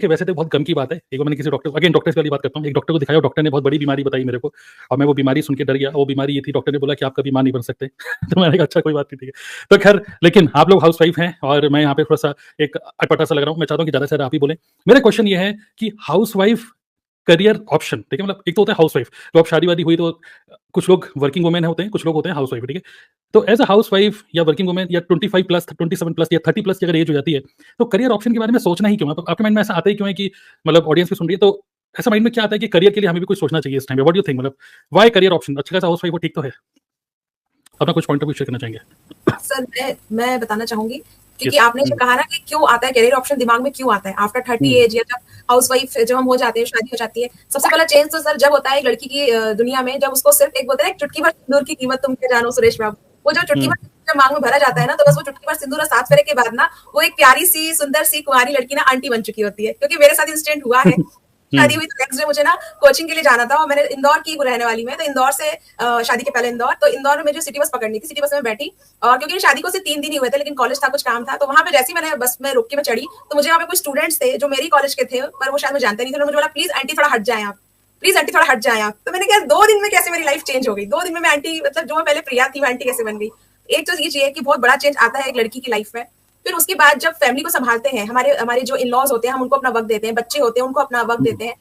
कि वैसे तो बहुत गम की बात है। एक बार मैंने किसी डॉक्टर अगेन डॉक्टर्स वाली बात करता हूँ, एक डॉक्टर को दिखाया, डॉक्टर ने बहुत बड़ी बीमारी बताई मेरे को और मैं वो बीमारी सुन के डर गया। वो बीमारी ये थी, डॉक्टर ने बोला कि आप कभी माँ नहीं बन सकते। तो मैंने कहा अच्छा कोई बात नहीं, ठीक है। तो खैर, लेकिन आप लोग हाउसवाइफ हैं और मैं यहाँ पे थोड़ा-सा एक अटपटा सा लग रहा हूँ। मैं चाहता हूँ कि ज़्यादा से ज़्यादा आप ही बोलें। मेरा क्वेश्चन ये है कि हाउसवाइफ करियर ऑप्शन, ठीक है? मतलब एक तो होता है हाउसवाइफ, तो अब शादी-वादी हुई तो कुछ लोग वर्किंग वुमेन होते हैं, कुछ लोग होते हैं हाउसवाइफ, ठीक है? तो एज़ अ हाउसवाइफ या वर्किंग वुमेन या 25 प्लस, 27 प्लस या 30 प्लस की अगर एज हो जाती है, तो करियर ऑप्शन के बारे में सोचना ही क्यों है? आपके माइंड में ऐसा आता ही क्यों है कि मतलब ऑडियंस भी सुन रही है, तो ऐसा माइंड में क्या आता है कि करियर के लिए हमें भी कुछ सोचना चाहिए इस टाइम पे? व्हाट डू यू थिंक, मतलब व्हाई करियर ऑप्शन? अच्छा खासा हाउसवाइफ हो, ठीक तो है। अपना कुछ पॉइंट ऑफ व्यू शेयर करना चाहेंगे? सर मैं बताना चाहूंगी, क्योंकि यस। आपने जो कहा ना कि क्यों आता है करियर ऑप्शन दिमाग में, क्यों आता है आफ्टर 30 एज या जब हाउसवाइफ जब हम हो जाते हैं, शादी हो जाती है। सबसे पहला चेंज तो सर जब होता है एक लड़की की दुनिया में, जब उसको सिर्फ एक बोलते हैं ना, एक चुटकी भर सिंदूर की कीमत तुम क्या जानो सुरेश बाबू। वो जो चुटकी भर सिंदूर जब मांग में भरा जाता है ना, तो बस वो चुटकी भर सिंदूर और 7 फेरे के बाद ना वो एक प्यारी सी सुंदर सी कुंवारी लड़की ना आंटी बन चुकी होती है। क्योंकि मेरे साथ इंसिडेंट हुआ है, शादी हुई तो नेक्स्ट डे मुझे ना कोचिंग के लिए जाना था और मैंने इंदौर की रहने वाली में, तो इंदौर से शादी के पहले इंदौर, तो इंदौर में मुझे सिटी बस पकड़नी थी। सिटी बस में बैठी और क्योंकि शादी को सिर्फ 3 दिन ही हुए थे, लेकिन कॉलेज था, कुछ काम था, तो वहां पे जैसे ही मैंने बस में रुक के मैं चढ़ी, तो मुझे वहां पे कुछ स्टूडेंट्स थे जो मेरी कॉलेज के थे, पर वो शायद मुझे जानते नहीं थे। उन्होंने मुझे बोला प्लीज आंटी थोड़ा हट जाए आप, प्लीज आंटी थोड़ा हट जाए आप। तो मैंने कहा 2 दिन में कैसे मेरी लाइफ चेंज हो गई, 2 दिन में मैं आंटी, मतलब जो मैं पहले प्रिया थी, वो आंटी कैसे बन गई। एक तो ये चाहिए कि बहुत बड़ा चेंज आता है एक लड़की की लाइफ में। फिर उसके बाद जब फैमिली को संभालते हैं, हमारे हमारे जो इन लॉज होते हैं, हम उनको अपना वक्त देते हैं, बच्चे होते हैं उनको अपना वक्त देते हैं।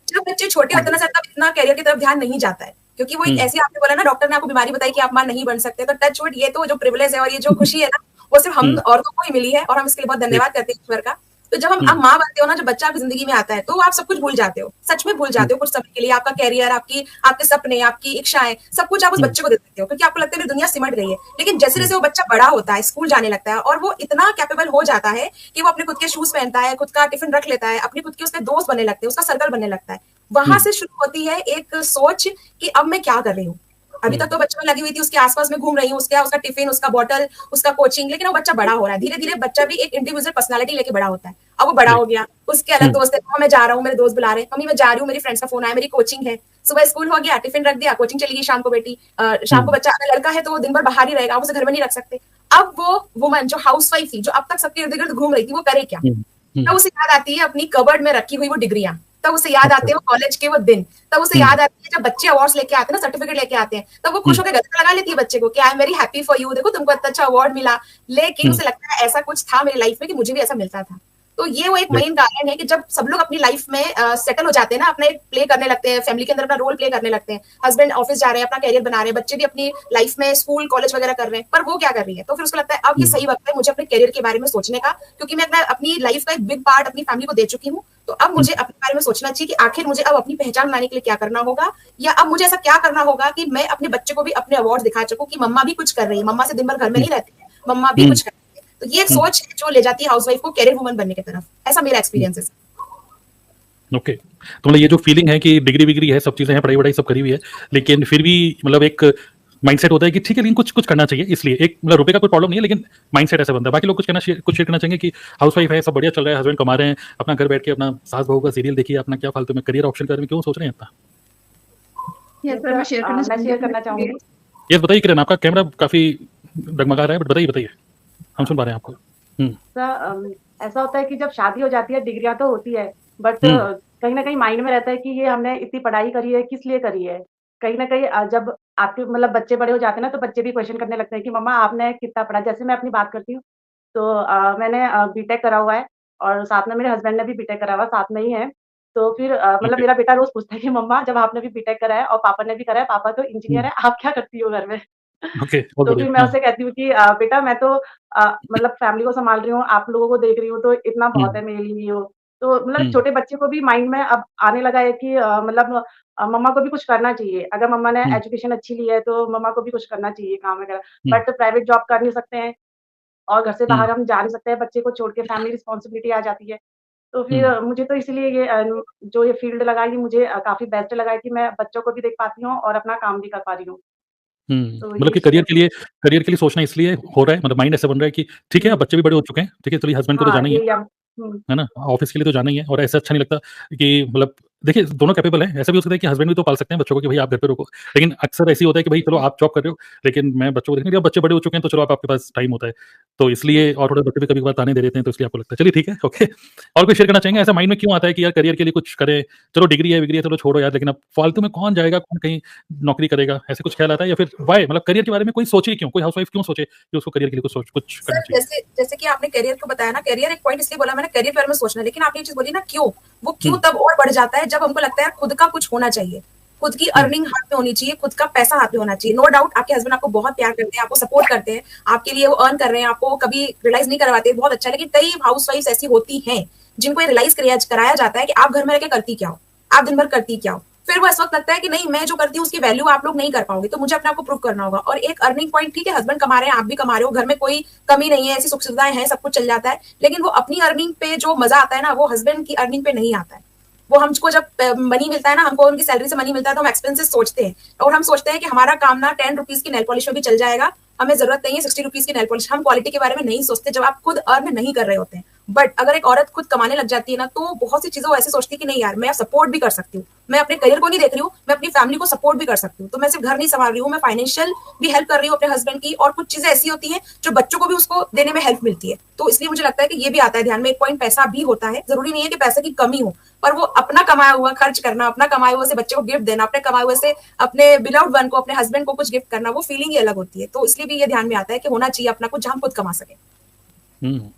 जब बच्चे छोटे होते हैं ना सर, तब इतना करियर की तरफ ध्यान नहीं जाता है, क्योंकि वो एक ऐसी, आपने बोला ना डॉक्टर ने आपको बीमारी बताई कि आप मां नहीं बन सकते, तो टच वुड, ये तो जो प्रिविलेज है और ये जो खुशी है ना, वो सिर्फ हम औरतों को ही मिली है और हम इसके लिए बहुत धन्यवाद करते हैं ईश्वर का। तो जब हम आप माँ बनते हो ना, जब बच्चा आपकी जिंदगी में आता है, तो आप सब कुछ भूल जाते हो, सच में भूल जाते हो कुछ समय के लिए। आपका कैरियर, आपकी आपके सपने, आपकी इच्छाएं, सब कुछ आप उस बच्चे को दे देते हो, क्योंकि आपको लगता है मेरी दुनिया सिमट गई है। लेकिन जैसे जैसे वो बच्चा बड़ा होता है, स्कूल जाने लगता है, और वो इतना कैपेबल हो जाता है कि वो अपने खुद के शूज पहनता है, खुद का टिफिन रख लेता है, अपनी खुद के उसके दोस्त बनने लगते हैं, उसका सर्कल बनने लगता है। वहां से शुरू होती है एक सोच कि अब मैं क्या कर रही हूँ। अभी तक तो बच्चों में लगी हुई थी, उसके आसपास में घूम रही हूँ, उसका टिफिन, उसका बॉटल, उसका कोचिंग, लेकिन वो बच्चा बड़ा हो रहा है। धीरे धीरे बच्चा भी एक इंडिविजुअल पर्सनालिटी लेके बड़ा होता है। अब वो बड़ा हो गया, उसके अलग दोस्त है, मैं जा रहा हूँ, मेरे दोस्त बुला रहे हैं, मम्मी मैं जा रही हूँ, मेरी फ्रेंड्स का फोन आया, मेरी कोचिंग है। सुबह स्कूल हो गया, टिफिन रख दिया, कोचिंग चली गई, शाम को बेटी, शाम को बच्चा, अगर लड़का है तो वो दिन भर बाहर ही रहेगा, आप उसे घर में नहीं रख सकते। अब वो वुमन जो हाउसवाइफ थी, जो अब तक सबके इर्द गिर्द घूम रही थी, वो करे क्या? तब उसे याद आती है अपनी कबर्ड में रखी हुई वो डिग्रियां, तब उसे याद आते हैं वो कॉलेज के वो दिन, तब उसे याद आती है जब बच्चे अवार्ड्स लेके आते हैं ना, सर्टिफिकेट लेके आते हैं, तब वो खुश होकर गले लगा लेती है बच्चे को कि आई am very happy for you, देखो तुमको इतना अच्छा अवार्ड मिला। लेकिन उसे लगता है ऐसा कुछ था मेरी लाइफ में कि मुझे भी ऐसा मिलता था। तो ये वो एक मेन कारण है कि जब सब लोग अपनी लाइफ में सेटल हो जाते हैं ना, अपना एक प्ले करने लगते हैं, फैमिली के अंदर अपना रोल प्ले करने लगते हैं, हस्बैंड ऑफिस जा रहे हैं, अपना कैरियर बना रहे हैं, बच्चे भी अपनी लाइफ में स्कूल कॉलेज वगैरह कर रहे हैं, पर वो क्या कर रही है, तो फिर उसको लगता है अब ये सही वक्त है मुझे अपने कैरियर के बारे में सोचने का, क्योंकि मैं अपनी लाइफ का एक बिग पार्ट अपनी फैमिली को दे चुकी हूँ। तो अब मुझे अपने बारे में सोचना चाहिए कि आखिर मुझे अब अपनी पहचान बनाने के लिए क्या करना होगा, या अब मुझे ऐसा क्या करना होगा कि मैं अपने बच्चे को भी अपने अवार्ड दिखा सकूं कि मम्मा भी कुछ कर रही है, मम्मा से दिन भर घर में नहीं रहती है, मम्मा भी कुछ कर रही है। तो ये एक सोच है जो ले जाती है हाउसवाइफ को कैरियर वुमन बनने की तरफ, ऐसा मेरा एक्सपीरियंस है। ओके, तो मतलब ये जो फीलिंग है कि डिग्री विग्री है, सब चीजें हैं, पढ़ाई वढ़ाई सब करी हुई है, लेकिन फिर भी मतलब एक माइंडसेट होता है कि ठीक है, लेकिन कुछ कुछ करना चाहिए, इसलिए एक मतलब रुपए का कोई प्रॉब्लम नहीं है, लेकिन माइंडसेट ऐसा बनता है। बाकी लोग कुछ शेयर करना चाहेंगे कि हाउसवाइफ है, सब बढ़िया चल रहा है, हस्बैंड कमा रहे हैं, अपना घर बैठ के अपना सास बहू का सीरियल देखिए, अपना क्या फालतू में करियर ऑप्शन के बारे में क्यों सोच रहे हैं इतना? मैं शेयर करना चाहूंगी। यस बताइए किरण, आपका कैमरा काफी डगमगा रहा है, बट बताइए बताइए, हम सुन पा रहे हैं आपको। ऐसा होता है कि जब शादी हो जाती है, डिग्रियां तो होती है, बट कहीं ना कहीं माइंड में रहता है कि ये हमने इतनी पढ़ाई करी है, किस लिए करी है। कहीं ना कहीं जब आपके मतलब बच्चे बड़े हो जाते हैं ना, तो बच्चे भी क्वेश्चन करने लगते हैं कि मम्मा आपने कितना पढ़ा। जैसे मैं अपनी बात करती हूँ, तो मैंने बीटेक करा हुआ है, और साथ में मेरे हस्बैंड ने भी बीटेक करा हुआ, साथ में ही है। तो फिर मतलब मेरा बेटा रोज पूछता है कि मम्मा जब आपने भी बीटेक करा है और पापा ने भी करा है, पापा तो इंजीनियर है, आप क्या करती हो घर में? ओके, बहुत तो बढ़िया। फिर मैं उससे कहती हूँ कि बेटा मैं तो मतलब फैमिली को संभाल रही हूँ, आप लोगों को देख रही हूँ, तो इतना बहुत है मेरे लिए वो। तो मतलब छोटे बच्चे को भी माइंड में अब आने लगा है कि मतलब मम्मा को भी कुछ करना चाहिए। अगर मम्मा ने एजुकेशन अच्छी ली है, तो मम्मा को भी कुछ करना चाहिए काम वगैरह। बट प्राइवेट जॉब कर नहीं सकते हैं, और घर से बाहर हम जा नहीं सकते हैं, बच्चे को छोड़ के, फैमिली रिस्पॉन्सिबिलिटी आ जाती है। तो फिर मुझे तो इसलिए ये जो ये फील्ड लगा, ये मुझे काफ़ी बेस्ट लगा है कि मैं बच्चों को भी देख पाती हूँ और अपना काम भी कर पा रही हूँ। तो मतलब कि करियर के लिए सोचना इसलिए हो रहा है, मतलब माइंड ऐसा बन रहा है कि ठीक है, अब बच्चे भी बड़े हो चुके हैं, ठीक है, चलिए हस्बैंड को तो हाँ, जाना ही यही अब है ना? ऑफिस के लिए तो जाना ही है, और ऐसा अच्छा नहीं लगता कि मतलब देखिए, दोनों कैपेबल हैं। ऐसा भी हो सकता है कि हस्बैंड भी तो पाल सकते हैं बच्चों को कि भई आप घर पे रुको। लेकिन अक्सर ऐसे ही होता है कि भई चलो आप जॉब कर रहे हो, लेकिन मैं बच्चों को देखने, अब बच्चे बड़े हो चुके हैं तो चलो अब आपके पास टाइम होता है। तो इसलिए और थोड़े बच्चे भी कभी-कभार ताने दे देते हैं तो इसलिए आपको लगता है। चलिए ठीक है, ओके। और कोई शेयर करना चाहेंगे? ऐसा माइंड में क्यों आता है कि यार करियर के लिए कुछ करें? चलो डिग्री है चलो छोड़ो यार, लेकिन अब फालतू में कौन जाएगा, कौन कहीं नौकरी करेगा? ऐसे कुछ ख्याल आता है या फिर व्हाय, मतलब करियर के बारे में कोई सोचे क्यों? कोई हाउसवाइफ क्यों सोचे कि उसको करियर के लिए कुछ करना सर चाहिए? जैसे जैसे कि आपने करियर को बताया ना, करियर एक पॉइंट इसलिए बोला मैंने, करियर के बारे में सोचना, लेकिन आपने ये चीज बोली ना क्यों, वो क्यों हुँ, तब और बढ़ जाता है जब हमको लगता है खुद का कुछ होना चाहिए, खुद की हुँ, अर्निंग हाथ में होनी चाहिए, खुद का पैसा हाथ में होना चाहिए। नो डाउट आपके हस्बैंड आपको बहुत प्यार करते हैं, आपको सपोर्ट करते हैं, आपके लिए वो अर्न कर रहे हैं, आपको वो कभी रियलाइज नहीं करवाते, बहुत अच्छा है। लेकिन कई हाउस वाइफ ऐसी होती हैं जिनको ये रियलाइज कराया जाता है कि आप घर में रह के करती क्या हो, आप दिन भर करती क्या हो। फिर वो इस वक्त लगता है कि नहीं, मैं जो करती हूँ उसकी वैल्यू आप लोग नहीं कर पाओगे, तो मुझे अपने आप को प्रूव करना होगा। और एक अर्निंग पॉइंट, ठीक है हस्बैंड कमा रहे हैं, आप भी कमा रहे हो, घर में कोई कमी नहीं है, ऐसी सुख सुविधाएं हैं, सब कुछ चल जाता है, लेकिन वो अपनी अर्निंग पे जो मजा आता है ना, वो हस्बैंड की अर्निंग पे नहीं आता है। वो हमको जब मनी मिलता है ना, हमको उनकी सैलरी से मनी मिलता है तो हम एक्सपेंसेस सोचते हैं, और हम सोचते हैं कि हमारा काम ना 10 रुपीज की नेल पॉलिश में भी चल जाएगा, हमें जरूरत नहीं है 60 रुपीज की नेल पॉलिश। हम क्वालिटी के बारे में नहीं सोचते जब आप खुद अर्न नहीं कर रहे होते हैं। बट अगर एक औरत खुद कमाने लग जाती है ना, तो बहुत सी चीजों ऐसे सोचती है कि नहीं यार, मैं सपोर्ट भी कर सकती हूँ, मैं अपने करियर को नहीं देख रही हूँ, मैं अपनी फैमिली को सपोर्ट भी कर सकती हूँ। तो मैं सिर्फ घर नहीं संभाल रही हूँ, मैं फाइनेंशियल भी हेल्प कर रही हूँ अपने हस्बैंड की, और कुछ चीजें ऐसी होती हैं जो बच्चों को भी उसको देने में हेल्प मिलती है। तो इसलिए मुझे लगता है कि ये भी आता है ध्यान में, एक पॉइंट पैसा भी होता है, जरूरी नहीं है कि पैसे की कमी हो, पर वो अपना कमाया हुआ खर्च करना, अपना कमाया हुआ से बच्चे को गिफ्ट देना, अपने कमाए हुए से अपने बिलव्ड वन को, अपने हस्बैंड को कुछ गिफ्ट करना, वो फीलिंग ही अलग होती है। तो इसलिए भी ये ध्यान में आता है कि होना चाहिए अपना कुछ जहां हम खुद कमा सके। हुँ,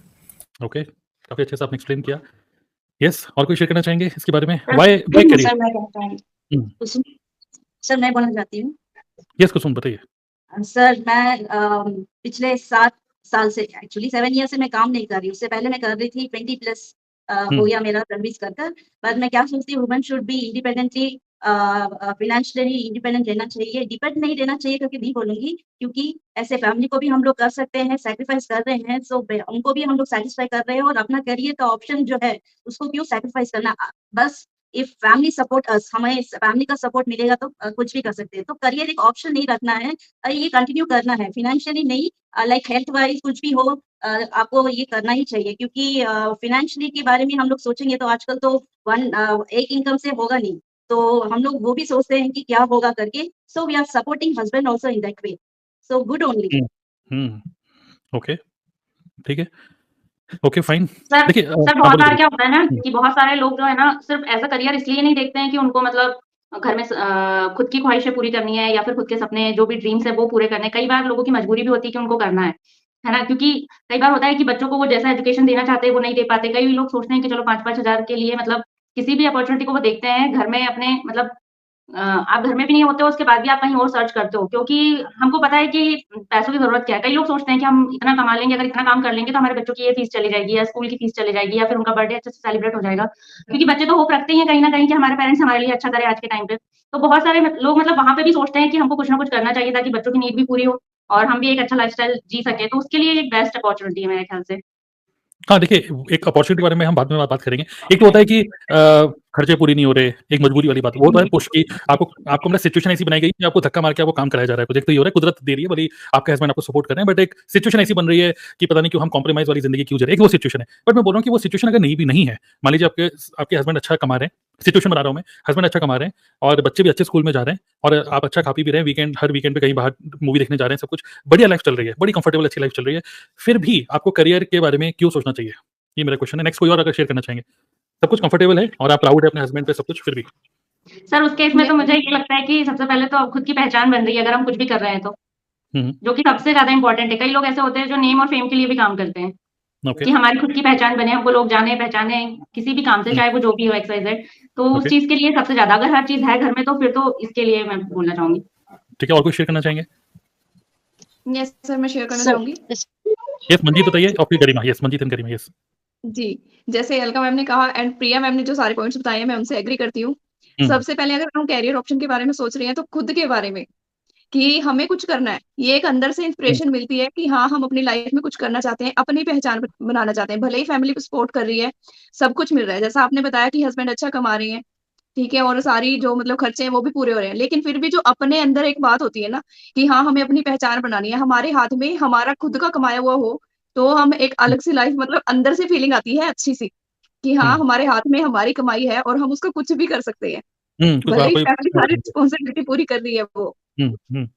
ओके। काफ़ी अच्छे से आपने एक्सप्लेन किया। येस, और कोई शेयर करना चाहेंगे इसके बारे में? Sir why career? सर मैं कहना चाहूँगी हुँ, कुसुम सर मैं बोलना चाहती हूँ। येस कुसुम बताइए। सर मैं पिछले 7 साल से एक्चुअली 7 ईयर से मैं काम नहीं कर रही हूँ। उससे पहले मैं कर रही थी 20 प्लस हुँ, हो गया मेरा सर्विस कर कर। पर मैं क्या सोचती हूँ, women should be independently financially independent रहना चाहिए। डिपेंड नहीं रहना चाहिए क्योंकि नहीं बोलूँगी, क्योंकि ऐसे फैमिली को भी हम लोग कर सकते हैं, सैक्रिफाइस कर रहे हैं, सो बे उनको भी हम लोग सैटिस्फाई कर रहे हैं और अपना करियर का ऑप्शन जो है, उसको क्यों सैक्रिफाइस करना? बस इफ फैमिली सपोर्ट अस, हमें फैमिली का सपोर्ट मिलेगा तो कुछ भी कर सकते हैं। तो करियर एक ऑप्शन नहीं रखना है, ये कंटिन्यू करना है, फाइनेंशियली नहीं, लाइक हेल्थ वाइज़ कुछ भी हो, आपको ये करना ही चाहिए, क्योंकि फाइनेंशियली के बारे में हम लोग सोचेंगे तो आजकल तो एक इनकम से होगा नहीं। तो हम लोग वो भी सोचते हैं कि क्या होगा करके, so we are supporting husband also in that way, so good only. हुँ, हुँ, ओके, ठीक है। Okay fine. सर देखिए सर हाँ, बहुत बोलिए, बार बोलिए। क्या होता है ना हुँ, कि बहुत सारे लोग जो है ना सिर्फ एज़ अ करियर इसलिए नहीं देखते हैं कि उनको मतलब घर में खुद की ख्वाहिशें पूरी करनी है या फिर खुद के सपने जो भी ड्रीम्स हैं वो पूरे करने हैं। कई बार लोगों की मजबूरी भी होती है कि उनको करना है ना? क्योंकि कई बार होता है कि बच्चों को वो जैसा एजुकेशन देना चाहते हैं वो नहीं दे पाते। कई लोग सोचते हैं कि चलो 5-5 हज़ार के लिए मतलब किसी भी अपॉर्च्युनिटी को वो देखते हैं घर में अपने मतलब आप घर में भी नहीं होते हो, उसके बाद भी आप कहीं और सर्च करते हो क्योंकि हमको पता है कि पैसों की ज़रूरत क्या है। कई लोग सोचते हैं कि हम इतना कमा लेंगे, अगर इतना काम कर लेंगे तो हमारे बच्चों की ये फीस चली जाएगी या स्कूल की फीस चली जाएगी या फिर उनका बर्थडे अच्छे से सेलिब्रेट हो जाएगा। क्योंकि बच्चे तो होप रखते ही हैं कहीं न कहीं कि हमारे पेरेंट्स हमारे लिए अच्छा करें आज के टाइम पे। तो बहुत सारे लोग मतलब वहाँ पे भी सोचते हैं कि हमको कुछ ना कुछ करना चाहिए ताकि बच्चों की नीड भी पूरी हो और हम भी एक अच्छा लाइफ़स्टाइल जी सकें। तो उसके लिए एक बेस्ट अपॉर्च्युनिटी है मेरे ख्याल से। हाँ, देखिए एक अपॉर्च्युनिटी के बारे में हम बाद में बात करेंगे। एक तो होता है कि खर्चे पूरी नहीं हो रहे, एक मजबूरी वाली बात, वो तो है पुश की आपको आपको मतलब सिचुएशन ऐसी बनाई गई कि आपको धक्का मार के आपको काम कराया जा रहा है कुछ। एक तो ये हो रहा है कुदरत दे रही है, भले ही आपके हस्बैंड आपको सपोर्ट कर रहे हैं, बट एक सिचुएशन ऐसी बन रही है कि पता नहीं क्यों हम कॉम्प्रोमाइज़ वाली ज़िंदगी क्यों जी रहे हैं, एक वो सिचुएशन है। बट मैं बोल रहा हूँ कि वो सिचुएशन अगर नहीं भी नहीं है, मान लीजिए आपके आपके हस्बैंड अच्छा कमा रहे हैं, सिचुएशन बना रहा हूँ मैं, हस्बैंड अच्छा कमा रहे हैं और बच्चे भी अच्छे स्कूल में जा रहे हैं और आप अच्छा खा पी भी रहे हैं, हर वीकेंड पे कहीं बाहर मूवी देखने जा रहे हैं, सब कुछ बढ़िया लाइफ़ चल रही है, बड़ी कंफर्टेबल अच्छी लाइफ़ चल रही है। फिर भी आपको करियर के बारे में क्यों सोचना चाहिए? ये मेरा क्वेश्चन है। नेक्स्ट कोई और अगर शेयर करना चाहेंगे? सब कुछ कंफर्टेबल है और आप प्राउड है अपने हस्बैंड पे सब कुछ फिर भी? सर उस केस में तो मुझे ये लगता है कि सबसे पहले तो खुद की पहचान बन रही है अगर हम कुछ भी कर रहे हैं तो, हुँ, हुँ। जो कि सबसे ज़्यादा इम्पोर्टेंट है। कई लोग ऐसे होते हैं जो नेम और फेम के लिए भी काम करते हैं, ओके। कि हमारी खुद की पहचान बने, हमको लोग जाने पहचाने किसी भी काम से, हुँ, चाहे वो जो भी हो एक्स, वाई, ज़ेड। तो उस ओके। चीज़ के लिए सबसे ज़्यादा अगर हर चीज़ है घर में तो फिर तो इसके लिए मैं बोलना चाहूँगी। ठीक है और कोई शेयर करना चाहेंगे? यस सर, मैं शेयर करना सर चाहूँगी। यस मंजीत बताइए और फिर Garima. Yes Manjeet and Garima yes. जी, जैसे अलका मैम ने कहा एंड प्रिया मैम ने जो सारे पॉइंट्स बताए हैं, मैं उनसे एग्री करती हूँ। हुँ, सबसे पहले अगर हम करियर ऑप्शन के बारे में सोच रहे हैं, तो खुद के बारे में कि हमें कुछ करना है। ये एक अंदर से हुँ, इंस्पिरेशन मिलती है कि हाँ, हम अपनी लाइफ में कुछ करना चाहते हैं, अपनी पहचान बनाना चाहते हैं। भले ही फैमिली सपोर्ट कर रही है, सब कुछ मिल रहा है। जैसा आपने बताया कि हस्बैंड अच्छा कमा रहे हैं, ठीक है, और सारी जो मतलब खर्चे हैं वो भी पूरे हो रहे हैं। लेकिन फिर भी जो अपने अंदर एक बात होती है ना कि हाँ, हमें अपनी पहचान बनानी है, हमारे हाथ में हमारा खुद का कमाया हुआ हो, तो हम एक हुँ, अलग सी लाइफ मतलब अंदर से फीलिंग आती है अच्छी-सी। कि हाँ, हम्म हमारे हाथ में हमारी कमाई है और हम उसका कुछ भी कर सकते हैं। कुछ भले ही कोई फैमिली सारी रिस्पॉन्सिबिलिटी पूरी कर रही है वो। हम्म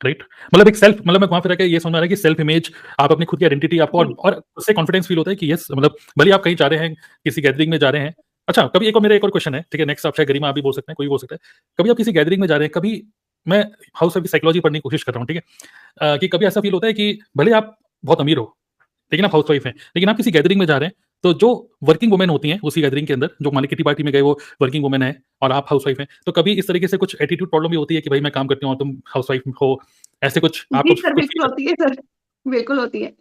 राइट। मतलब एक सेल्फ, मतलब मैं वहां पे रह के ये समझ आ रहा है कि सेल्फ इमेज, आप अपनी खुद की आइडेंटिटी आपको, और उससे कॉन्फिडेंस फील होता है कि यस, मतलब भले आप कहीं जा रहे हैं, किसी गैदरिंग में जा रहे हैं। अच्छा, कभी एक और मेरा एक और क्वेश्चन है, ठीक है, नेक्स्ट आप चाहे गरिमा आप भी बोल सकते हैं, कोई भी बोल सकता है। कभी आप किसी गैदरिंग में जा रहे हैं, कभी मैं हाउस वाइफ की साइकोलॉजी पढ़ने की कोशिश कर रहा हूँ, ठीक है, कि कभी ऐसा फील होता है कि भले आप बहुत अमीर हो, लेकिन आप हाउस वाइफ हैं, लेकिन आप किसी गैदरिंग में जा रहे हैं, तो जो वर्किंग वुमेन होती हैं उसी गैदरिंग के अंदर, जो मान ली किटी पार्टी में गए वो वर्किंग वुमेन है और आप हाउस वाइफ हैं, तो कभी इस तरीके से कुछ एटीट्यूड प्रॉब्लम भी होती है कि भाई मैं काम करती हूँ और तुम हाउस वाइफ हो, ऐसे कुछ आपको जी सर, कुछ बिल्कुल फील, होती है सर, बिल्कुल होती है।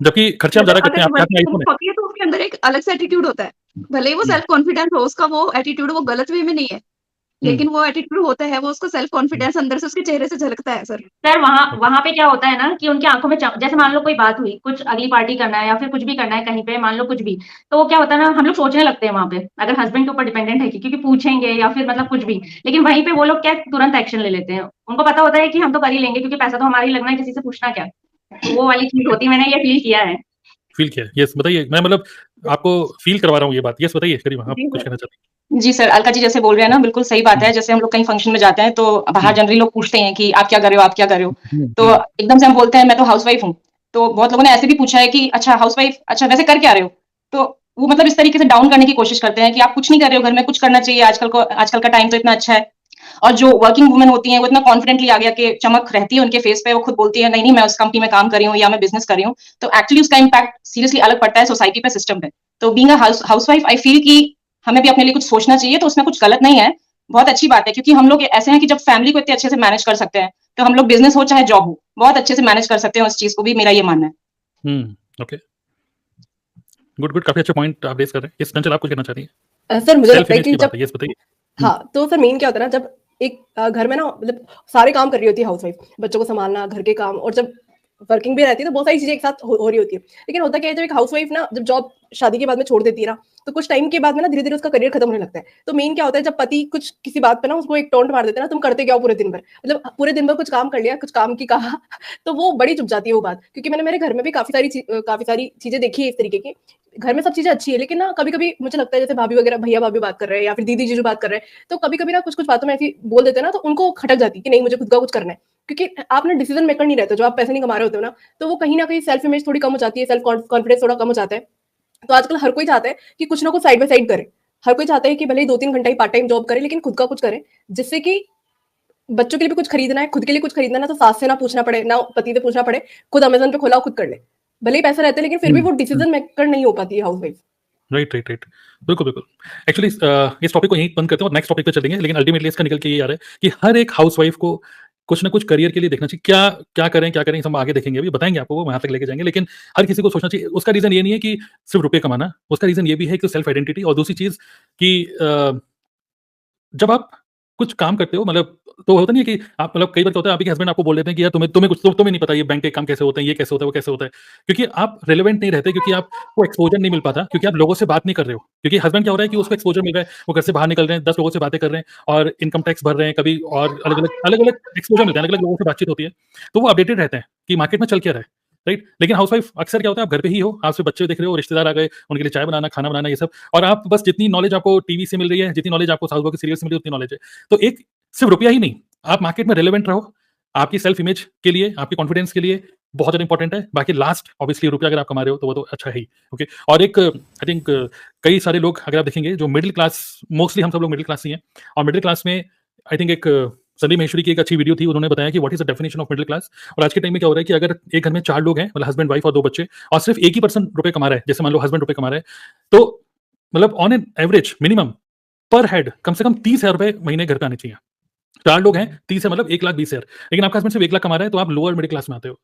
जबकि खर्चे आप मतलब ज्यादा करते अगर हैं, आपके हाथ में वर्किंग आईफोन वुमन होती है तो उसके अंदर एक अलग सा एटीट्यूड होता है। भले ही वो है। सेल्फ कॉन्फिडेंस हो, उसका वो एटीट्यूड वो गलत वे में नहीं है, हम्म लेकिन वो एटीट्यूड होता है, वो उसका सेल्फ हम्म, कॉन्फिडेंस अंदर से उसके चेहरे से झलकता है सर। सर वहाँ ओके। वहाँ पे क्या होता है ना कि उनकी आँखों में जैसे मान लो कोई बात हुई, कुछ अगली पार्टी करना है या फिर कुछ भी करना है कहीं पे, मान लो कुछ भी, तो वो क्या होता है ना, हम लोग सोचने लगते हैं वहाँ पे, अगर हस्बैंड के ऊपर डिपेंडेंट है क्योंकि पूछेंगे या फिर मतलब कुछ भी, लेकिन वहीं पे वो लोग क्या तुरंत एक्शन ले लेते हैं। उनको पता होता है कि हम तो कर ही लेंगे क्योंकि पैसा तो हमारा ही लगना है, किसी से पूछना क्या। तो वो वाली चीज़ होती है, मैंने ये फील किया है। फील किया, यस बताइए, मैं मतलब आपको फील करवा रहा हूँ ये बात, यस बताइए करीब, आप जी कुछ सर। कहना चाहते जी सर, अलका जी जैसे बोल रहे हैं ना, बिल्कुल सही बात हैं। है। जैसे हम लोग कहीं फंक्शन में जाते हैं तो बाहर जनरली लोग पूछते हैं कि आप क्या कर रहे हो, आप क्या कर रहे हो? तो हम्म एकदम से हम बोलते हैं मैं तो हाउसवाइफ हूँ। तो बहुत लोगों ने ऐसे भी पूछा है कि अच्छा हाउसवाइफ, अच्छा वैसे कर क्या रहे हो? तो वो मतलब इस तरीके से डाउन करने की कोशिश करते हैं कि आप कुछ नहीं कर रहे हो, घर में कुछ करना चाहिए, आजकल का टाइम तो इतना अच्छा है। और जो वर्किंग वुमेन होती हैं वो इतना कॉन्फिडेंटली आ गया कि चमक रहती है उनके फेस पे, वो खुद बोलती है नहीं नहीं मैं उस कंपनी में काम कर रही हूँ या मैं बिजनेस कर रही हूँ। तो एक्चुअली उसका इम्पैक्ट सीरियसली अलग पड़ता है सोसाइटी पे, सिस्टम पे। तो being a housewife I feel कि हमें भी अपने लिए कुछ सोचना चाहिए, तो उसमें कुछ गलत नहीं है, बहुत अच्छी बात है, क्योंकि हम लोग ऐसे हैं कि जब फैमिली को इतने अच्छे से मैनेज कर सकते हैं, तो हम लोग बिजनेस हो चाहे जॉब हो बहुत अच्छे से मैनेज कर सकते हैं उस चीज को भी, मेरा ये मानना है। ओके, गुड गुड, काफी अच्छा पॉइंट आप रेज कर रहे हैं। यस चंचल, आप कुछ कहना चाह रही हैं? सर मुझे सेल्फ लगता है इमेज कि की बात जब है, यस बताइए। हाँ तो सर मेन क्या होता है ना, जब एक घर में ना मतलब सारे काम कर रही होती है हाउस वाइफ, बच्चों को संभालना, घर के काम, और जब वर्किंग भी रहती है तो बहुत सारी चीजें एक साथ हो रही होती है। लेकिन होता क्या है, जब एक हाउस वाइफ ना जब जॉब शादी के बाद में छोड़ देती है ना, तो कुछ टाइम के बाद में ना धीरे धीरे उसका करियर खत्म होने लगता है। तो मेन क्या होता है, जब पति कुछ किसी बात पे ना उसको एक टोंट मार देते हैं ना, तुम करते क्या हो पूरे दिन भर, मतलब पूरे दिन भर कुछ काम कर लिया, कुछ काम की कहा तो वो बड़ी चुप जाती है वो बात। क्योंकि मैंने मेरे घर में भी काफी सारी चीजें देखी है इस तरीके की। घर में सब चीजें अच्छी है, लेकिन ना कभी कभी मुझे लगता है जैसे भाभी वगैरह, भैया भाभी बात कर रहे हैं या फिर दीदी जीजू बात कर रहे हैं, तो कभी कभी ना कुछ कुछ बातों में ऐसी बोल देते हैं ना, तो उनको खटक जाती है कि नहीं मुझे खुद का कुछ करना है। क्योंकि आप ना डिसीजन मेकर नहीं रहते, जो आप पैसे नहीं कमा रहे होते हो ना, तो वो कहीं ना कहीं सेल्फ इमेज थोड़ी कम हो जाती है, सेल्फ कॉन्फिडेंस थोड़ा कम हो जाता है। तो आजकल हर कोई चाहता है कि कुछ ना कुछ साइड बाय साइड करे। हर कोई चाहता है कि भले ही 2-3 घंटा ही पार्ट टाइम जॉब करे, लेकिन खुद का कुछ करे, जिससे कि बच्चों के लिए भी कुछ खरीदना है, खुद के लिए कुछ खरीदना है ना, तो सास से ना पूछना पड़े, ना पति से पूछना पड़े, खुद अमेजन पे खोला खुद कर ले। भले ही पैसे रहते हैं, लेकिन फिर भी वो डिसीजन मेकर नहीं हो पाती है house wife. Right right right, बिल्कुल बिल्कुल। एक्चुअली इस टॉपिक को यहीं बंद करते हैं और नेक्स्ट टॉपिक पे चलेंगे, लेकिन अल्टीमेटली इसका निकल के ये आ रहा है कि हर एक हाउसवाइफ को कुछ ना कुछ करियर के लिए देखना चाहिए। क्या क्या करें क्या करें, हम आगे देखेंगे, अभी बताएंगे आपको, वो वहां तक लेके जाएंगे। लेकिन हर किसी को सोचना चाहिए। उसका रीजन ये नहीं है कि सिर्फ रुपए कमाना, उसका रीजन ये भी है कि सेल्फ आइडेंटिटी, और दूसरी चीज कि जब आप कुछ काम करते हो, मतलब तो होता नहीं है कि आप, मतलब कई बार क्या होता है, आपके हस्बैंड आपको बोल देते हैं कि यार तुम्हें कुछ तुम्हें नहीं पता ये बैंक के काम कैसे होते हैं, ये कैसे होता है, वो कैसे होता है, क्योंकि आप रिलेवेंट नहीं रहते, क्योंकि आपको एक्सपोजर नहीं मिल पाता, क्योंकि आप लोगों से बात नहीं कर रहे हो। क्योंकि हस्बैंड क्या हो रहा है कि उसको एक्सपोजर मिल रहा है, वो घर से बाहर निकल रहे हैं, 10 लोगों से बातें कर रहे हैं और इनकम टैक्स भर रहे हैं कभी, और अलग अलग एक्सपोजर मिलता है, अलग अलग लोगों से बातचीत होती है, तो वो अपडेटेड रहते हैं कि मार्केट में चल क्या रहा है, राइट। लेकिन हाउसवाइफ अक्सर क्या होता है, आप घर पे ही हो, आपसे बच्चे देख रहे हो, रिश्तेदार आ गए, उनके लिए चाय बनाना, खाना बनाना, ये सब, और आप बस जितनी नॉलेज आपको टीवी से मिल रही है, जितनी नॉलेज आपको साउथ के सीरियल से मिल रही है, उतनी नॉलेज है। तो एक सिर्फ रुपया ही नहीं, आप मार्केट में रेलेवेंट रहो, आपकी सेल्फ इमेज के लिए, आपके कॉन्फिडेंस के लिए बहुत ज्यादा इंपॉर्टेंट है। बाकी लास्ट ऑब्वियसली रुपया अगर आप कमा रहे हो तो वो तो अच्छा है ही, ओके। और एक आई थिंक कई सारे लोग अगर आप देखेंगे जो मिडिल क्लास, मोस्टली हम सब लोग मिडिल क्लास ही हैं, और मिडिल क्लास में आई थिंक एक संदीप महेश्वरी की एक अच्छी वीडियो थी, उन्होंने बताया कि what is the definition of middle class. और आज के टाइम में क्या हो रहा है कि अगर एक घर में 4 लोग हैं, मतलब हस्बैंड वाइफ और 2 बच्चे, और सिर्फ एक ही पर्सन रुपए कमा रहा है, जैसे मान लो हस्बैंड रुपए कमा रहा है, तो मतलब ऑन एन एवरेज मिनिमम पर हेड कम से कम 30,000 रुपए महीने घर पे आने चाहिए। 4 लोग हैं, 30 है मतलब 1,20,000। लेकिन आपका हस्बैंड सिर्फ 1 लाख कमा रहा है, तो आप लोअर मिडिल क्लास में आते हो,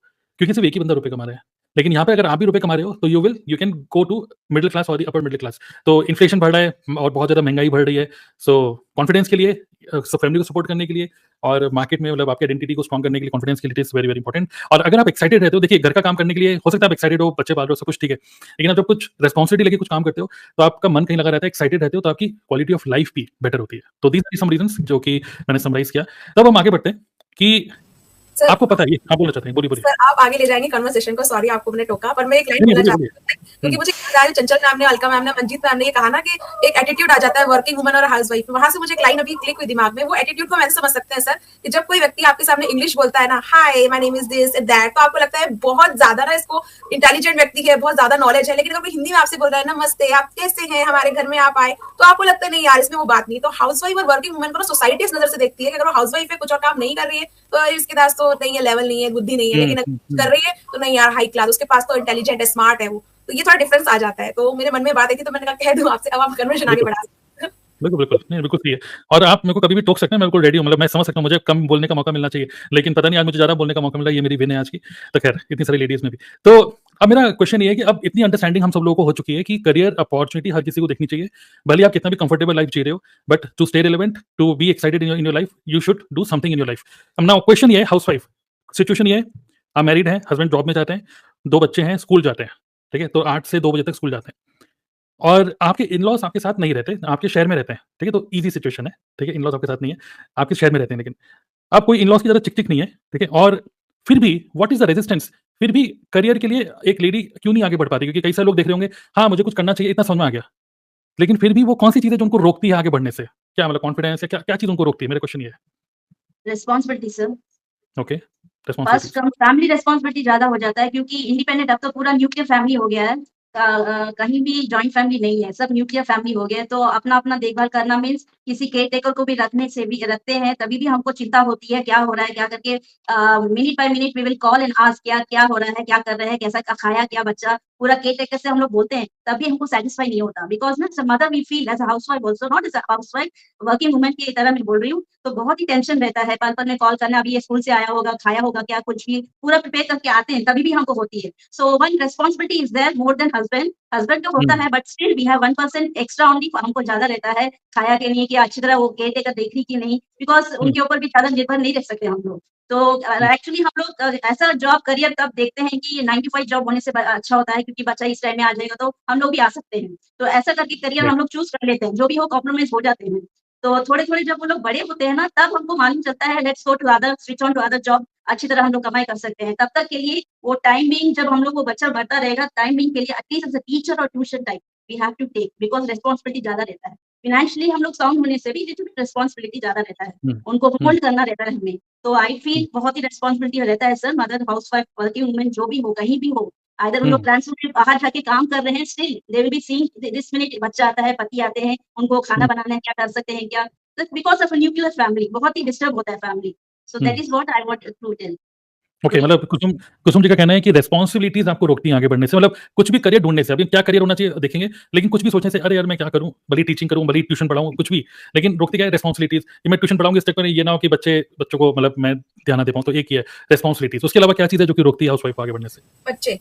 क्योंकि सिर्फ एक ही बंदा रुपए कमा रहा है। लेकिन यहाँ पे अगर आप भी रुपए कमा रहे हो तो you can go to middle class और अपर मिडिल क्लास। तो इन्फ्लेशन बढ़ रहा है और बहुत ज्यादा महंगाई बढ़ रही है, सो कॉन्फिडेंस के लिए, फैमिली को सपोर्ट करने के लिए, और मार्केट में मतलब आपकी आइडेंटिटी को स्ट्रॉन्ग करने के लिए कॉन्फिडेंस के लिए इज वेरी वेरी इंपॉर्टेंट। और अगर आप एक्साइटेड रहते हो, देखिए घर का काम करने के लिए हो सकता है आप एक्साइटेड हो, बच्चे पाल रहे हो, सब कुछ ठीक है, लेकिन आप जब कुछ रेस्पॉन्सिबिलिटी लेके कुछ काम करते हो तो आपका मन कहीं लगा रहता है, एक्साइटेड रहते हो, तो आपकी क्वालिटी ऑफ लाइफ भी बेटर होती है। तो दीज आर सम रीजंस जो कि मैंने समराइज किया। तब हम आगे बढ़ते हैं कि सर आपको पता है ये, आप बोलना चाहते हैं, बोलिए बोलिए। सर आप आगे ले जाएंगे कन्वर्सेशन को, सॉरी आपको मैंने टोका, पर मैं एक लाइन नहीं बोलना बोलिए चाहती बोलिए। हूँ क्योंकि मुझे याद आ रहा है चंचल मैम ने, अलका मैम ने, मंजीत मैम ने ये कहा ना कि एक एटीट्यूड आ जाता है वर्किंग वुमन और हाउस वाइफ में, वहां से मुझे एक लाइन अभी क्लिक हुई दिमाग में। वो एटीट्यूड को मैंने समझ सकते हैं सर कि जब कोई व्यक्ति आपके सामने इंग्लिश बोलता है ना, hi my name is this and that, तो आपको लगता है बहुत ज्यादा ना इसको इंटेलिजेंट व्यक्ति है, बहुत ज्यादा नॉलेज है। लेकिन अगर कोई हिंदी में आपसे बोल रहा है नमस्ते आप कैसे हैं, हमारे घर में आप आए, तो आपको लगता है नहीं यार इसमें वो बात नहीं। तो हाउस वाइफ और वर्किंग वुमन को ना सोसाइटी इस नजर से देखती है कि अगर वो हाउस वाइफ है, कुछ और काम नहीं कर रही है, तो इसके पास तो नहीं है, लेवल नहीं है, बुद्धि नहीं है, लेकिन अगर कर रही है तो नहीं यार हाई क्लास, उसके पास तो इंटेलिजेंट है, स्मार्ट है वो। तो ये थोड़ा डिफरेंस आ जाता है। तो मेरे मन में बात आई थी तो मैंने कहा कह दूं आपसे, अब आप कन्वर्सेशन आगे बढ़ा सकते हैं। बिल्कुल बिल्कुल, नहीं बिल्कुल सही है। और आप मेरे को कभी भी टोक सकते हैं, मैं बिल्कुल रेडी हूँ। मतलब मैं समझ सकता हूँ मुझे कम बोलने का मौका मिलना चाहिए, लेकिन पता नहीं आज मुझे ज्यादा बोलने का मौका मिला, ये मेरी विन है आज की। तो खैर इतनी सारी लेडीज में भी। तो अब मेरा क्वेश्चन ये है कि अब इतनी अंडरस्टैंडिंग हम सब लोगों को हो चुकी है कि करियर अपॉर्चुनिटी हर किसी को देखनी चाहिए, भले आप कितना भी कंफर्टेबल लाइफ जी रहे हो, but to stay relevant, to be excited in your life, you should do something in your life. अब नाउ क्वेश्चन ये है, हाउस वाइफ सिचुएशन ये है, आप मैरिड हैं, हस्बैंड जॉब में जाते हैं, 2 बच्चे हैं, स्कूल जाते हैं, ठीक है, तो 8 से 2 बजे तक स्कूल जाते हैं, और आपके इन-लॉज़ आपके साथ नहीं रहते, आपके शहर में रहते हैं, ठीक है, तो ईज़ी सिचुएशन है, ठीक है, इन-लॉज़ आपके साथ नहीं है, आपके शहर में रहते हैं, लेकिन अब कोई इन-लॉज़ की ज़्यादा चिक-चिक नहीं है, ठीक है, और फिर भी व्हाट इज़ द रेजिस्टेंस? फिर भी करियर के लिए एक लेडी क्यों नहीं आगे बढ़ पाती? क्योंकि कई सारे लोग देख रहे होंगे, हाँ, मुझे कुछ करना चाहिए, इतना समझ में आ गया, लेकिन फिर भी वो कौन-सी चीज़ है जो उनको रोकती है आगे बढ़ने से? क्या मतलब कॉन्फिडेंस या क्या क्या चीज़ उनको रोकती है? मेरा क्वेश्चन ये है। Responsibility sir. Okay, first responsibilities. Family responsibility ज़्यादा हो जाता है क्योंकि इंडिपेंडेंट अब तो पूरा न्यूक्लियर फैमिली हो गया है। कहीं भी जॉइंट फैमिली नहीं है, सब न्यूक्लियर फैमिली हो गया है, तो अपना-अपना देखभाल करना मीन्स किसी केयरटेकर को भी रखने से भी रखते हैं, तभी भी हमको चिंता होती है, क्या हो रहा है, क्या करके minute by minute we will call and ask क्या हो रहा है, क्या कर रहे हैं, कैसा खाया क्या बच्चा, पूरा केयरटेकर से हम लोग बोलते हैं, तभी हमको सैटिस्फाई नहीं होता। बिकॉज़ ना as a mother we feel as a housewife also, not as a housewife, working woman की तरह मैं बोल रही हूँ, तो बहुत ही टेंशन रहता है, पल-पल में कॉल करना, अभी ये स्कूल से आया होगा, खाया होगा क्या, कुछ भी पूरा प्रिपेयर करके आते हैं, तभी भी हमको होती है। So one responsibility is there more than husband, husband का होता हुँ, है but still we have 1% extra only, हमको ज़्यादा रहता है, खाया के लिए कि अच्छी तरह वो केयरटेकर देख रही कि नहीं, बिकॉज़ हुँ, उनके ऊपर भी ज़्यादा निर्भर नहीं रह सकते हम लोग। तो हुँ, एक्चुअली हम लोग ऐसा जॉब करियर तब देखते हैं कि 9 टू 5 जॉब होने से अच्छा होता है क्योंकि बच्चा इस टाइम में आ जाएगा तो हम लोग भी आ सकते हैं। तो ऐसा करके करियर राइट, हम लोग चूज़ कर लेते हैं, जो भी हो कॉम्प्रोमाइज़ हो जाते हैं। तो थोड़े-थोड़े जब वो लोग बड़े होते हैं ना, तब हमको मालूम चलता है let's go to other switch on to other job, अच्छी तरह हम लोग कमाई कर सकते हैं। तब तक के लिए वो टाइम बीइंग जब हम लोग वो बच्चा बढ़ता रहेगा, टाइम बीइंग के लिए एटलीस्ट एज़ अ टीचर और tuition time we have to take because responsibility ज़्यादा रहता है। फाइनेंशियली हम लोग साउंड होने से भी लिटिल बिट रिस्पॉन्सिबिलिटी ज़्यादा रहता है। हुँ, उनको हुँ, होल्ड करना रहता है हमें। तो आई हुँ, फील बहुत ही रिस्पॉन्सिबिलिटी रहता है sir, mother, housewife, working woman जो भी हो, कहीं भी हो। आइदर उन हुँ, लोग ट्रांसपोर्ट में बाहर जाके काम कर रहे हैं, still they will be seeing this minute बच्चा आता है, पति आते हैं, उनको खाना हुँ, बनाना है, क्या कर सकते हैं क्या? Just because of a nuclear family बहुत ही डिस्टर्ब होता है फैमिली। सो हुँ। That is what I want to tell okay, today. मतलब कुसुम कुसुम जी का कहना है कि रिस्पॉन्सिबिलिटीज़ आपको रोकती हैं आगे बढ़ने से, मतलब कुछ भी करियर ढूँढने से, अभी क्या करियर होना चाहिए देखेंगे, लेकिन कुछ भी सोचने से, अरे यार मैं क्या करूँ? भले ही टीचिंग करूँ, भले ही ट्यूशन पढ़ाऊँ, कुछ भी, लेकिन रोकती क्या है? रिस्पॉन्सिबिलिटीज़। कि मैं ट्यूशन पढ़ाऊँगी इस चक्कर में ये ना हो कि बच्चों को मतलब मैं ध्यान ना दे पाऊँ, तो एक ही है रिस्पॉन्सिबिलिटीज़। उसके अलावा क्या चीज़ है जो कि रोकती है हाउसवाइफ को आगे बढ़ने से? बच्चे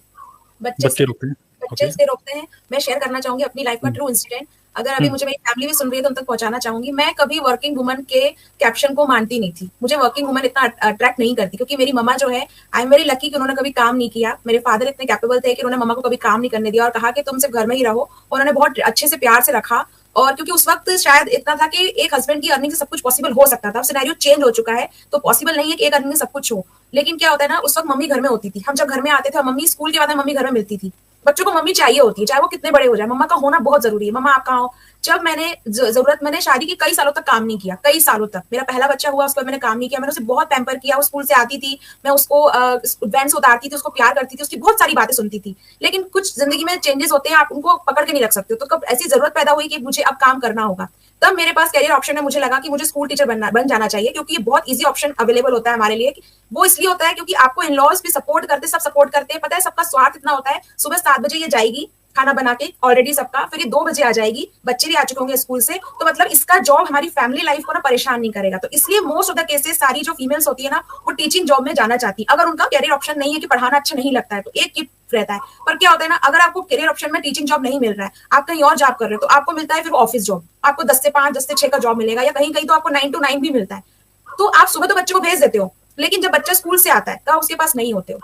बच्चे बच्चे इसलिए रोकते हैं, बच्चे ओके। इसलिए रोकते हैं। मैं शेयर करना चाहूँगी अपनी लाइफ का हुँ, ट्रू इंसिडेंट। अगर अभी हुँ, मुझे मेरी फैमिली भी सुन रही है तो उन तक पहुँचाना चाहूँगी। मैं कभी वर्किंग वुमन के कैप्शन को मानती नहीं थी। मुझे वर्किंग वुमन इतना अट्रैक्ट नहीं करती क्योंकि मेरी मम्मा जो है, आई एम वेरी लकी कि उन्होंने कभी काम नहीं किया। मेरे फादर इतने कैपेबल थे कि उन्होंने मम्मा को कभी काम नहीं करने दिया और कहा कि तुम सिर्फ घर में ही रहो। उन्होंने बहुत अच्छे से प्यार से रखा और क्योंकि उस वक़्त शायद इतना था कि एक हस्बैंड की अर्निंग से सब कुछ पॉसिबल हो सकता था। अब सिनेरियो चेंज हो चुका है, तो पॉसिबल नहीं है कि एक अर्निंग में सब कुछ हो। लेकिन क्या होता है ना, उस वक़्त मम्मी घर में होती थी। हम जब घर में आते थे और मम्मी स्कूल के बाद में मम्मी घर में मिलती थी। बच्चों को मम्मी चाहिए होती है, चाहे वो कितने बड़े हो जाए, मम्मा का होना बहुत ज़रूरी है। मम्मा आप कहाँ हो? जब मैंने शादी की कई सालों तक काम नहीं किया, कई सालों तक। मेरा पहला बच्चा हुआ उसके बाद मैंने काम नहीं किया। मैंने उसे बहुत पैम्पर किया, वो स्कूल से आती थी, मैं उसको वैन से उतारती थी, उसको प्यार करती थी, उसकी बहुत सारी बातें सुनती थी। लेकिन कुछ ज़िंदगी में चेंजेस होते हैं, आप उनको पकड़ के नहीं रख सकते हो। तो कब ऐसी ज़रूरत पैदा हुई कि मुझे अब काम करना होगा, तब मेरे पास करियर ऑप्शन है। मुझे लगा कि मुझे स्कूल टीचर बन जाना चाहिए क्योंकि ये बहुत ईज़ी ऑप्शन अवेलेबल होता है हमारे लिए। वो इसलिए होता है क्योंकि आपको इन-लॉज़ भी सपोर्ट करते हैं, सब सपोर्ट करते हैं। पता है सबका स्वार्थ इतना होता है, सुबह 7 बजे ये जाएगी, खाना बना के ऑलरेडी सबका, फिर ये 2 बजे आ जाएगी, बच्चे भी आ चुके होंगे स्कूल से, तो मतलब इसका जॉब हमारी फैमिली लाइफ को ना परेशान नहीं करेगा। तो इसलिए मोस्ट ऑफ द केसेस सारी जो फीमेल्स होती है ना, वो टीचिंग जॉब में जाना चाहती है। अगर उनका करियर ऑप्शन नहीं है कि पढ़ाना अच्छा नहीं लगता है, तो एक की रहता है। पर क्या होता है ना, अगर आपको करियर ऑप्शन में टीचिंग जॉब नहीं मिल रहा है, आप कहीं और जॉब कर रहे हो, तो आपको मिलता है फिर ऑफिस जॉब। आपको 10 से 5, 10 से 6 का जॉब मिलेगा या कहीं-कहीं तो आपको 9 टू 9 भी मिलता है। तो आप सुबह तो बच्चे को भेज देते हो, लेकिन जब बच्चा स्कूल से आता है, तब उसके पास नहीं होते हो।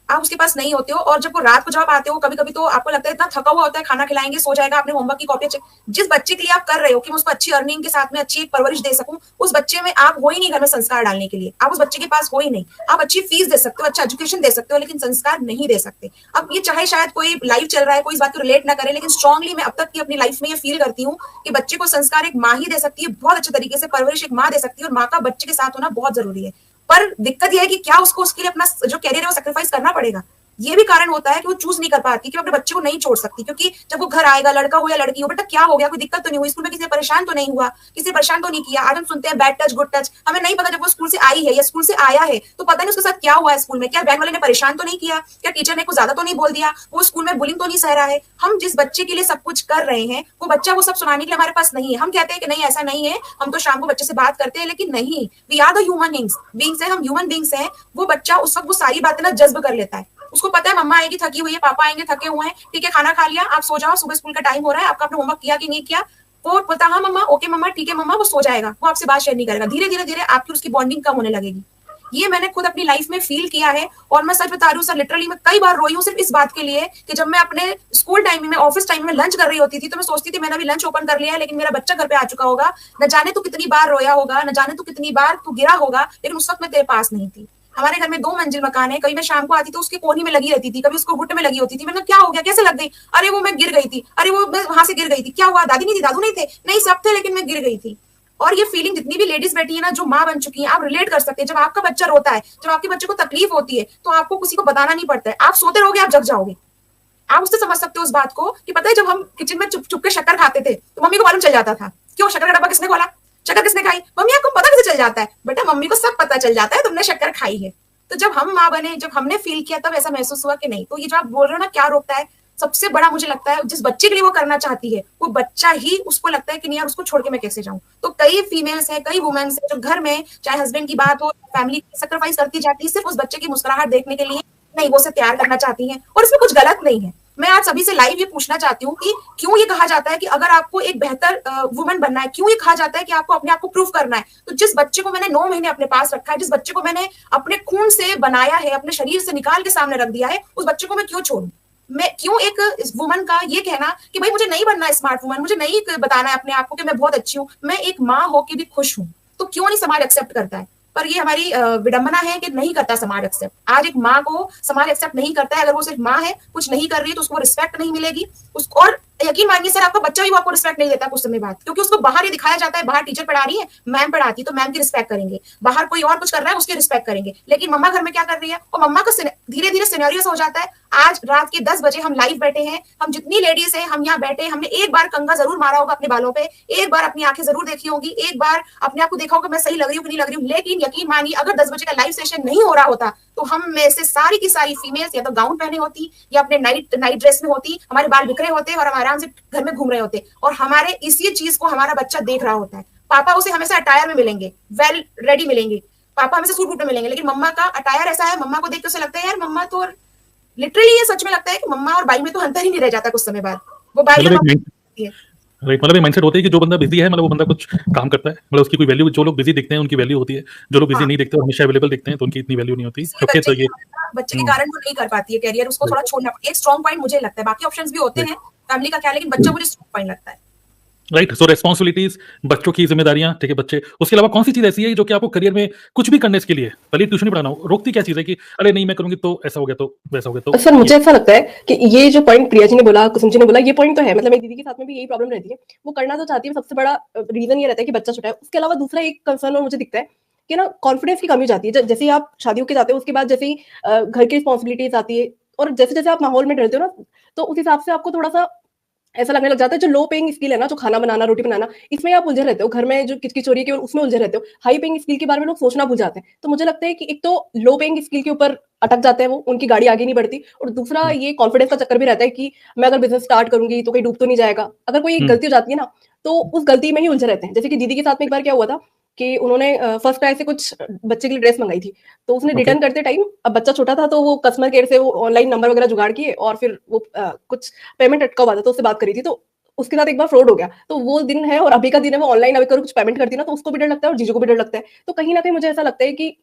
आप उसके पास नहीं होते हो, और जब वो रात को जब आप आते हो कभी कभी तो आपको लगता है इतना थका हुआ होता है, खाना खिलाएंगे सो जाएगा, अपने होमवर्क की कॉपी जिस बच्चे के लिए आप कर रहे हो कि मैं उसको अच्छी अर्निंग के साथ में अच्छी एक परवरिश दे सकूं, उस बच्चे में आप हो ही नहीं घर में संस्कार डालने के लिए, आप उस बच्चे के पास हो ही नहीं। आप अच्छी फीस दे सकते हो, अच्छा एजुकेशन दे सकते हो, लेकिन संस्कार नहीं दे सकते। अब ये चाहे शायद कोई लाइव चल रहा है, कोई इस बात को रिलेट ना करे, लेकिन स्ट्रांगली मैं अब तक की अपनी लाइफ में ये फील करती हूँ कि बच्चे को संस्कार एक माँ ही दे सकती है, बहुत अच्छे तरीके से परवरिश एक माँ दे सकती है, और माँ का बच्चे के साथ होना बहुत जरूरी है। पर दिक्कत यह है कि क्या उसको उसके लिए अपना जो कैरियर है वो सेक्रीफाइस करना पड़ेगा। ये भी कारण होता है कि वो चूज नहीं कर पाती कि मैं अपने बच्चे को नहीं छोड़ सकती, क्योंकि जब वो घर आएगा, लड़का हो या लड़की हो, बेटा क्या हो गया, कोई दिक्कत तो नहीं हुई, स्कूल में किसी ने परेशान तो नहीं हुआ, किसी ने परेशान तो नहीं किया। आज हम सुनते हैं बैड टच गुड टच, हमें नहीं पता जब वो स्कूल से आई है या स्कूल से आया है तो पता नहीं उसके साथ क्या हुआ है स्कूल में, क्या वैन वाले ने परेशान तो नहीं किया, क्या टीचर ने कुछ ज्यादा तो नहीं बोल दिया, वो स्कूल में बुलिंग तो नहीं सह रहा है। हम जिस बच्चे के लिए सब कुछ कर रहे हैं वो बच्चा वो सब सुनाने के लिए हमारे पास नहीं है। हम कहते हैं कि नहीं ऐसा नहीं है, हम तो शाम को बच्चे से बात करते हैं, लेकिन नहीं, we are the human beings है, हम ह्यूमन बींग्स हैं। वो बच्चा उस वक्त वो सारी बातें ना जज्ब कर लेता है, उसको पता है मम्मा आएगी थकी हुई है, पापा आएंगे थके हुए हैं, ठीक है खाना खा लिया, आप सो जाओ, सुबह स्कूल का टाइम हो रहा है, आपका अपना होमवर्क किया कि नहीं किया, वो बोलता हाँ मम्मा, ओके मम्मा, ठीक है मम्मा, वो सो जाएगा, वो आपसे बात शेयर नहीं करेगा। धीरे धीरे धीरे आपकी उसकी बॉन्डिंग कम होने लगेगी। ये मैंने खुद अपनी लाइफ में फील किया है, और मैं सच बता रही हूँ सर, लिटरली मैं कई बार रोई हूँ सिर्फ इस बात के लिए कि जब मैं अपने स्कूल टाइम में, ऑफिस टाइम में लंच कर रही होती थी तो मैं सोचती थी मैंने अभी लंच ओपन कर लिया है, लेकिन मेरा बच्चा घर पे आ चुका होगा, न जाने तू कितनी बार रोया होगा, न जाने तू कितनी बार तू गिरा होगा, लेकिन उस वक्त मैं तेरे पास नहीं थी। हमारे घर में 2 मंजिल मकान है, कभी मैं शाम को आती तो उसके कोनी में लगी रहती थी, कभी उसको घुट में लगी होती थी। मैंने क्या हो गया, कैसे लग गई, अरे वो मैं गिर गई थी, अरे वो मैं वहां से गिर गई थी, क्या हुआ, दादी नहीं थी, दादू नहीं थे, नहीं सब थे, लेकिन मैं गिर गई थी। और ये फीलिंग जितनी भी लेडीज बैठी है ना, जो माँ बन चुकी है, आप रिलेट कर सकते हैं। जब आपका बच्चा रोता है, जब आपके बच्चे को तकलीफ होती है, तो आपको किसी को बताना नहीं पड़ता है, आप सोते रहोगे, आप जग जाओगे। आप उससे समझ सकते हो उस बात को कि पता है जब हम किचन में चुप चुप के शक्कर खाते थे तो मम्मी को मालूम चल जाता था, क्यों, शक्कर का डब्बा किसने खोला, शक्कर किसने खाई, मम्मी आपको पता कैसे चल जाता है, बेटा मम्मी को सब पता चल जाता है तुमने शक्कर खाई है। तो जब हम माँ बने, जब हमने फील किया, तब ऐसा महसूस हुआ कि नहीं। तो ये जो आप बोल रहे हो ना क्या रोकता है, सबसे बड़ा मुझे लगता है जिस बच्चे के लिए वो करना चाहती है वो बच्चा ही उसको लगता है कि नहीं यार उसको छोड़ के मैं कैसे जाऊं। तो कई फीमेल्स हैं, कई वुमेन्स हैं जो घर में चाहे हस्बैंड की बात हो, फैमिली सेक्रीफाइस करती जाती है सिर्फ उस बच्चे की मुस्कुराहट देखने के लिए, नहीं वो उसे तैयार करना चाहती हैं, और इसमें कुछ गलत नहीं है। मैं आज सभी से लाइव ये पूछना चाहती हूँ कि क्यों ये कहा जाता है कि अगर आपको एक बेहतर वुमन बनना है, क्यों ये कहा जाता है कि आपको अपने आप को प्रूव करना है। तो जिस बच्चे को मैंने 9 महीने अपने पास रखा है, जिस बच्चे को मैंने अपने खून से बनाया है, अपने शरीर से निकाल के सामने रख दिया है, उस बच्चे को मैं क्यों छोड़ूं। मैं क्यों एक वुमन का ये कहना कि भाई मुझे नहीं बनना है स्मार्ट वुमन, मुझे नहीं बताना है अपने आप को कि मैं बहुत अच्छी हूँ, मैं एक माँ होकर भी खुश हूँ, तो क्यों नहीं समाज एक्सेप्ट करता है। पर ये हमारी विडंबना है कि नहीं करता समाज एक्सेप्ट। आज एक माँ को समाज एक्सेप्ट नहीं करता है, अगर वो सिर्फ माँ है, कुछ नहीं कर रही है, तो उसको रिस्पेक्ट नहीं मिलेगी उसको। और यकीन मानिए सर, आपका बच्चा भी वो आपको रिस्पेक्ट नहीं देता कुछ समय बाद, क्योंकि उसको बाहर ही दिखाया जाता है, बाहर टीचर पढ़ा रही है, मैम पढ़ाती है तो मैम की रिस्पेक्ट करेंगे, बाहर कोई और कुछ कर रहा है उसकी रिस्पेक्ट करेंगे, लेकिन मम्मा घर में क्या कर रही है, और मम्मा का धीरे धीरे सिनेरियो हो जाता है। आज रात के 10 बजे हम लाइव बैठे हैं, हम जितनी लेडीज हैं हम यहाँ बैठे, हमने एक बार कंघा जरूर मारा होगा अपने बालों पे, एक बार अपनी आंखें जरूर देखी होगी, एक बार अपने आप को देखा होगा मैं सही लग रही हूँ कि नहीं लग रही हूँ। लेकिन यकीन मानिए अगर 10 बजे का लाइव सेशन नहीं हो रहा होता तो हम में से सारी की सारी फीमेल्स या तो गाउन पहने होती या अपने नाइट ड्रेस में होती, हमारे बाल बिखरे होते और हम आराम से घर में घूम रहे होते, और हमारे इसी चीज को हमारा बच्चा देख रहा होता है। पापा उसे हमेशा अटायर में मिलेंगे, वेल रेडी मिलेंगे, पापा हमेशा सूट बूट में मिलेंगे, लेकिन मम्मा का अटायर ऐसा है, मम्मा को देख के उसे लगता है यार मम्मा तो, लिटरली ये सच में लगता है कि मम्मा और बाई में तो अंतर ही नहीं रह जाता कुछ समय बाद, वो बाई है। मतलब एक माइंडसेट होता है कि जो बंदा बिजी है मतलब वो बंदा कुछ काम करता है, मतलब उसकी कोई वैल्यू, जो लोग बिजी दिखते हैं उनकी वैल्यू होती है, जो लोग बिजी नहीं दिखते और हमेशा अवेलेबल दिखते हैं तो उनकी इतनी वैल्यू नहीं होती। ओके तो ये बच्चे के कारण वो नहीं कर पाती है कैरियर, उसको थोड़ा छोड़ना एक स्ट्रॉन्ग पॉइंट मुझे लगता है। बाकी ऑप्शंस भी होते हैं फैमिली का क्या, लेकिन बच्चा मुझे स्ट्रॉन्ग पॉइंट लगता है। राइट। सो रेस्पॉन्सिबिलिटीज, बच्चों की जिम्मेदारियां, ठीक है बच्चे, उसके अलावा कौन सी चीज ऐसी है जो कि आपको करियर में कुछ भी करने के लिए, पहले ट्यूशन ही पढ़ाना हो, रोकती क्या चीज है कि अरे नहीं मैं करूंगी तो ऐसा हो गया तो वैसा हो गया। तो सर मुझे ऐसा लगता है कि ये जो पॉइंट प्रिया जी ने बोला, कुसुम जी ने बोला, ये पॉइंट तो है, मतलब मेरी दीदी के साथ में भी यही प्रॉब्लम रहती है, वो करना तो चाहती है, सबसे बड़ा रीजन ये रहता है कि बच्चा छोटा है। उसके अलावा दूसरा एक कंसर्न और मुझे दिखता है कि ना कॉन्फिडेंस की कमी हो जाती है। जैसे ही आप शादियों के जाते हो उसके बाद जैसे ही घर की रिस्पॉन्सिबिलिटीज आती है और जैसे जैसे आप माहौल में डरते हो ना, तो उस हिसाब से आपको थोड़ा सा ऐसा लगने लग जाता है जो लो पेइंग स्किल है ना, जो खाना बनाना, रोटी बनाना, इसमें आप उलझे रहते हो, घर में जो किचकी चोरी की उसमें उलझे रहते हो, हाई पेइंग स्किल के बारे में लोग सोचना भूल जाते हैं। तो मुझे लगता है कि एक तो लो पेइंग स्किल के ऊपर अटक जाते हैं वो, उनकी गाड़ी आगे नहीं बढ़ती, और दूसरा ये कॉन्फिडेंस का चक्कर भी रहता है कि मैं अगर बिजनेस स्टार्ट करूंगी तो कहीं डूब तो नहीं जाएगा। अगर कोई एक गलती हो जाती है ना तो उस गलती में ही उलझे रहते हैं। जैसे कि दीदी के साथ में एक बार क्या हुआ था कि उन्होंने फर्स्ट क्राई से कुछ बच्चे के लिए ड्रेस मंगाई थी, तो उसने रिटर्न करते टाइम, अब बच्चा छोटा था तो वो कस्टमर केयर से वो ऑनलाइन नंबर वगैरह जुगाड़ किए और फिर वो कुछ पेमेंट अटका हुआ था तो उससे बात करी थी, तो उसके साथ एक बार फ्रॉड हो गया। तो वो दिन है और अभी का दिन है, वो ऑनलाइन अभी कुछ पेमेंट करती ना तो उसको भी डर लगता है और जीजू को भी डर लगता है। तो कहीं ना कहीं मुझे ऐसा लगता है कि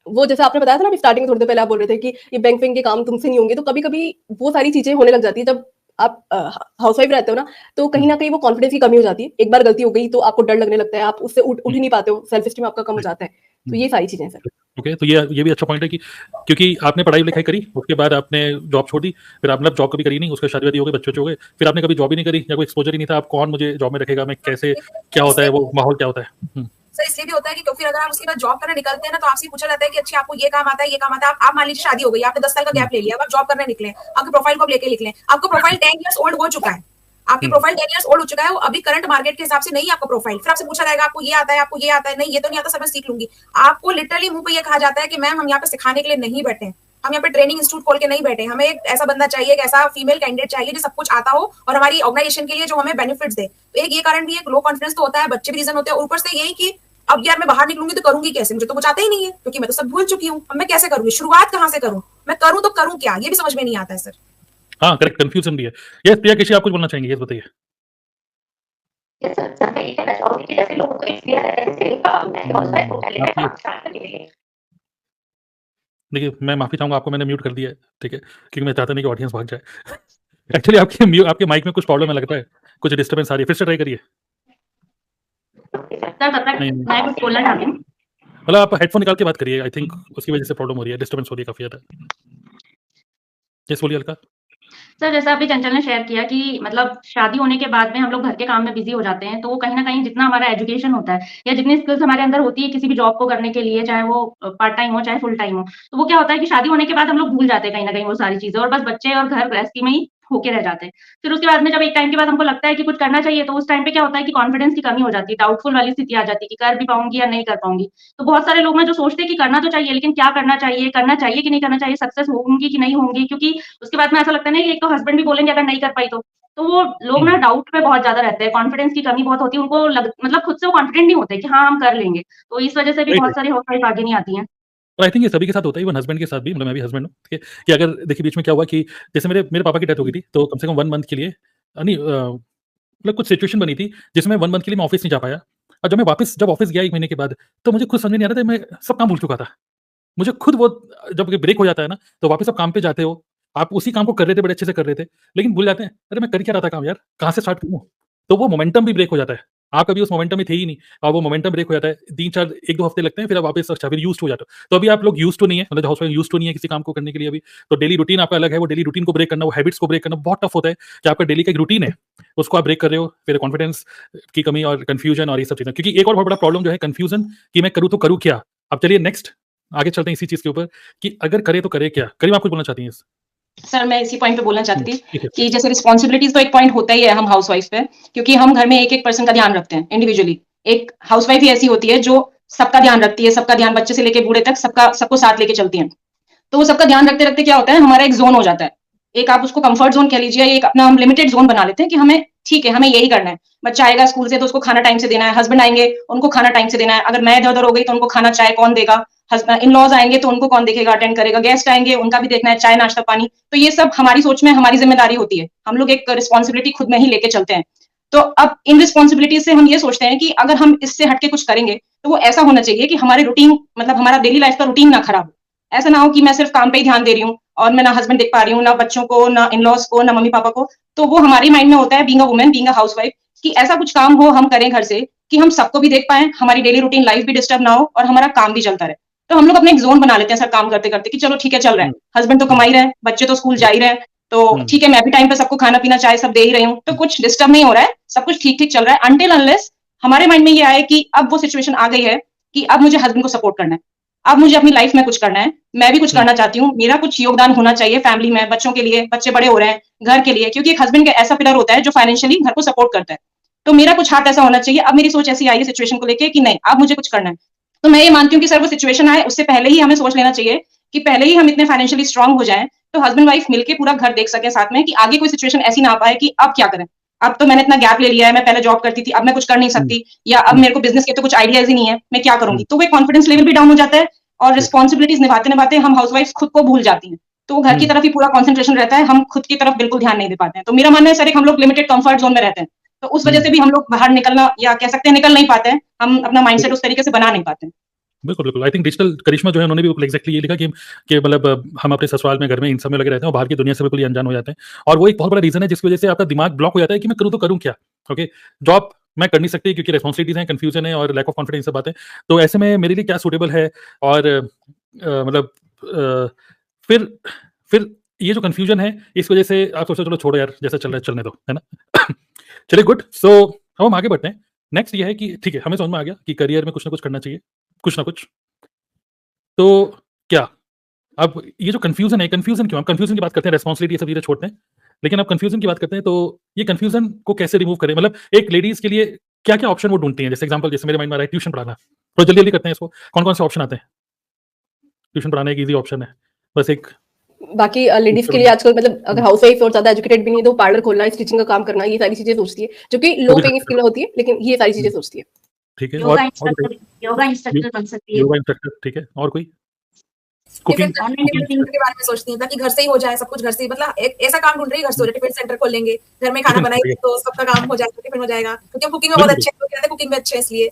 वो जैसे आपने बताया था ना अभी स्टार्टिंग में थोड़ी देर पहले आप बोल रहे थे कि ये बैंक वैंक के काम तुमसे नहीं होंगे, तो कभी-कभी वो सारी चीज़ें होने लग जाती है जब आप हाउसवाइफ रहते हो ना, तो कहीं न कहीं वो कॉन्फिडेंस की कमी हो जाती है। एक बार गलती हो गई तो आपको डर लगने लगता है, आप उससे उठ ही नहीं पाते हो, सेल्फ एस्टीम आपका कम हो जाता है। तो ये सारी चीज़ें हैं सर। ओके, तो ये भी अच्छा पॉइंट है कि क्योंकि आपने पढ़ाई-लिखाई करी, उसके बाद आपने जॉब छोड़ दी, फिर आपने जॉब कभी करी नहीं, उसके बाद शादी-वादी हो गई, बच्चे-वच्चे हो गए, फिर आपने कभी जॉब ही नहीं करी या कोई एक्सपोज़र ही नहीं था, अब कौन मुझे जॉब में रखेगा, मैं कैसे, क्या होता है वो माहौल क्या होता है? सर इसलिए भी होता है कि क्योंकि अगर आप उसके बाद जॉब करने निकलते हैं ना, तो आपसे पूछा जाता है कि अच्छा आपको ये काम आता है, ये काम आता है। आप मान लीजिए शादी हो गई, आपने 10 साल का गैप ले लिया, अब आप जॉब करने निकले, आपके प्रोफाइल को आप लेके निकले, आपका प्रोफाइल 10 इयर्स ओल्ड हो चुका है, आपकी प्रोफाइल 10 इयर्स ओल्ड हो चुका है, वो अभी करंट मार्केट के हिसाब से नहीं है आपका प्रोफाइल। फिर आपसे पूछा जाएगा आपको ये आता है, आपको ये आता है, नहीं ये तो नहीं आता, सब मैं सीख लूंगी। आपको लिटरली मुंह पे ये कहा जाता है कि मैम हम यहाँ पे सिखाने के लिए नहीं बैठे हैं, हम यहाँ पे ट्रेनिंग इंस्टीट्यूट खोल के नहीं बैठे, हमें एक ऐसा बंदा चाहिए, एक ऐसा फीमेल कैंडिडेट चाहिए जो सब कुछ आता हो और हमारी ऑर्गेनाइजेशन के लिए जो हमें बेनिफिट्स दे। तो एक ये कारण भी है, लो कॉन्फिडेंस तो होता है, बच्चे भी रीजन होते हैं, ऊपर से यही कि अब यार मैं बाहर निकलूंगी तो करूंगी कैसे, मुझे तो कुछ आता ही नहीं है क्योंकि मैं तो सब भूल चुकी हूँ, अब मैं कैसे करूंगी, शुरुआत कहाँ से करूँ, मैं करूँ तो करूँ क्या, ये भी समझ में नहीं आता है सर। हाँ, करेक्ट, कन्फ्यूजन भी है। यस, प्रिया केशी आप कुछ बोलना चाहेंगे? यस, बताइए। यस सर, सर मैं ये कहना चाहूँगी कि जैसे लोगों को एक्सपीरियंस रहता है, जैसे मैं हाउसवाइफ हूँ, पहले मैं काम स्टार्ट करने के लिए देखिए, मैं माफ़ी चाहूँगा, आपको मैंने म्यूट कर दिया है, ठीक है? क्योंकि मैं चाहता नहीं कि ऑडियंस भाग जाए। एक्चुअली आपके माइक में कुछ प्रॉब्लम है लगता है, कुछ डिस्टर्बेंस आ रही है, फिर से ट्राई करिए। सर तब तक नहीं, मैं कुछ बोलना चाहती हूँ। मतलब आप हेडफ़ोन निकाल के बात करिए, आई थिंक उसकी वजह से प्रॉब्लम हो रही है, डिस्टर्बेंस हो रही है काफ़ी ज़्यादा। यस, बोलिए अलका। सर जैसा अभी चंचल ने शेयर किया कि मतलब शादी होने के बाद में हम लोग घर के काम में बिज़ी हो जाते हैं, तो वो कहीं न कहीं जितना हमारा एजुकेशन होता है या जितनी स्किल्स हमारे अंदर होती है किसी भी जॉब को करने के लिए, चाहे वो पार्ट टाइम हो, चाहे फुल टाइम हो, तो वो क्या होता है कि शादी होने के बाद हम लोग भूल जाते हैं कहीं न कहीं वो सारी चीज़ें और बस बच्चे और घर गृहस्थी में ही होके रह जाते हैं। फिर उसके बाद में जब एक टाइम के बाद हमको लगता है कि कुछ करना चाहिए, तो उस टाइम पे क्या होता है कि कॉन्फिडेंस की कमी हो जाती है, डाउटफुल वाली स्थिति आ जाती है कि कर भी पाऊँगी या नहीं कर पाऊँगी। तो बहुत सारे लोग ना जो सोचते हैं कि करना तो चाहिए, लेकिन क्या करना चाहिए कि नहीं करना चाहिए, सक्सेस होंगी कि नहीं होंगी, क्योंकि उसके बाद में ऐसा लगता है ना कि एक तो हस्बैंड भी बोलेंगे अगर नहीं कर पाई तो। तो वो लोग ना डाउट में बहुत ज़्यादा रहते हैं, कॉन्फिडेंस की कमी बहुत होती है, उनको मतलब खुद से वो कॉन्फिडेंट नहीं होते कि हाँ, हम कर लेंगे। तो इस वजह से भी राइट, बहुत राइट। सारी हाउसवाइफ आगे नहीं आती हैं। और आई थिंक ये सभी के साथ होता है, इवन हस्बैंड के साथ भी, मतलब मैं भी हस्बैंड हूँ, ठीक है? कि अगर देखिए बीच में क्या हुआ कि जैसे मेरे पापा की डेथ हो गई थी, तो कम से कम 1 मंथ के लिए नहीं मतलब कुछ सिचुएशन बनी थी, जिसमें 1 मंथ के लिए मैं ऑफ़िस नहीं जा पाया और जब ऑफ़िस गया 1 महीने के बाद, तो मुझे खुद समझ में नहीं आ रहा था, मैं सब काम भूल चुका था। मुझे खुद वो जब ब्रेक हो जाता है ना, तो वापस आप काम पे जाते हो, आप उसी काम को कर रहे थे, बड़े अच्छे से कर रहे थे, लेकिन भूल जाते हैं, अरे मैं कर क्या रहा था काम यार, कहाँ से स्टार्ट करूँ? तो वो मोमेंटम भी ब्रेक हो जाता है। आप कभी उस मोमेंटम में थे ही नहीं और वो मोमेंटम ब्रेक हो जाता है, 3-4 1-2 हफ्ते लगते हैं, फिर आप वापस अच्छा फिर यूज़्ड हो जाते हो। तो अभी आप लोग यूज़्ड तो नहीं है, मतलब हाउसवाइफ यूज़्ड तो नहीं है किसी काम को करने के लिए अभी, तो डेली रूटीन आपका अलग है, वो डेली रूटीन को ब्रेक करना, वो हैबिट्स को ब्रेक करना बहुत टफ होता है कि आपका डेली का एक रूटीन है, उसको आप ब्रेक कर रहे हो, फिर कॉन्फिडेंस की कमी और कन्फ्यूजन और ये सब चीज़ें। क्योंकि एक और बहुत बड़ा प्रॉब्लम जो है कन्फ्यूजन कि मैं करूँ तो करूँ क्या? अब चलिए नेक्स्ट आगे चलते हैं इसी चीज़ के ऊपर कि अगर करे तो करे क्या? करीम आप कुछ बोलना चाहती हैं इस सर मैं इसी पॉइंट पे बोलना चाहती थी ठीक है। कि जैसे रिस्पॉन्सिबिलिटीज तो एक पॉइंट होता ही है हम हाउसवाइफ पे, क्योंकि हम घर में एक-एक पर्सन का ध्यान रखते हैं इंडिविजुअली। एक हाउसवाइफ ही ऐसी होती है जो सबका ध्यान रखती है, सबका ध्यान बच्चे से लेके बूढ़े तक सबको साथ लेके चलती हैं। तो वो सबका ध्यान रखते-रखते क्या होता है, हमारा एक ज़ोन हो जाता है। एक आप उसको कम्फर्ट ज़ोन कह लीजिए, एक अपना हम लिमिटेड ज़ोन बना लेते हैं कि हमें ठीक है, हमें यही करना है। बच्चा आएगा स्कूल से तो उसको खाना टाइम से देना है, हस्बैंड आएँगे, उनको खाना टाइम से देना है। अगर मैं इधर-उधर हो गई तो उनको खाना, चाय कौन देगा? इन-लॉज़ आएँगे तो उनको कौन देखेगा, अटेंड करेगा, गेस्ट आएँगे उनका भी देखना है, चाय, नाश्ता, पानी। तो ये सब हमारी सोच में हमारी ज़िम्मेदारी होती है। हम लोग एक रिस्पॉन्सिबिलिटी खुद में ही लेके चलते हैं। तो अब इन रिस्पॉन्सिबिलिटीज़ से हम ये सोचते हैं कि अगर हम इससे हट के कुछ करेंगे, तो वो ऐसा होना चाहिए कि हमारे रूटीन मतलब हमारा डेली लाइफ़ का रूटीन ना खराब हो। ऐसा ना हो कि मैं सिर्फ काम पे ही ध्यान दे रही हूँ और मैं ना हस्बैंड देख पा रही हूँ, ना बच्चों को, ना इन-लॉज़ को, ना मम्मी-पापा को। तो वो हमारे माइंड में होता है being a woman, being a housewife कि ऐसा कुछ काम हो हम करें घर से कि हम सबको भी देख पाएँ, हमारी डेली रूटीन लाइफ़ भी डिस्टर्ब ना हो और हमारा काम भी चलता रहे। तो हम लोग अपना एक ज़ोन बना लेते हैं सर काम करते-करते कि चलो ठीक है चल रहा है। हुँ, हस्बैंड तो हुँ, कमा ही रहे हैं, बच्चे तो स्कूल जा ही रहे हैं, तो हुँ, ठीक है मैं भी टाइम पे सबको खाना-पीना, चाय सब दे ही रही हूँ, तो कुछ डिस्टर्ब नहीं हो रहा है, सब कुछ ठीक-ठीक चल रहा है अनटिल अनलेस हमारे माइंड में ये आए कि अब वो सिचुएशन आ गई है कि अब मुझे हस्बैंड को सपोर्ट करना है। अब मुझे अपनी लाइफ में कुछ करना है, मैं भी कुछ हुँ, करना चाहती हूँ, मेरा कुछ योगदान होना चाहिए फैमिली में, बच्चों के लिए, बच्चे बड़े हो रहे हैं, घर के लिए, क्योंकि एक हस्बैंड का ऐसा पिलर होता है जो फाइनेंशियली घर को सपोर्ट करता है। तो मेरा कुछ हाथ ऐसा होना चाहिए, अब मेरी सोच ऐसी आई है सिचुएशन को लेके कि नहीं, अब मुझे कुछ करना है। तो मैं ये मानती हूँ कि सर वो सिचुएशन आए उससे पहले ही हमें सोच लेना चाहिए कि पहले ही हम इतने फाइनेंशियली स्ट्रांग हो जाएँ, तो हस्बैंड वाइफ मिलके पूरा घर देख सकें साथ में कि आगे कोई सिचुएशन ऐसी ना आ पाए कि अब क्या करें? अब तो मैंने इतना गैप ले लिया है, मैं पहले जॉब करती थी, अब मैं कुछ कर नहीं हुँ, सकती या अब हुँ, मेरे को बिज़नेस के तो कुछ आइडियाज़ ही नहीं है, मैं क्या हुँ, करूँगी? तो वो एक कॉन्फिडेंस लेवल भी डाउन हो जाता है और राइट, रिस्पॉन्सिबिलिटीज़ निभाते-निभाते हम हाउसवाइफ्स खुद को भूल जाती हैं। तो वो घर की हुँ, तरफ ही पूरा कंसंट्रेशन रहता है, हम खुद की तरफ बिल्कुल ध्यान नहीं दे पाते हैं। तो मेरा मानना है सर एक हम लोग लिमिटेड कम्फर्ट ज़ोन में रहते हैं। तो उस वजह हुँ, से भी हम लोग बाहर निकलना या कह सकते हैं निकल नहीं पाते हैं, हम अपना माइंडसेट बिल्कुल। उस तरीके से बना नहीं पाते हैं। बिल्कुल, बिल्कुल। आई थिंक डिजिटल करिश्मा जो है उन्होंने भी बिल्कुल एग्ज़ैक्टली ये लिखा कि मतलब हम अपने ससुराल में, घर में इन सब में लगे रहते हैं और बाहर की दुनिया से बिल्कुल ही अनजान हो जाते हैं। और वो एक बहुत बड़ा रीज़न है जिसकी वज़ह से आपका दिमाग ब्लॉक हो जाता है कि मैं करूँ तो करूँ क्या? ओके, जॉब मैं कर नहीं सकती क्योंकि रिस्पॉन्सिबिलिटीज़ हैं, कन्फ्यूज़न है और लैक ऑफ कॉन्फिडेंस सब बातें। तो ऐसे में मेरे लिए क्या सूटेबल है और मतलब फिर फिर ये जो कन्फ्यूज़न है इस वज़ह से आप सोचते हो चलो छोड़ो यार, जैसा चल रहा है चलने दो, है ना? चलिए गुड। सो अब हम आगे बढ़ते हैं। नेक्स्ट ये है कि ठीक है, हमें समझ में आ गया कि करियर में कुछ ना कुछ करना चाहिए, कुछ ना कुछ। तो क्या अब ये जो कन्फ्यूज़न है, कन्फ्यूज़न क्यों? हम कन्फ्यूज़न की बात करते हैं, रिस्पॉन्सिबिलिटी ये सब चीज़ें छोड़ते हैं। लेकिन अब कन्फ्यूज़न की बात करते हैं, तो ये कन्फ्यूज़न को कैसे रिमूव करें? मतलब एक लेडीज़ के लिए क्या-क्या ऑप्शन वो ढूँढती हैं? जैसे एग्ज़ाम्पल जैसे मेरे माइंड में आ रहा है ट्यूशन पढ़ाना। तो जल्दी-जल्दी करते हैं इसको। कौन-कौन से ऑप्शन आते हैं? ट्यूशन पढ़ाना एक ईज़ी ऑप्शन है। बस एक बाकी लेडीज के लिए आजकल मतलब अगर हाउसवाइफ और ज्यादा एजुकेटेड भी नहीं है तो पार्लर खोलना, स्टिचिंग का काम करना, ये सारी चीजें सोचती है, जो कि लो पेइंग स्किल होती है, लेकिन ये सारी चीजें सोचती है। ठीक है। योगा और योगा इंस्ट्रक्टर बन सकती है। योगा इंस्ट्रक्टर, ठीक है। और कोई? टिफिन कुकिंग सेंटर के बारे में सोचती हैं ताकि घर से ही हो जाए सब कुछ, घर से ही, मतलब एक ऐसा काम ढूंढ रही है घर से, टिफिन सेंटर खोल लेंगे, घर में खाना टिफिन बनाएंगे सेंटर, तो सबका काम हो जाएगा, टिफिन हो जाएगा, क्योंकि हम कुकिंग में बहुत बिल्कुल। अच्छे हैं, तो कहते हैं कुकिंग में अच्छे हैं इसलिए।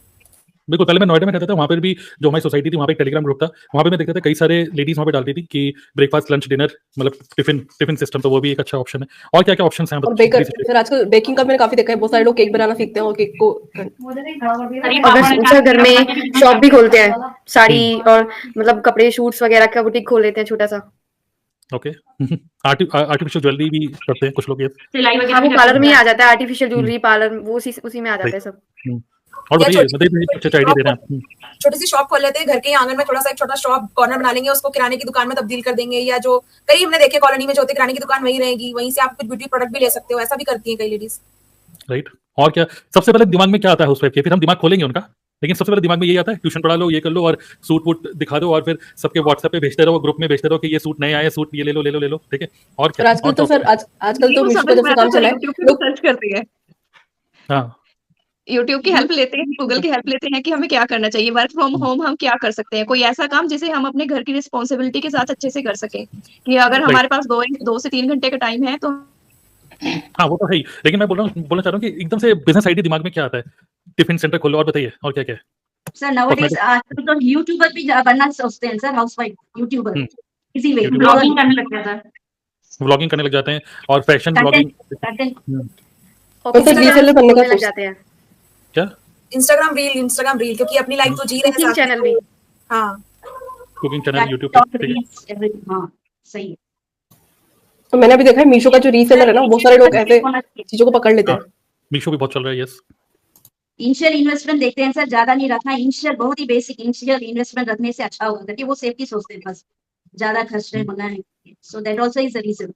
बिल्कुल, पहले मैं नोएडा में रहता था, वहाँ पर भी जो हमारी सोसाइटी थी, वहाँ पे एक टेलीग्राम ग्रुप था। वहाँ पे मैं देखता था कई सारे लेडीज़ वहाँ पे डालती थी कि ब्रेकफास्ट, लंच, डिनर मतलब टिफिन सिस्टम, तो वो भी एक अच्छा ऑप्शन है। और क्या-क्या ऑप्शंस हैं? और बेकर, फिर आजकल बेकिंग का मैंने काफी देखा है, बहुत सारे लोग केक बनाना सीखते हैं और केक को अगर घर में शॉप भी खोलते हैं साड़ी और मतलब कपड़े शूट्स वगैरह का बुटीक खोल लेते हैं छोटा सा। ओके। आर्टिफिशियल ज्वेलरी भी करते हैं कुछ लोग ये। सिलाई वगैरह हाँ, भी वो कर पार्लर सकते में ही हैं। आ जाता है, आर्टिफिशियल ज्वेलरी पार्लर वो उसी में आ जाता है सब। और या बताइए, मतलब अच्छे आइडिया दे रहे हैं आप। छोटी सी शॉप खोल लेते हैं घर के आंगन में, थोड़ा सा एक छोटा शॉप कॉर्नर बना लेंगे, उसको किराने की दुकान में तब्दील कर देंगे, या जो कई हमने देखे कॉलोनी में जो होती है किराने की दुकान वहीं रहेगी, वहीं से आप कुछ ब्यूटी प्रोडक्ट भी ले सकते हो, ऐसा भी करती हैं कई लेडीज। राइट। और क्या सबसे पहले दिमाग में क्या आता है हाउसवाइफ के? फिर हम दिमाग खोलेंगे उनका, लेकिन सबसे पहले दिमाग में यही आता है ट्यूशन पढ़ा लो, ये कर लो और सूट वूट दिखा दो और फिर सबके व्हाट्सएप पे भेजते रहो, ग्रुप में भेजते रहो कि ये सूट नए आए, सूट ये ले लो, ठीक है। और क्या? आजकल और तो क्या सर option है? आजकल तो वो मीशो समझ का जब में से आता काम चला है, यूट्यूब पे लोग सर्च करते हैं, हाँ, यूट्यूब की हेल्प लेते हैं, गूगल की हेल्प लेते हैं कि हमें क्या करना चाहिए, वर्क फ्रॉम होम हम क्या कर सकते हैं, कोई ऐसा काम जिसे हम अपने घर की रिस्पॉन्सिबिलिटी के साथ अच्छे से कर सकें, कि अगर राइट। हमारे पास 2 से 3 घंटे का टाइम है तो हाँ, वो तो है ही। लेकिन मैं बोलना चाह रहा हूँ कि एकदम से बिज़नेस आइडिया दिमाग में क्या आता है? टिफिन सेंटर खोलो, और बताइए और क्या-क्या है? सर नाउअडेज कॉस्मेटिक, आजकल तो यूट्यूबर भी बनना सोचते हैं सर, हाउसवाइफ यूट्यूबर हुँ, इसी वे यूट्यूब ब्लॉगिंग करने लग गया सर। व्लॉगिंग करने लग जाते हैं और फैशन व्लॉगिंग। कंटेंट हुँ, और सर रीसेलर बनने का लग सोच जाते हैं। क्या? इंस्टाग्राम रील, क्योंकि अपनी लाइफ तो जी रहे हैं कुकिंग साथ में, चैनल भी। हाँ। कुकिंग चैनल यूट्यूब पे, ठीक है। हाँ सही है। तो मैंने अभी देखा है मीशो का जो रीसेलर है ना, बहुत सारे लोग ऐसे चीजों को पकड़ लेते हाँ, हैं। मीशो भी बहुत चल रहा है, यस। इनिशियल इन्वेस्टमेंट देखते हैं सर, ज्यादा नहीं रखना, इनिशियल बहुत ही बेसिक इनिशियल इन्वेस्टमेंट रखने से अच्छा होगा, क्योंकि वो सेफ्टी सोचते हैं बस, ज्यादा खर्च नहीं होना है, so that also is the reason.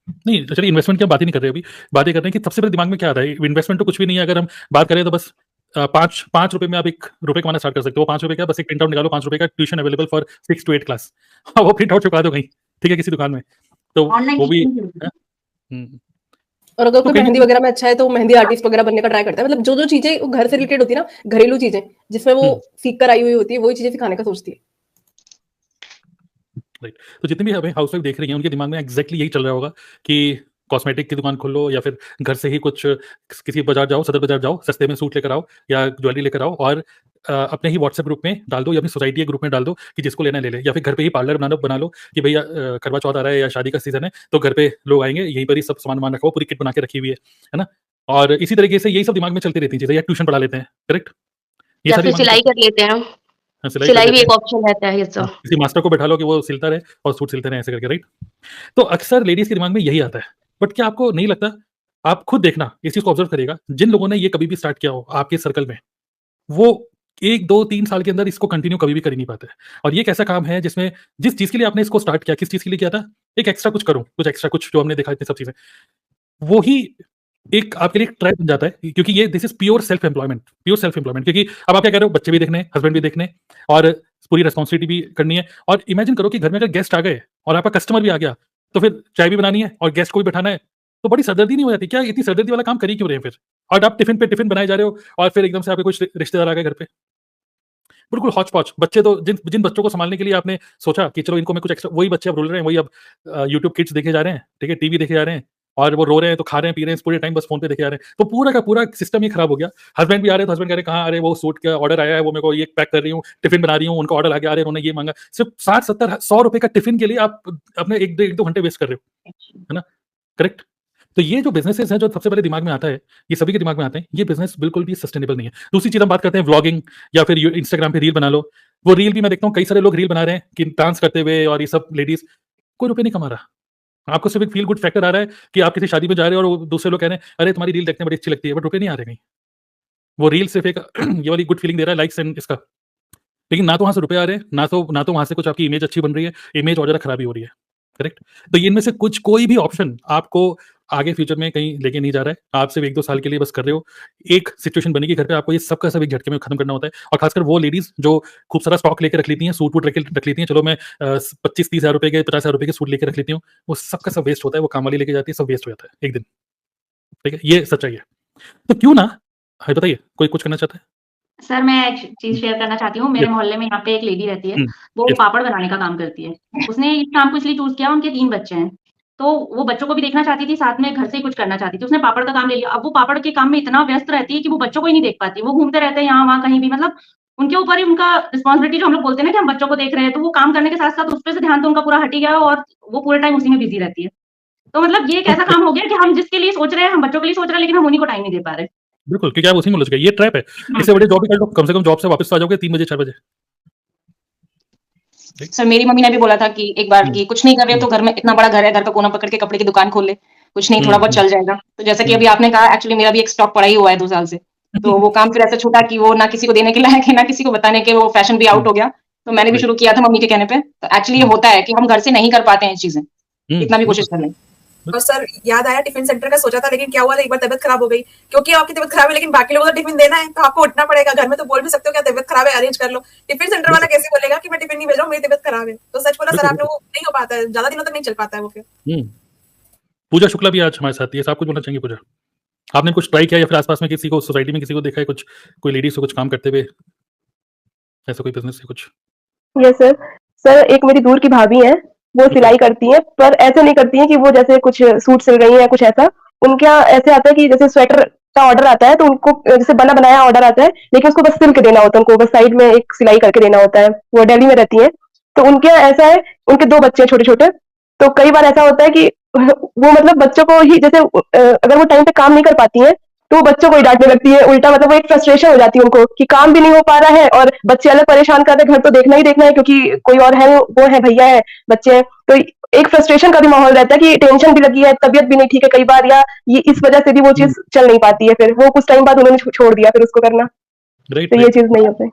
नहीं, चलिए इन्वेस्टमेंट की हम बात ही नहीं कर रहे अभी। बात ये कर रहे हैं कि सबसे पहले दिमाग में क्या आता है? इन्वेस्टमेंट तो कुछ भी नहीं है, अगर हम बात करें तो बस 5 रुपए में आप 1 रुपए कमाना स्टार्ट कर सकते हो। 5 रुपए का बस एक प्रिंट आउट निकालो, 5 रुपए का tuition available for 6 to 8 class. वो प्रिंट आउट चुका दो कहीं, ठीक है, किसी दुकान में। तो ऑनलाइन वो भी टीचिंग हुँ, और अगर तो कोई कहीं न मेहंदी वगैरह में अच्छा है तो वो मेहंदी आर्टिस्ट वगैरह बनने का ट्राई करता है, मतलब जो चीजें वो घर से रिलेटेड होती है ना, घरेलू चीजें जिसमें वो हुँ, सीख कर आई हुई होती है, वही चीजें सिखाने का सोचती है। राइट। तो जितने भी हमें हाउसवाइफ देख रही हैं, उनके दिमाग में एग्ज़ैक्टली यही चल रहा होगा कि कॉस्मेटिक की दुकान खोल लो या फिर घर से ही कुछ किसी बाज़ार जाओ, सदर बाज़ार जाओ, सस्ते में सूट लेकर आओ या ज्वेलरी लेकर आओ और अपने ही व्हाट्सएप ग्रुप में डाल दो या अपनी सोसाइटी के ग्रुप में डाल दो कि जिसको लेना है ले ले, या फिर घर पे ही पार्लर बना लो कि भैया करवा चौथ आ रहा है या शादी का सीज़न है, तो घर पे लोग आएँगे, यहीं पर ही सब सामान-वामान रखा हुआ, पूरी किट बना के रखी हुई है ना? और इसी तरीके से यही सब दिमाग में चलती रहती हैं चीज़ें, या ट्यूशन पढ़ा लेते हैं, करेक्ट? ये या सारी फिर दिमाग में सिलाई चलती कर लेते हैं हम, हाँ, सिलाई कर सिलाई भी लेते एक हैं। ऑप्शन रहता है ये हाँ, सब। किसी मास्टर को बैठा लो कि वो सिलता रहे और सूट सिलते रहें, ऐसे करके, राइट? तो अक्सर लेडीज़ के दिमाग में यही आता है। बट क्या आपको नहीं लगता, आप खुद देखना, इस चीज़ को ऑब्ज़र्व करिएगा, जिन लोगों ने ये कभी भी स्टार्ट किया हो आपके सर्कल में, वो 1, 2, 3 साल के अंदर इसको कंटिन्यू कभी भी कर ही नहीं पाते। और ये एक ऐसा काम है जिसमें जिस चीज़ के लिए आपने इसको स्टार्ट किया, किस चीज़ के लिए किया था? एक एक्स्ट्रा कुछ करूँ, कुछ एक्स्ट्रा कुछ जो हमने देखा इतनी सब चीज़ें, वो ही एक आपके लिए एक ट्रैप बन जाता है, क्योंकि ये this is pure self employment, क्योंकि अब आप क्या कह रहे हो, बच्चे भी देखने हैं, हस्बैंड भी देखने हैं और पूरी रिस्पॉन्सिबिलिटी भी करनी है। और इमेजिन करो कि घर में अगर गेस्ट आ गए और आपका कस्टमर भी आ गया, तो फिर चाय भी बनानी है और गेस्ट को भी बैठाना है, तो बड़ी सरदर्दी नहीं हो जाती? क्या इतनी सरदर्दी वाला काम कर ही क्यों रहे हैं फिर? और आप टिफ़िन पे टिफ़िन बनाए जा रहे हो और फिर एकदम से आपके कुछ रिश्तेदार आ गए घर पे। बिल्कुल हौच-पौच, बच्चे तो जिन जिन बच्चों को सँभालने के लिए आपने सोचा कि चलो इनको मैं कुछ एक्स्ट्रा, वही बच्चे अब रुल रहे हैं, वही अब यूट्यूब किड्स देखे जा रहे हैं, ठीक है, टीवी देखे जा रहे हैं और वो रो रहे हैं तो खा रहे हैं पी रहे हैं पूरे टाइम बस फोन पे देखे जा रहे हैं, तो पूरा का पूरा सिस्टम ही खराब हो गया। हस्बैंड भी आ रहे हैं तो हस्बैंड कह रहे हैं कहाँ, अरे वो सूट का ऑर्डर आया है, वो मेरे को ये पैक कर रही हूँ, टिफिन बना रही हूँ, उनका ऑर्डर आ गया, अरे उन्होंने ये मांगा, सिर्फ 60-70-100 रुपए का टिफिन के लिए आप अपने 1-2 घंटे वेस्ट कर रहे हो, है ना? करेक्ट। तो ये जो बिजनेसेस हैं जो सबसे पहले दिमाग में आता है, ये सभी के दिमाग में आते हैं, ये बिजनेस बिल्कुल भी सस्टेनेबल नहीं है। दूसरी चीज हम बात करते हैं व्लॉगिंग या फिर इंस्टाग्राम पे रील बना लो। वो रील भी मैं देखता हूँ कई सारे लोग रील बना रहे हैं कि डांस करते हुए, और ये सब लेडीज कोई रुपए नहीं कमा रहा। आपको सिर्फ एक फील गुड फैक्टर आ रहा है कि आप किसी शादी में जा रहे हो और दूसरे लोग कह रहे हैं अरे तुम्हारी रील देखने में बड़ी अच्छी लगती है, बट रुपए नहीं आ रहे कहीं। वो रील सिर्फ एक ये वाली गुड फीलिंग दे रहा है, लाइक्स एंड इसका, लेकिन ना तो वहां से रुपए आ रहे हैं, ना तो वहां से कुछ आपकी इमेज अच्छी बन रही है, इमेज और ज्यादा खराबी हो रही है। करेक्ट। तो ये इनमें से कोई भी ऑप्शन आपको आगे फ्यूचर में कहीं लेके नहीं जा रहा है। आप सिर्फ 1-2 साल के लिए बस कर रहे हो। एक सिचुएशन बनेगी घर पे, आपको ये सब का सब एक झटके में खत्म करना होता है। और खासकर वो लेडीज जो खूब सारा स्टॉक लेके रख लेती हैं, सूट वूट रख लेती हैं, चलो मैं 25-30 हज़ार रुपए के 50 हज़ार रुपए के सूट लेके रख लेती हूँ, वो सब का सब वेस्ट होता है। वो काम वाली लेके जाती है, सब वेस्ट हो जाता है एक दिन। ठीक है, ये सच्चाई है। तो क्यों ना, हाँ बताइए, कोई कुछ करना चाहता है? सर मैं एक चीज़ शेयर करना चाहती हूँ। मेरे मोहल्ले में यहाँ पे एक लेडी रहती है, वो यस। पापड़ बनाने का काम करती है। उसने इस काम को इसलिए चूज़ किया, उनके 3 बच्चे हैं, तो वो बच्चों को भी देखना चाहती थी, साथ में घर से ही कुछ करना चाहती थी। उसने पापड़ का काम ले लिया। अब वो पापड़ के काम में इतना व्यस्त रहती है कि वो बच्चों को ही नहीं देख पाती। वो घूमते रहते हैं यहाँ-वहाँ कहीं भी, मतलब उनके ऊपर ही उनका रिस्पॉन्सिबिलिटी, जो हम लोग बोलते हैं ना कि हम बच्चों को देख रहे हैं, तो वो काम करने के साथ-साथ उस पे से ध्यान तो उनका पूरा हट ही गया और वो पूरे टाइम उसी में बिज़ी रहती है। तो मतलब ये एक ऐसा काम हो गया कि हम जिसके लिए सोच रहे हैं, हम बच्चों के लिए सोच रहे हैं, लेकिन हम उन्हीं को टाइम नहीं दे पा रहे। बिल्कुल, क्योंकि आप उसी में उलझ गए। ये ट्रैप है। इससे बड़ी जॉब ही कर लो, कम से कम जॉब से वापस तो आ जाओगे 3 बजे 4 बजे। सर मेरी मम्मी ने भी बोला था कि एक बार कि कुछ नहीं कर रहे हो तो घर में इतना बड़ा घर है, घर का कोना पकड़ के कपड़े की दुकान खोल ले, कुछ नहीं थोड़ा बहुत चल जाएगा। तो जैसा कि अभी आपने कहा, एक्चुअली मेरा भी एक स्टॉक पड़ा ही हुआ है 2 साल से, तो वो काम फिर ऐसा छूटा कि वो ना किसी को देने के लायक है, ना किसी को बताने के, वो फैशन भी आउट हो गया। तो मैंने भी शुरू किया था मम्मी के कहने पे। तो एक्चुअली ये होता है कि हम घर से नहीं कर पाते हैं चीजें, कितना भी कोशिश कर लें। और सर याद आया, टिफिन सेंटर का सोचा था, लेकिन क्या हुआ था, एक बार तबियत खराब हो गई। क्योंकि आपकी तबियत खराब है लेकिन बाकी लोगों को टिफिन देना है, तो आपको उठना पड़ेगा। घर में तो बोल भी सकते हो क्या तबियत खराब है, अरेंज कर लो। टिफिन सेंटर वाला कैसे बोलेगा कि मैं टिफिन नहीं भेज रहा हूँ, मेरी तबियत खराब है। तो सच बोला सर आपने, वो नहीं हो पाता है, ज्यादा दिनों तक नहीं चल पाता है वो फिर। पूजा शुक्ला भी आज हमारे साथ है, आप कुछ बोलना चाहेंगे पूजा? आपने कुछ ट्राई किया या फिर आसपास में किसी को, सोसाइटी में किसी को देखा है, कुछ कोई लेडीज को कुछ काम करते हुए, ऐसा कोई बिजनेस है कुछ? Yes sir. सर एक मेरी दूर की भाभी है, वो सिलाई करती है, पर ऐसे नहीं करती है कि वो जैसे कुछ सूट सिल रही है या कुछ ऐसा। उनके यहाँ ऐसे आता है कि जैसे स्वेटर का ऑर्डर आता है तो उनको जैसे बना बनाया ऑर्डर आता है, लेकिन उसको बस सिल के देना होता है, उनको बस साइड में एक सिलाई करके देना होता है। वो दिल्ली में रहती है, तो उनके यहाँ ऐसा है, उनके 2 बच्चे छोटे छोटे। तो कई बार ऐसा होता है कि वो मतलब बच्चों को ही जैसे अगर वो टाइम पे काम नहीं कर पाती है तो वो बच्चों को ही डांटने लगती है उल्टा। मतलब वो एक फ्रस्ट्रेशन हो जाती है उनको कि काम भी नहीं हो पा रहा है और बच्चे अलग परेशान कर रहे हैं, घर तो देखना ही देखना है क्योंकि कोई और है, वो है भैया है, बच्चे हैं। तो एक फ्रस्ट्रेशन का भी माहौल रहता है कि टेंशन भी लगी है, तबियत भी नहीं ठीक है कई बार, या ये इस वजह से भी वो चीज चल नहीं पाती है। फिर वो कुछ टाइम बाद उन्होंने छोड़ दिया फिर उसको करना। तो ये चीज नहीं होती।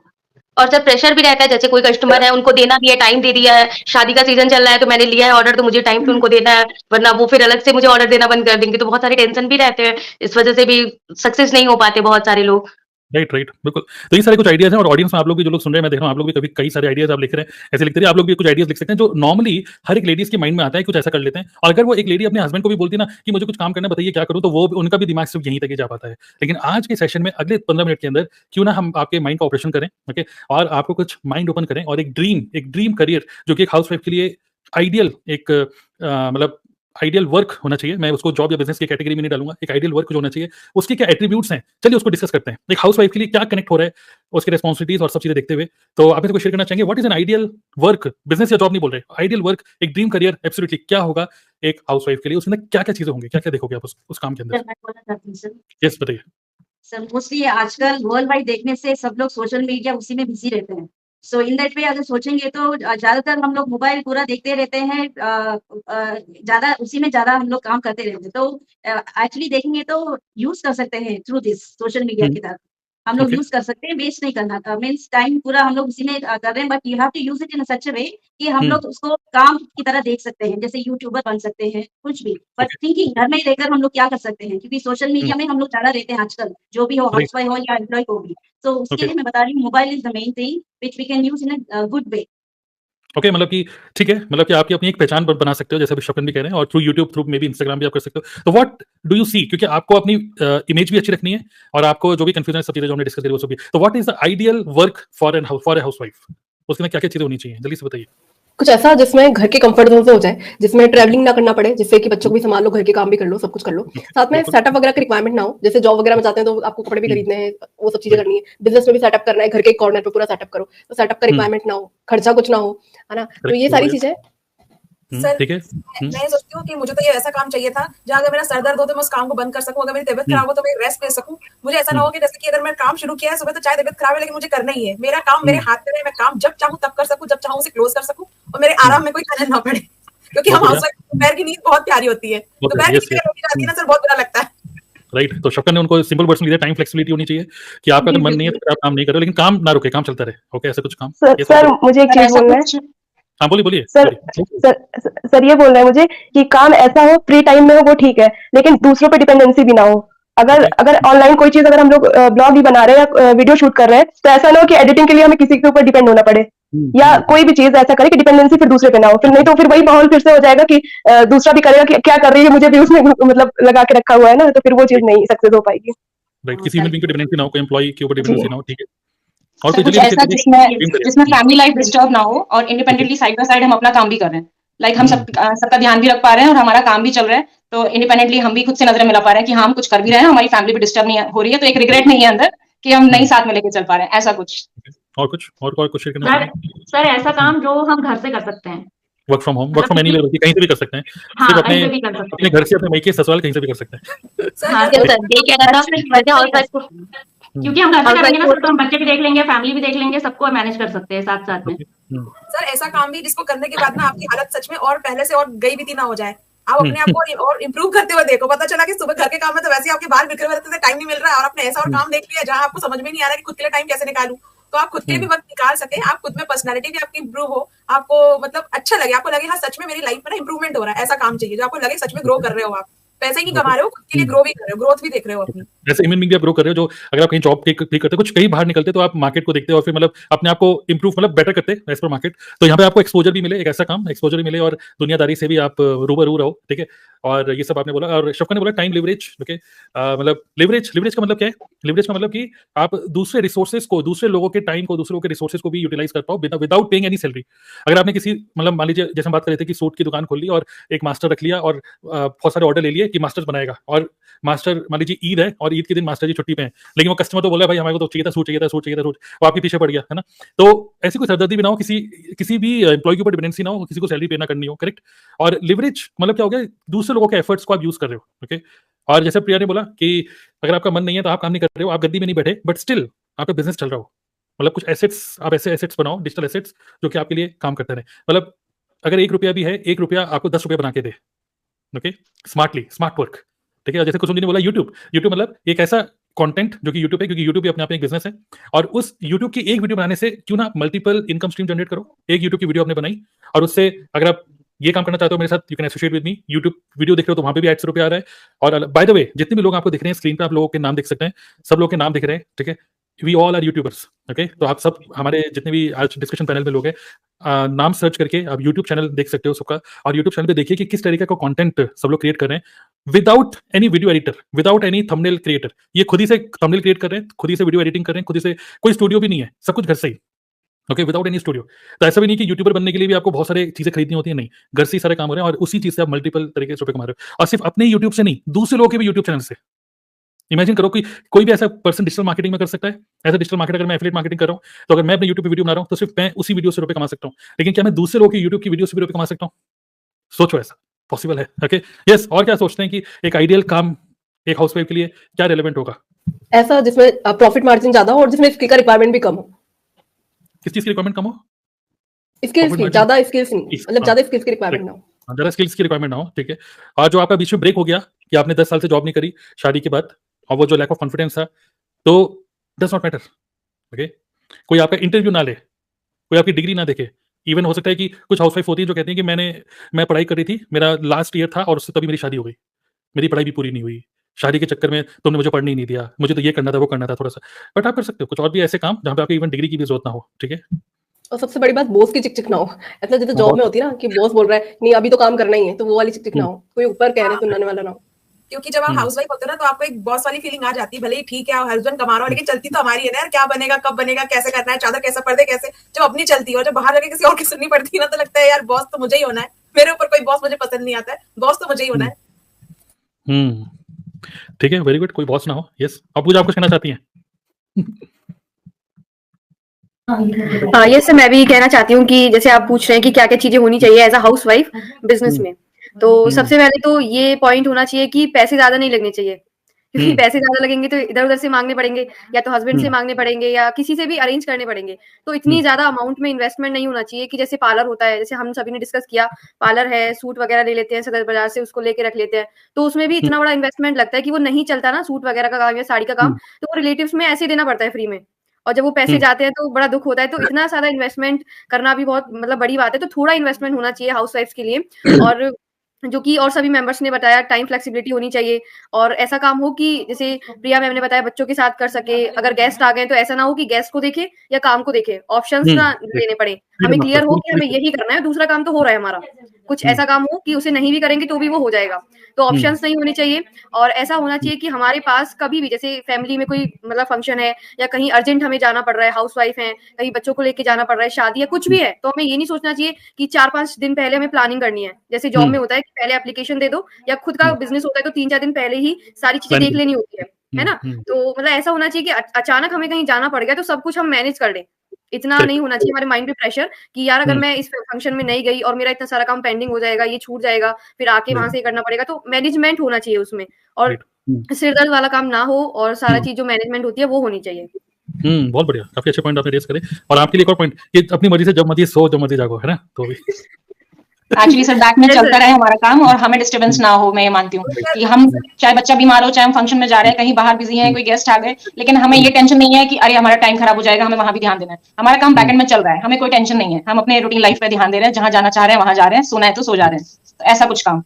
और सर प्रेशर भी रहता है, जैसे कोई कस्टमर है, उनको देना भी है, टाइम दे दिया है, शादी का सीजन चल रहा है तो मैंने लिया है ऑर्डर, तो मुझे टाइम पे उनको देना है, वरना वो फिर अलग से मुझे ऑर्डर देना बंद कर देंगे। तो बहुत सारे टेंशन भी रहते हैं, इस वजह से भी सक्सेस नहीं हो पाते बहुत सारे लोग। राइट, बिल्कुल। तो ये सारे कुछ आइडियाज हैं, और ऑडियंस में आप लोग भी जो लोग सुन रहे हैं, मैं देख रहा हूँ आप लोग भी कभी कई सारे आइडियाज आप लिख रहे हैं, ऐसे लिखते रहिए। आप लोग भी कुछ आइडियाज लिख सकते हैं जो नॉर्मली हर एक लेडीज के माइंड में आता है, कुछ ऐसा कर लेते हैं। और अगर वो एक लेडी अपने हस्बैंड को भी बोलती ना कि मुझे कुछ काम करना, बताइए क्या करूँ, तो वो उनका भी दिमाग सिर्फ यहीं तक ही जा पाता है। लेकिन आज के सेशन में अगले 15 मिनट के अंदर क्यों ना हम आपके माइंड का ऑपरेशन करें, ओके, और आपको कुछ माइंड ओपन करें, और एक ड्रीम करियर जो कि एक हाउसवाइफ के लिए आइडियल एक मतलब आइडियल वर्क होना चाहिए। मैं उसको जॉब या बिजनेस की कैटेगरी में नहीं डालूंगा। एक आइडियल वर्क जो होना चाहिए, उसके क्या एट्रीब्यूट्स हैं, चलिए उसको डिस्कस करते हैं। एक हाउसवाइफ के लिए क्या कनेक्ट हो रहा है, उसकी रिस्पॉन्सिबिलिटीज और सब चीजें देखते हुए। तो आप इसको शेयर करना चाहेंगे, what is an ideal work, business या जॉब नहीं बोल रहे, आइडियल वर्क, एक ड्रीम करियर एब्सोल्युटली क्या होगा एक हाउसवाइफ के लिए, उसमें क्या क्या चीजें होंगी, क्या क्या देखोगे आप उस काम के अंदर? यस बताइए। सर मोस्टली आजकल वर्ल्ड वाइड देखने से सब लोग सोशल मीडिया उसी में बिजी रहते हैं। सो इन दैट वे अगर सोचेंगे तो ज्यादातर हम लोग मोबाइल पूरा देखते रहते हैं, ज्यादा उसी में ज्यादा हम लोग काम करते रहते हैं। तो एक्चुअली देखेंगे तो यूज कर सकते हैं थ्रू दिस सोशल मीडिया की तरफ हम लोग यूज कर सकते हैं, वेस्ट नहीं करना। मीन्स टाइम पूरा हम लोग उसी में कर रहे हैं, but you have to use it in such a way कि हम लोग उसको काम की तरह देख सकते हैं, जैसे यूट्यूबर बन सकते हैं, कुछ भी। बट थिंकिंग घर में ही रहकर हम लोग क्या कर सकते हैं, क्योंकि सोशल मीडिया में हम लोग ज्यादा रहते हैं आजकल, जो भी हो, हाउसवाइफ हो या एम्प्लॉय को भी। तो उसके लिए मैं बता रही हूँ, mobile is the main thing which we can use in a good way. Okay, मतलब कि ठीक है, मतलब कि आपकी अपनी एक पहचान बना सकते हो, जैसे अभी शपन भी कह रहे हैं, और through YouTube, through may be Instagram भी आप कर सकते हो। तो व्हाट डू यू सी, क्योंकि आपको अपनी इमेज भी अच्छी रखनी है, और आपको जो भी कंफ्यूजन है, सब चीजें जो हमने डिस्कस करी वो सब भी। तो what is the ideal work for a housewife, उसके में क्या क्या चीजें होनी चाहिए, जल्दी से बताइए। कुछ ऐसा जिसमें घर के कंफर्ट जोन से हो जाए, जिसमें ट्रैवलिंग ना करना पड़े, जिससे कि बच्चों को भी संभाल लो, घर के काम भी कर लो, सब कुछ कर लो। साथ में बिल्कुल। सेटअप वगैरह की रिक्वायरमेंट ना हो, जैसे जॉब वगैरह में जाते हैं तो आपको कपड़े भी हुँ। खरीदने हैं, वो सब चीजें राइट। करनी है, बिजनेस में भी सेटअप करना है, घर के एक कॉर्नर पे पूरा सेटअप करो, तो सेटअप का हुँ। रिक्वायरमेंट ना हो, खर्चा कुछ ना हो, है ना? तो करेक्ट, ये बहुत सारी बढ़िया। चीजें सर ठीक है। मैं ये सोचती हूँ कि मुझे तो ये ऐसा काम चाहिए था जहाँ अगर मेरा सर दर्द हो तो मैं उस काम को बंद कर सकूं, अगर मेरी तबीयत खराब हो तो मैं रेस्ट ले सकूं। मुझे ऐसा ना हो कि जैसे कि अगर मैं काम शुरू किया है सुबह, तो चाहे तबीयत खराब है लेकिन मुझे करना ही है, मेरा काम मेरे हाथ में है, मैं काम जब चाहूँ तब कर सकूं, जब चाहूँ उसे क्लोज कर सकूं और मेरे आराम में कोई खलल ना पड़े। क्योंकि हम बहुत बढ़िया। हाउसवाइफ दोपहर की नींद बहुत प्यारी होती है, बहुत दोपहर बढ़िया। की यस, नींद होती जाती है यस। ना सर, बहुत बुरा लगता है। राइट। तो शक्कर ने उनको सिंपल वर्ड्स में दिया, टाइम फ्लेक्सिबिलिटी होनी चाहिए कि आपका जी, अगर मन जी, नहीं है जी। तो फिर आप काम नहीं करो, लेकिन काम ना रुके, काम चलता रहे। ओके, ऐसा कुछ काम? सर ये सर समझ मुझे एक सर चीज ऐसा बोलना है। कुछ हाँ, बोलिए, बोलिए, सर बोलिए। सर सर ये बोलना है मुझे कि काम ऐसा हो, फ्री टाइम में हो वो ठीक है, लेकिन दूसरों पे डिपेंडेंसी भी ना हो। अगर ओके। अगर ऑनलाइन कोई चीज अगर हम लोग ब्लॉग भी बना रहे हैं या वीडियो शूट कर रहे हैं, तो ऐसा ना हो कि एडिटिंग के लिए हमें किसी के ऊपर डिपेंड होना पड़े, या कोई भी चीज ऐसा करे कि डिपेंडेंसी फिर दूसरे पे ना हो। फिर नहीं तो फिर वही माहौल फिर से हो जाएगा कि दूसरा भी करेगा कि क्या कर रही है, मुझे भी उसमें मतलब लगा के रखा हुआ है ना, तो फिर वो चीज नहीं सक्सेस हो पाएगी। राइट, किसी ह्यूमन बीइंग पे डिपेंडेंसी ना हो, कोई एम्प्लॉयी के ऊपर जी डिपेंडेंसी ना हो। ठीक है। और सर कोई कुछ चलिए ऐसा चलिए जिसमें करिए। जिसमें फैमिली लाइफ डिस्टर्ब ना हो और इंडिपेंडेंटली साइड बाय साइड हम अपना काम भी कर रहे हैं। लाइक हम सबका ध्यान भी रख पा रहे हैं और हमारा काम भी चल रहा है, तो इंडिपेंडेंटली हम भी खुद से नजरें मिला पा रहे हैं कि हाँ हम कुछ कर भी रहे हैं, हमारी फैमिली भी डिस्टर्ब नहीं हो रही है, तो एक रिग्रेट नहीं है अंदर कि हम नहीं साथ में लेके चल पा रहे हैं, ऐसा कुछ। और कुछ और कुछ शेयर करना सर चाहेंगे? सर ऐसा काम जो हम घर से कर सकते हैं, वर्क फ्रॉम होम, वर्क मतलब फ्रॉम किसी एनीवेयर, कहीं से भी कर सकते हैं। हाँ, सिर्फ कहीं अपने से भी कर सकते अपने हैं। घर से, अपने मायके ससुराल कहीं से भी कर सकते हैं। सर हाँ, घर यस से सर, यही कह रहा था वैसे हाउसवाइफ को। क्योंकि हम घर से करेंगे ना हाउसवाइफ सर, तो हम बच्चे भी देख लेंगे, फैमिली भी देख लेंगे, सबको मैनेज कर सकते हैं साथ-साथ में। सर ऐसा काम भी जिसको करने के बाद ना आपकी हालत सच में और पहले से और गई बीती ना हो जाए, आप अपने आप को और इम्प्रूव करते हुए देखो। पता चला कि सुबह घर के काम में तो वैसे ही आपके बाल बिखरे हुए रहते थे, टाइम नहीं मिल रहा है, और आपने ऐसा और काम देख लिया जहां आपको समझ में नहीं आ रहा कि खुद के लिए टाइम कैसे निकालूं, तो आप खुद के लिए भी वक्त निकाल सके, आप खुद में पर्सनैलिटी भी आपकी इंप्रूव हो, आपको मतलब अच्छा लगे, आपको लगे हाँ सच में मेरी लाइफ में ना इंप्रूवमेंट हो रहा है। ऐसा काम चाहिए जो आपको लगे सच में ग्रो कर रहे हो, आप पैसे ही नहीं कमा रहे हो, खुद के लिए ग्रो भी कर रहे हो, ग्रोथ भी देख रहे हो अपनी। जैसे ह्यूमन बीइंग भी आप ग्रो कर रहे हो, जो अगर आप कहीं जॉब भी करते हो, कुछ कहीं बाहर निकलते हो, तो आप मार्केट को देखते हो और फिर मतलब अपने आप को इंप्रूव मतलब बेटर करते हैं एज पर मार्केट। तो यहाँ पे आपको एक्सपोजर भी मिले, एक ऐसा काम एक्सपोजर भी मिले और दुनियादारी से भी आप रूबरू रहो। ठीक है। और ये सब आपने बोला, और शफका ने बोला टाइम लिवरेज। ओके, मतलब लिवरेज का मतलब क्या है? लिवरेज का मतलब कि आप दूसरे रिसोर्सेज को, दूसरे लोगों के टाइम को, दूसरे लोगों के रिसोर्सेज को भी यूटिलाइज कर पाओ विदाउट पेइंग एनी सैलरी। अगर आपने किसी मतलब मान लीजिए जैसे हम बात कर रहे थे कि सूट की दुकान खोल ली और एक मास्टर रख लिया और बहुत सारे ऑर्डर ले लिए कि मास्टर बनाएगा, और मास्टर मान लीजिए ईद है और ईद के दिन मास्टर जी छुट्टी पे हैं, लेकिन वो कस्टमर तो बोला भाई हमारे को तो चाहिए था सूट, चाहिए था सूट, चाहिए था सूट, वो आपके पीछे पड़ गया है ना। तो ऐसी कोई सरदर्दी भी ना हो, किसी भी एम्प्लॉय के ऊपर डिपेंडेंसी ना हो, किसी को सैलरी पे ना करनी हो। करेक्ट। और लिवरेज मतलब क्या हो गया? दूसरे लोगों के एफर्ट्स को आप यूज कर रहे हो। ओके। और जैसे प्रिया ने बोला कि अगर आपका मन नहीं है तो आप काम नहीं कर रहे हो, आप गद्दी में नहीं बैठे, बट स्टिल आपका बिजनेस चल रहा हो। मतलब कुछ एसेट्स, आप ऐसे एसेट्स बनाओ, डिजिटल एसेट्स, जो कि आपके लिए काम करते रहे। मतलब अगर 1 रुपया भी है, 1 रुपया आपको 10 रुपया बना के दे। Okay, smartly, smart work. ठीक है। जैसे कुसुम जी ने बोला यूट्यूब मतलब एक ऐसा कंटेंट जो कि यूट्यूब है, क्योंकि यूट्यूब भी अपने आप में एक बिजनेस है, और उस यूट्यूब की एक वीडियो बनाने से क्यों ना मल्टीपल इनकम स्ट्रीम जनरेट करो। एक यूट्यूब की वीडियो आपने बनाई और उससे अगर आप ये काम करना चाहते हो मेरे साथ, you can associate with me. YouTube video देख रहे हो तो वहां पे भी एड्स रुपया आ रहा है। और बाय द वे जितने भी लोग आपको दिख रहे हैं स्क्रीन पे, आप लोगों के नाम देख सकते हैं, सब लोग के नाम दिख रहे हैं। ठीक है। We all are YouTubers. Okay, तो आप सब, हमारे जितने भी आज डिस्कशन पैनल में लोग हैं, नाम सर्च करके आप यूट्यूब चैनल देख सकते हो सबका, और यूट्यूब चैनल पे देखिए कि किस तरीके का कंटेंट सब लोग क्रिएट कर रहे हैं without any video editor, without any thumbnail creator. ये खुद ही से थंबनेल क्रिएट कर रहे हैं, खुद ही से वीडियो एडिटिंग कर रहे हैं, खुद ही से, कोई स्टूडियो भी नहीं है, सब कुछ घर से ही। Okay, without any studio. तो ऐसा भी नहीं कि यूट्यूबर बनने के लिए भी आपको बहुत सारे चीजें खरीदनी होती है, नहीं, घर से ही सारे काम हो रहे हैं और उसी चीज से आप मल्टीपल तरीके से रुपए कमा रहे हो, और सिर्फ अपने यूट्यूब से नहीं, दूसरे लोगों के भी यूट्यूब चैनल से। इमेजिन करो कि कोई भी ऐसा पर्सन डिजिटल मार्केटिंग में कर सकता है। एज अ डिजिटल मार्केटर अगर मैं एफिलिएट मार्केटिंग कर रहा हूं, तो अगर मैं अपने यूट्यूब पे वीडियो बना रहा हूं तो सिर्फ मैं उसी वीडियो से रुपए कमा सकता हूं, लेकिन क्या मैं दूसरे लोगों की यूट्यूब की वीडियो से भी रुपए कमा सकता हूं? सोचो, ऐसा पॉसिबल है। Okay, yes. और क्या सोचते हैं कि एक आइडियल काम एक हाउसवाइफ के लिए क्या रेलेवेंट होगा? ऐसा जिसमें प्रॉफिट मार्जिन ज्यादा हो और जिसमें स्किल का रिक्वायरमेंट भी कम हो। किस चीज की रिक्वायरमेंट कम हो? स्किल्स Profit की margin? ज्यादा स्किल्स नहीं, मतलब हाँ, ज्यादा स्किल्स की रिक्वायरमेंट ना हो। ज़्यादा स्किल्स की रिक्वायरमेंट ना हो। ठीक है। और जो आपका बीच में ब्रेक हो गया कि आपने 10 साल से जॉब नहीं करी शादी के बाद, और वो जो लैक ऑफ कॉन्फिडेंस था, तो डज नॉट मैटर। ओके, कोई आपका इंटरव्यू ना ले, कोई आपकी डिग्री ना देखे। इवन हो सकता है कि कुछ हाउसवाइफ होती है जो कहती हैं कि मैं पढ़ाई कर रही थी, मेरा लास्ट ईयर था और उससे तभी मेरी शादी हो गई, मेरी पढ़ाई भी पूरी नहीं हुई, शादी के चक्कर में तुमने मुझे पढ़ने ही नहीं दिया, मुझे तो ये करना था, वो करना था थोड़ा सा। बट आप कर सकते हो कुछ और भी ऐसे काम जहाँ पे आपको इवन डिग्री की भी जरूरत ना हो। ठीक है। और सबसे बड़ी बात, बॉस की चिक-चिक ना हो। ऐसा जैसे जॉब में होती है ना कि बॉस बोल रहा है नहीं अभी तो काम करना ही है, तो वो वाली चिक-चिक ना हो, कोई ऊपर कह रहे सुनाने वाला ना हो। क्योंकि जब आप हाउस वाइफ होते हो ना तो आपको एक बॉस वाली फीलिंग आ जाती है, भले ही ठीक है हस्बैंड कमा रहा हो लेकिन चलती तो हमारी है ना यार, क्या बनेगा कब बनेगा कैसे करना है, चादर कैसे पर्दे कैसे, जब अपनी चलती है और जब बाहर जाके किसी और की सुननी पड़ती है ना तो लगता है यार बॉस तो मुझे ही होना है, मेरे ऊपर कोई बॉस मुझे पसंद नहीं आता है, बॉस तो मुझे ही होना है। ठीक है, वेरी गुड। कोई बॉस ना हो। यस, अब पूजा आप कुछ कहना चाहती हैं? ये सर मैं भी कहना चाहती हूँ कि जैसे आप पूछ रहे हैं कि क्या क्या चीजें होनी चाहिए as a housewife business में, तो सबसे पहले तो ये पॉइंट होना चाहिए कि पैसे ज्यादा नहीं लगने चाहिए, क्योंकि पैसे ज्यादा लगेंगे तो इधर उधर से मांगने पड़ेंगे, या तो हस्बैंड से मांगने पड़ेंगे या किसी से भी अरेंज करने पड़ेंगे। तो इतनी ज्यादा अमाउंट में इन्वेस्टमेंट नहीं होना चाहिए कि जैसे पार्लर होता है, जैसे हम सभी ने डिस्कस किया, पार्लर है, सूट वगैरह ले लेते हैं सदर बाजार से, उसको लेके रख लेते हैं, तो उसमें भी इतना बड़ा इन्वेस्टमेंट लगता है कि वो नहीं चलता ना, सूट वगैरह का काम या साड़ी का काम, तो वो रिलेटिव्स में ऐसे देना पड़ता है फ्री में, और जब वो पैसे जाते हैं तो बड़ा दुख होता है। तो इतना सारा इन्वेस्टमेंट करना भी बहुत मतलब बड़ी बात है, तो थोड़ा इन्वेस्टमेंट होना चाहिए हाउस वाइफ्स के लिए। और जो कि और सभी मेंबर्स ने बताया, टाइम फ्लेक्सिबिलिटी होनी चाहिए, और ऐसा काम हो कि जैसे प्रिया मैम ने बताया बच्चों के साथ कर सके, अगर गेस्ट आ गए तो ऐसा ना हो कि गेस्ट को देखे या काम को देखे, ऑप्शंस ना लेने पड़े, हमें क्लियर हो कि हमें यही करना है, दूसरा काम तो हो रहा है हमारा, कुछ ऐसा काम हो कि उसे नहीं भी करेंगे तो भी वो हो जाएगा, तो ऑप्शंस नहीं होनी चाहिए। और ऐसा होना चाहिए कि हमारे पास कभी भी जैसे फैमिली में कोई मतलब फंक्शन है या कहीं अर्जेंट हमें जाना पड़ रहा है, हाउस वाइफ है, कहीं बच्चों को लेके जाना पड़ रहा है, शादी या कुछ भी है, तो हमें ये नहीं सोचना चाहिए कि 4-5 दिन पहले हमें प्लानिंग करनी है, जैसे जॉब में होता है कि पहले एप्लीकेशन दे दो, या खुद का बिजनेस होता है तो 3-4 दिन पहले ही सारी चीजें देख लेनी होती है ना। तो मतलब ऐसा होना चाहिए कि अचानक हमें कहीं जाना पड़ गया तो सब कुछ हम मैनेज कर लें, इतना नहीं होना चाहिए हमारे माइंड पे प्रेशर कि यार अगर मैं इस फंक्शन में नहीं गई और मेरा इतना सारा काम पेंडिंग हो जाएगा, ये छूट जाएगा, फिर आके वहां से करना पड़ेगा, तो मैनेजमेंट होना चाहिए उसमें, और सिरदर्द वाला काम ना हो, और सारा चीज जो मैनेजमेंट होती है वो होनी चाहिए। बहुत बढ़िया, काफी अच्छे पॉइंट आपने रेज करे। और आपके लिए एक और पॉइंट, ये अपनी मर्जी से जब मर्जी सो जब मर्जी जागो, है ना, तो भी एक्चुअली सर बैक में चलता रहे हमारा काम और हमें डिस्टर्बेंस ना हो, मैं ये मानती हूँ कि हम चाहे बच्चा बीमार हो, चाहे हम फंक्शन में जा रहे हैं, कहीं बाहर बिजी हैं, कोई गेस्ट आ गए, लेकिन हमें ये टेंशन नहीं है कि अरे हमारा टाइम खराब हो जाएगा, हमें वहां भी ध्यान देना है, हमारा काम बैकएंड में चल रहा है, हमें कोई टेंशन नहीं है, हम अपने रूटीन लाइफ पे ध्यान दे रहे हैं, जहां जाना चाह रहे हैं वहां जा रहे हैं, सोना है तो सो जा रहे हैं, तो ऐसा कुछ काम।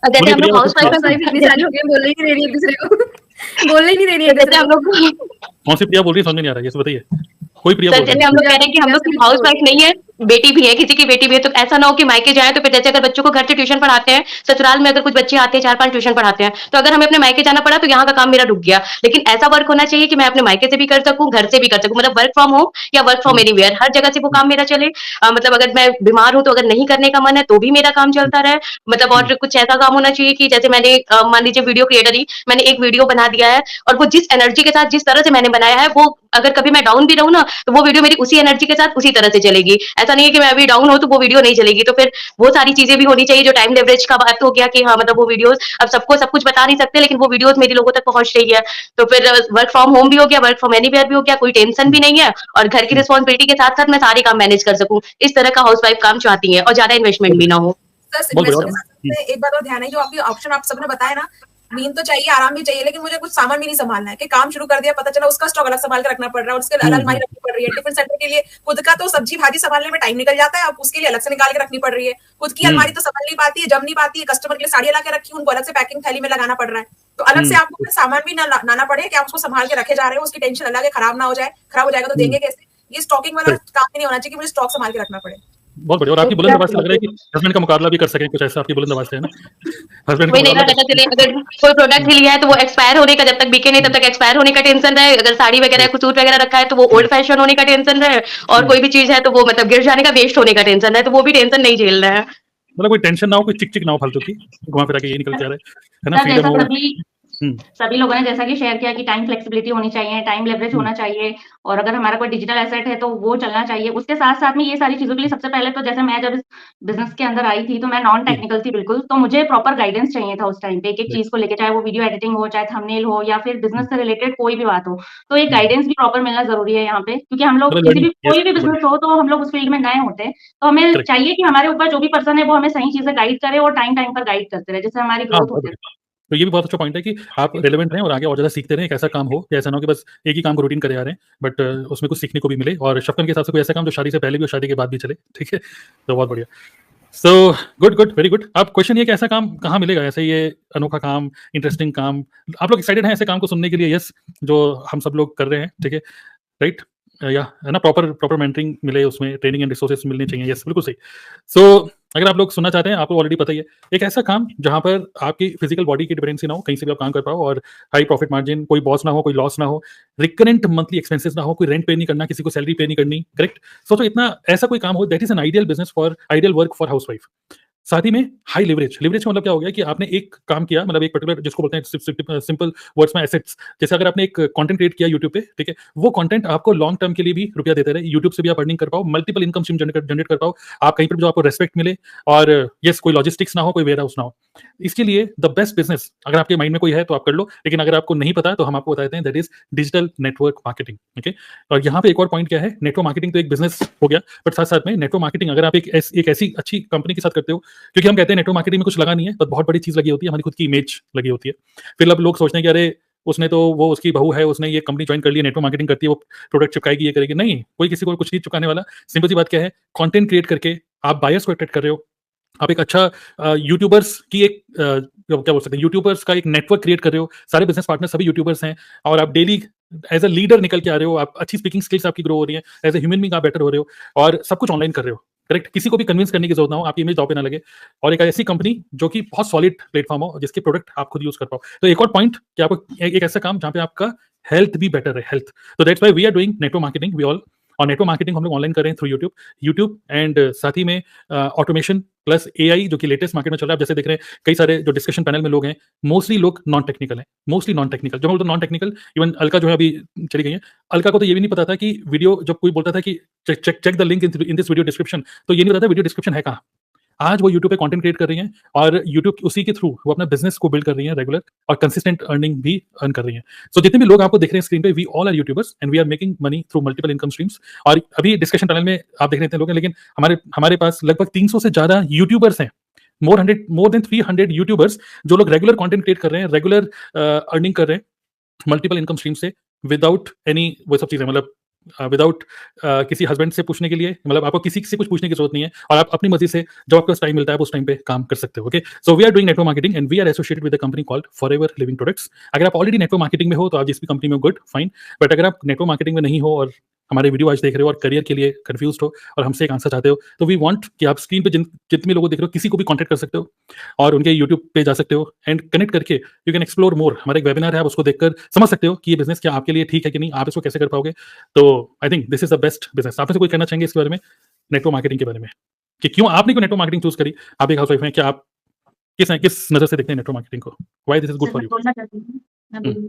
अगर हम लोग हाउस वाइफ इतनी सारी हो गई, बोलने ही नहीं दे रही एक दूसरे को, बोलने ही नहीं दे रही है, जैसे हम लोग कौन सी प्रिया बोल रही है समझ में नहीं आ रहा है, ये बताइए। कोई प्रिया बोल रही है? हम लोग कह रहे हैं कि हम लोग हाउस वाइफ नहीं है, बेटी भी है, किसी की बेटी भी है, तो ऐसा ना हो कि मायके जाए तो फिर जैसे अगर बच्चों को घर से ट्यूशन पढ़ाते हैं, ससुराल में अगर कुछ बच्चे आते हैं 4-5 ट्यूशन पढ़ाते हैं, तो अगर हमें अपने मायके जाना पड़ा तो यहाँ का काम मेरा रुक गया। लेकिन ऐसा वर्क होना चाहिए कि मैं अपने मायके से भी कर सकूं, घर से भी कर सकूं, मतलब वर्क फ्रॉम होम या वर्क फ्रॉम एनीवेयर, हर जगह से वो काम मेरा चले। मतलब अगर मैं बीमार हूं तो अगर नहीं करने का मन है तो भी मेरा काम चलता रहे। मतलब और कुछ ऐसा काम होना चाहिए कि जैसे मैंने मान लीजिए वीडियो क्रिएटर ही मैंने एक वीडियो बना दिया है, और वो जिस एनर्जी के साथ जिस तरह से मैंने बनाया है, वो अगर कभी मैं डाउन भी रहूं ना तो वो वीडियो मेरी उसी एनर्जी के साथ उसी तरह से चलेगी। ऐसा नहीं है कि मैं अभी डाउन हो तो वो वीडियो नहीं चलेगी। तो फिर वो सारी चीजें भी होनी चाहिए। जो टाइम लेवरेज का बात हो गया कि हाँ मतलब वो वीडियोस अब सबको सब कुछ बता नहीं सकते, लेकिन वो वीडियोस मेरी लोगों तक पहुंच रही है। तो फिर वर्क फ्रॉम होम भी हो गया, वर्क फ्रॉम एनीवेयर भी हो गया, कोई टेंशन भी नहीं है, और घर की रिस्पॉन्सिबिलिटी के साथ साथ मैं सारे काम मैनेज कर सकूं। इस तरह का हाउस वाइफ काम चाहती है, और ज्यादा इन्वेस्टमेंट भी ना हो। एक बात और ध्यान है, जो आपके ऑप्शन आप सबने बताया ना, नींद तो चाहिए, आराम भी चाहिए, लेकिन मुझे कुछ सामान भी नहीं संभालना है कि काम शुरू कर दिया, पता चला उसका स्टॉक अलग संभाल के रखना पड़ रहा है, उसके अलग अलमारी रखनी पड़ रही है, टिफिन सेंटर के लिए खुद का तो सब्जी भाजी संभालने में टाइम निकल जाता है, अब उसके लिए अलग से निकाल के रखनी पड़ रही है, खुद की अलमारी तो संभाल नहीं पाती है, जम नहीं पाती है, कस्टमर के लिए साड़ियां ला के रखी, उनको अलग से पैकिंग थैली में लगाना पड़ रहा है, तो अलग से आपको सामान भी ना लाना पड़े कि आप उसको संभाल के रखे जा रहे हो, उसकी टेंशन अलग है, खराब ना हो जाए, खराब हो जाएगा तो देंगे कैसे, ये स्टॉकिंग वाला काम नहीं होना चाहिए कि मुझे स्टॉक संभाल के रखना पड़े। बहुत बढ़िया। और आपकी बुलंद आवाज से लग रहा है कि हस्बैंड का मुकाबला भी कर सकें, कुछ ऐसा आपकी बुलंद आवाज से है ना। हस्बैंड वही नहीं पता चले अगर कोई प्रोडक्ट भी लिया है तो वो एक्सपायर होने का, जब तक बिके नहीं तब तक एक्सपायर होने का टेंशन रहे। अगर साड़ी वगैरह कुछ सूट वगैरह रखा है तो वो ओल्ड फैशन होने का टेंशन रहे, और कोई भी चीज है तो वो मतलब गिर जाने का, वेस्ट होने का टेंशन रहे, तो वो भी टेंशन नहीं झेलना है। मतलब कोई टेंशन ना हो, कोई चिक चिक ना हो फालतू की, घुमा फिरा के ये निकल जा रहा है ना, फ्रीडम हो। सभी लोगों ने जैसा कि शेयर किया कि टाइम फ्लेक्सिबिलिटी होनी चाहिए, टाइम लेवरेज होना चाहिए, और अगर हमारा कोई डिजिटल एसेट है तो वो चलना चाहिए। उसके साथ साथ में ये सारी चीजों के लिए सबसे पहले तो जैसे मैं जब इस बिजनेस के अंदर आई थी तो मैं नॉन टेक्निकल थी बिल्कुल, तो मुझे प्रॉपर गाइडेंस चाहिए था उस टाइम पे, एक एक चीज को लेकर, चाहे वो वीडियो एडिटिंग हो, चाहे थंबनेल हो, या फिर बिजनेस से रिलेटेड कोई भी बात हो, तो एक गाइडेंस भी प्रॉपर मिलना जरूरी है यहाँ पे, क्योंकि हम लोग किसी भी कोई भी बिजनेस हो तो हम लोग उस फील्ड में नए होते हैं, तो हमें चाहिए कि हमारे ऊपर जो भी पर्सन है वो हमें सही चीजें गाइड करे और टाइम टाइम पर गाइड करते रहे, जिससे हमारी ग्रोथ होती है। तो ये भी बहुत अच्छा पॉइंट है कि आप रेलेवेंट रहें और आगे और ज्यादा सीखते रहें। एक ऐसा काम हो कि ऐसा ना हो कि बस एक ही काम को रूटीन करे आ रहे हैं, बट उसमें कुछ सीखने को भी मिले, और शफकन के हिसाब से कोई ऐसा काम जो शादी से पहले भी और शादी के बाद भी चले। ठीक है, तो बहुत बढ़िया। So good good, very good. अब क्वेश्चन ये कि ऐसा काम कहाँ मिलेगा, ऐसे ये अनोखा काम, इंटरेस्टिंग काम? आप लोग एक्साइटेड हैं ऐसे काम को सुनने के लिए? यस, जो हम सब लोग कर रहे हैं, ठीक है, राइट, या है ना, प्रॉपर मेंटरिंग मिले, उसमें ट्रेनिंग एंड रिसोर्सेज मिलने चाहिए। यस, बिल्कुल सही। सो अगर आप लोग सुनना चाहते हैं, आपको ऑलरेडी पता ही है, एक ऐसा काम जहाँ पर आपकी फिजिकल बॉडी की डिपेंडेंसी ना हो, कहीं से भी आप काम कर पाओ और हाई प्रॉफिट मार्जिन, कोई बॉस ना हो, कोई लॉस ना हो, रिकरेंट मंथली एक्सपेंसेस ना हो, कोई रेंट पे नहीं करना, किसी को सैलरी पे नहीं करनी, करेक्ट। सोचो इतना ऐसा कोई काम हो, that is an ideal business for ideal work for housewife. साथ ही में हाई लिवरेज, लिवरेज का मतलब क्या हो गया कि आपने एक काम किया, मतलब एक पर्टिकुलर जिसको बोलते हैं सिंपल वर्ड्स में एसेट्स। जैसे अगर आपने एक कंटेंट क्रिएट किया यूट्यूब पे, ठीक है, वो कंटेंट आपको लॉन्ग टर्म के लिए भी रुपया देते रहे, यूट्यूब से भी आप अर्निंग कर पाओ, मल्टीपल इनकम स्ट्रीम जनरेट कर पाओ, आप कहीं पर जो आपको रेस्पेक्ट मिले, और यस कोई लॉजिस्टिक्स ना हो, कोई वेयर हाउस ना हो। इसके लिए द बेस्ट बिजनेस अगर आपके माइंड में कोई है तो आप कर लो, लेकिन अगर आपको नहीं पता तो हम आपको बताते हैं, that is digital network marketing. Okay, और यहाँ पे एक और पॉइंट क्या है, नेटवर्क मार्केटिंग तो एक बिजनेस हो गया, बट साथ साथ में नेटवर्क मार्केटिंग अगर आप एक ऐसी अच्छी कंपनी के साथ करते हो, क्योंकि हम कहते हैं नेटवर्क मार्केटिंग में कुछ लगा नहीं है, पर बहुत बड़ी चीज लगी होती है, हमारी खुद की इमेज लगी होती है। फिर अब लोग सोचते हैं कि अरे उसने तो, वो उसकी बहू है, उसने ये कंपनी ज्वाइन कर ली, नेटवर्क मार्केटिंग करती है, वो प्रोडक्ट चिपकाएगी, ये करेगी। नहीं, कोई किसी को कुछ नहीं चुकाने वाला। सिंपल सी बात क्या है, कंटेंट क्रिएट करके आप बायर्स को अट्रैक्ट कर रहे हो, आप एक अच्छा यूट्यूबर्स की एक क्या बोल सकते हैं, यूट्यूबर्स का एक नेटवर्क क्रिएट कर रहे हो, सारे बिजनेस पार्टनर सभी यूट्यूबर्स हैं, और आप डेली एज अ लीडर निकल के आ रहे हो, आप अच्छी स्पीकिंग स्किल्स आपकी ग्रो हो रही है, एज ए ह्यूमन बीइंग आप बेटर हो रहे हो, और सब कुछ ऑनलाइन कर रहे हो, करेक्ट। किसी को भी कन्विंस करने की जरूरत ना हो, आपकी इमेज दांव पे ना लगे, और एक ऐसी कंपनी जो कि बहुत सॉलिड प्लेटफॉर्म हो, जिसके प्रोडक्ट आप खुद यूज कर पाओ। तो एक और पॉइंट कि आपको एक ऐसा काम जहाँ पे आपका हेल्थ भी बेटर है, हेल्थ। तो that's why we are doing network marketing, we all. और नेटवर्क मार्केटिंग हम लोग ऑनलाइन कर रहे हैं थ्रू यूट्यूब एंड साथ ही में ऑटोमेशन प्लस एआई, जो कि लेटेस्ट मार्केट में चल रहा है। आप जैसे देख रहे हैं कई सारे जो डिस्कशन पैनल में लोग हैं, मोस्टली लोग नॉन टेक्निकल हैं, मोस्टली नॉन टेक्निकल। जब मैं बोलता हूं नॉन टेक्निकल, इवन अलका जो है अभी चली गई है, अलका को तो ये भी नहीं पता था कि वीडियो, जब कोई बोलता था कि check the link in this video description, तो ये नहीं पता था वीडियो डिस्क्रिप्शन है कहाँ। आज वो यूट्यूब पे कंटेंट क्रिएट कर रही हैं, और यूट्यूब उसी के थ्रू वो अपना बिजनेस को बिल्ड कर रही हैं रेगुलर, और कंसिस्टेंट अर्निंग भी अर्न कर रही हैं। सो जितने भी लोग आपको देख रहे हैं स्क्रीन पे, we all are YouTubers and we are making money through multiple income streams. और अभी डिस्कशन पैनल में आप देख रहे हैं लोग हैं, लेकिन हमारे पास लगभग 300 से ज्यादा यूट्यूबर्स हैं, मोर देन 300 यूट्यूबर्स, जो लोग रेगुलर कंटेंट क्रिएट कर रहे हैं, रेगुलर अर्निंग कर रहे हैं मल्टीपल इनकम स्ट्रीम से, विदाउट एनी वो सब चीजें, मतलब विदाउट किसी हस्बैंड से पूछने के लिए, मतलब आपको किसी से कुछ पूछने की जरूरत नहीं है, और आप अपनी मर्जी से जब आपको टाइम मिलता है, आप उस टाइम पे काम कर सकते हो। Okay, so we are doing network marketing and we are associated with a company called Forever Living Products. अगर आप ऑलरेडी नेटवर्क मार्केटिंग में हो तो आप जिस भी कंपनी में हो, गुड फाइन, बट अगर आप नेटवर्क मार्केटिंग में नहीं हो और हमारे वीडियो आज देख रहे हो और करियर के लिए कंफ्यूज हो और हमसे एक आंसर चाहते हो, तो वी वांट कि आप स्क्रीन पे जितने लोगों देख रहे हो, किसी को भी कॉन्टेक्ट कर सकते हो और उनके यूट्यूब पे जा सकते हो एंड कनेक्ट करके यू कैन एक्सप्लोर मोर। हमारा एक वेबिनार है, आप उसको देखकर समझ सकते हो कि ये बिजनेस क्या आपके लिए ठीक है कि नहीं, आप इसको कैसे कर पाओगे। तो I think this is the best business. आप में से कोई कहना चाहेंगे इसके बारे में, नेटवर्क मार्केटिंग के बारे में, कि क्यों आपने क्यों नेटवर्क मार्केटिंग चूज करी? आप एक हाउसवाइफ हैं, क्या आप किस नजर से देखते हैं नेटवर्क मार्केटिंग को? Why this is good sir for मैं यू? बोलना चाहती हूँ, मैं बोलूँ।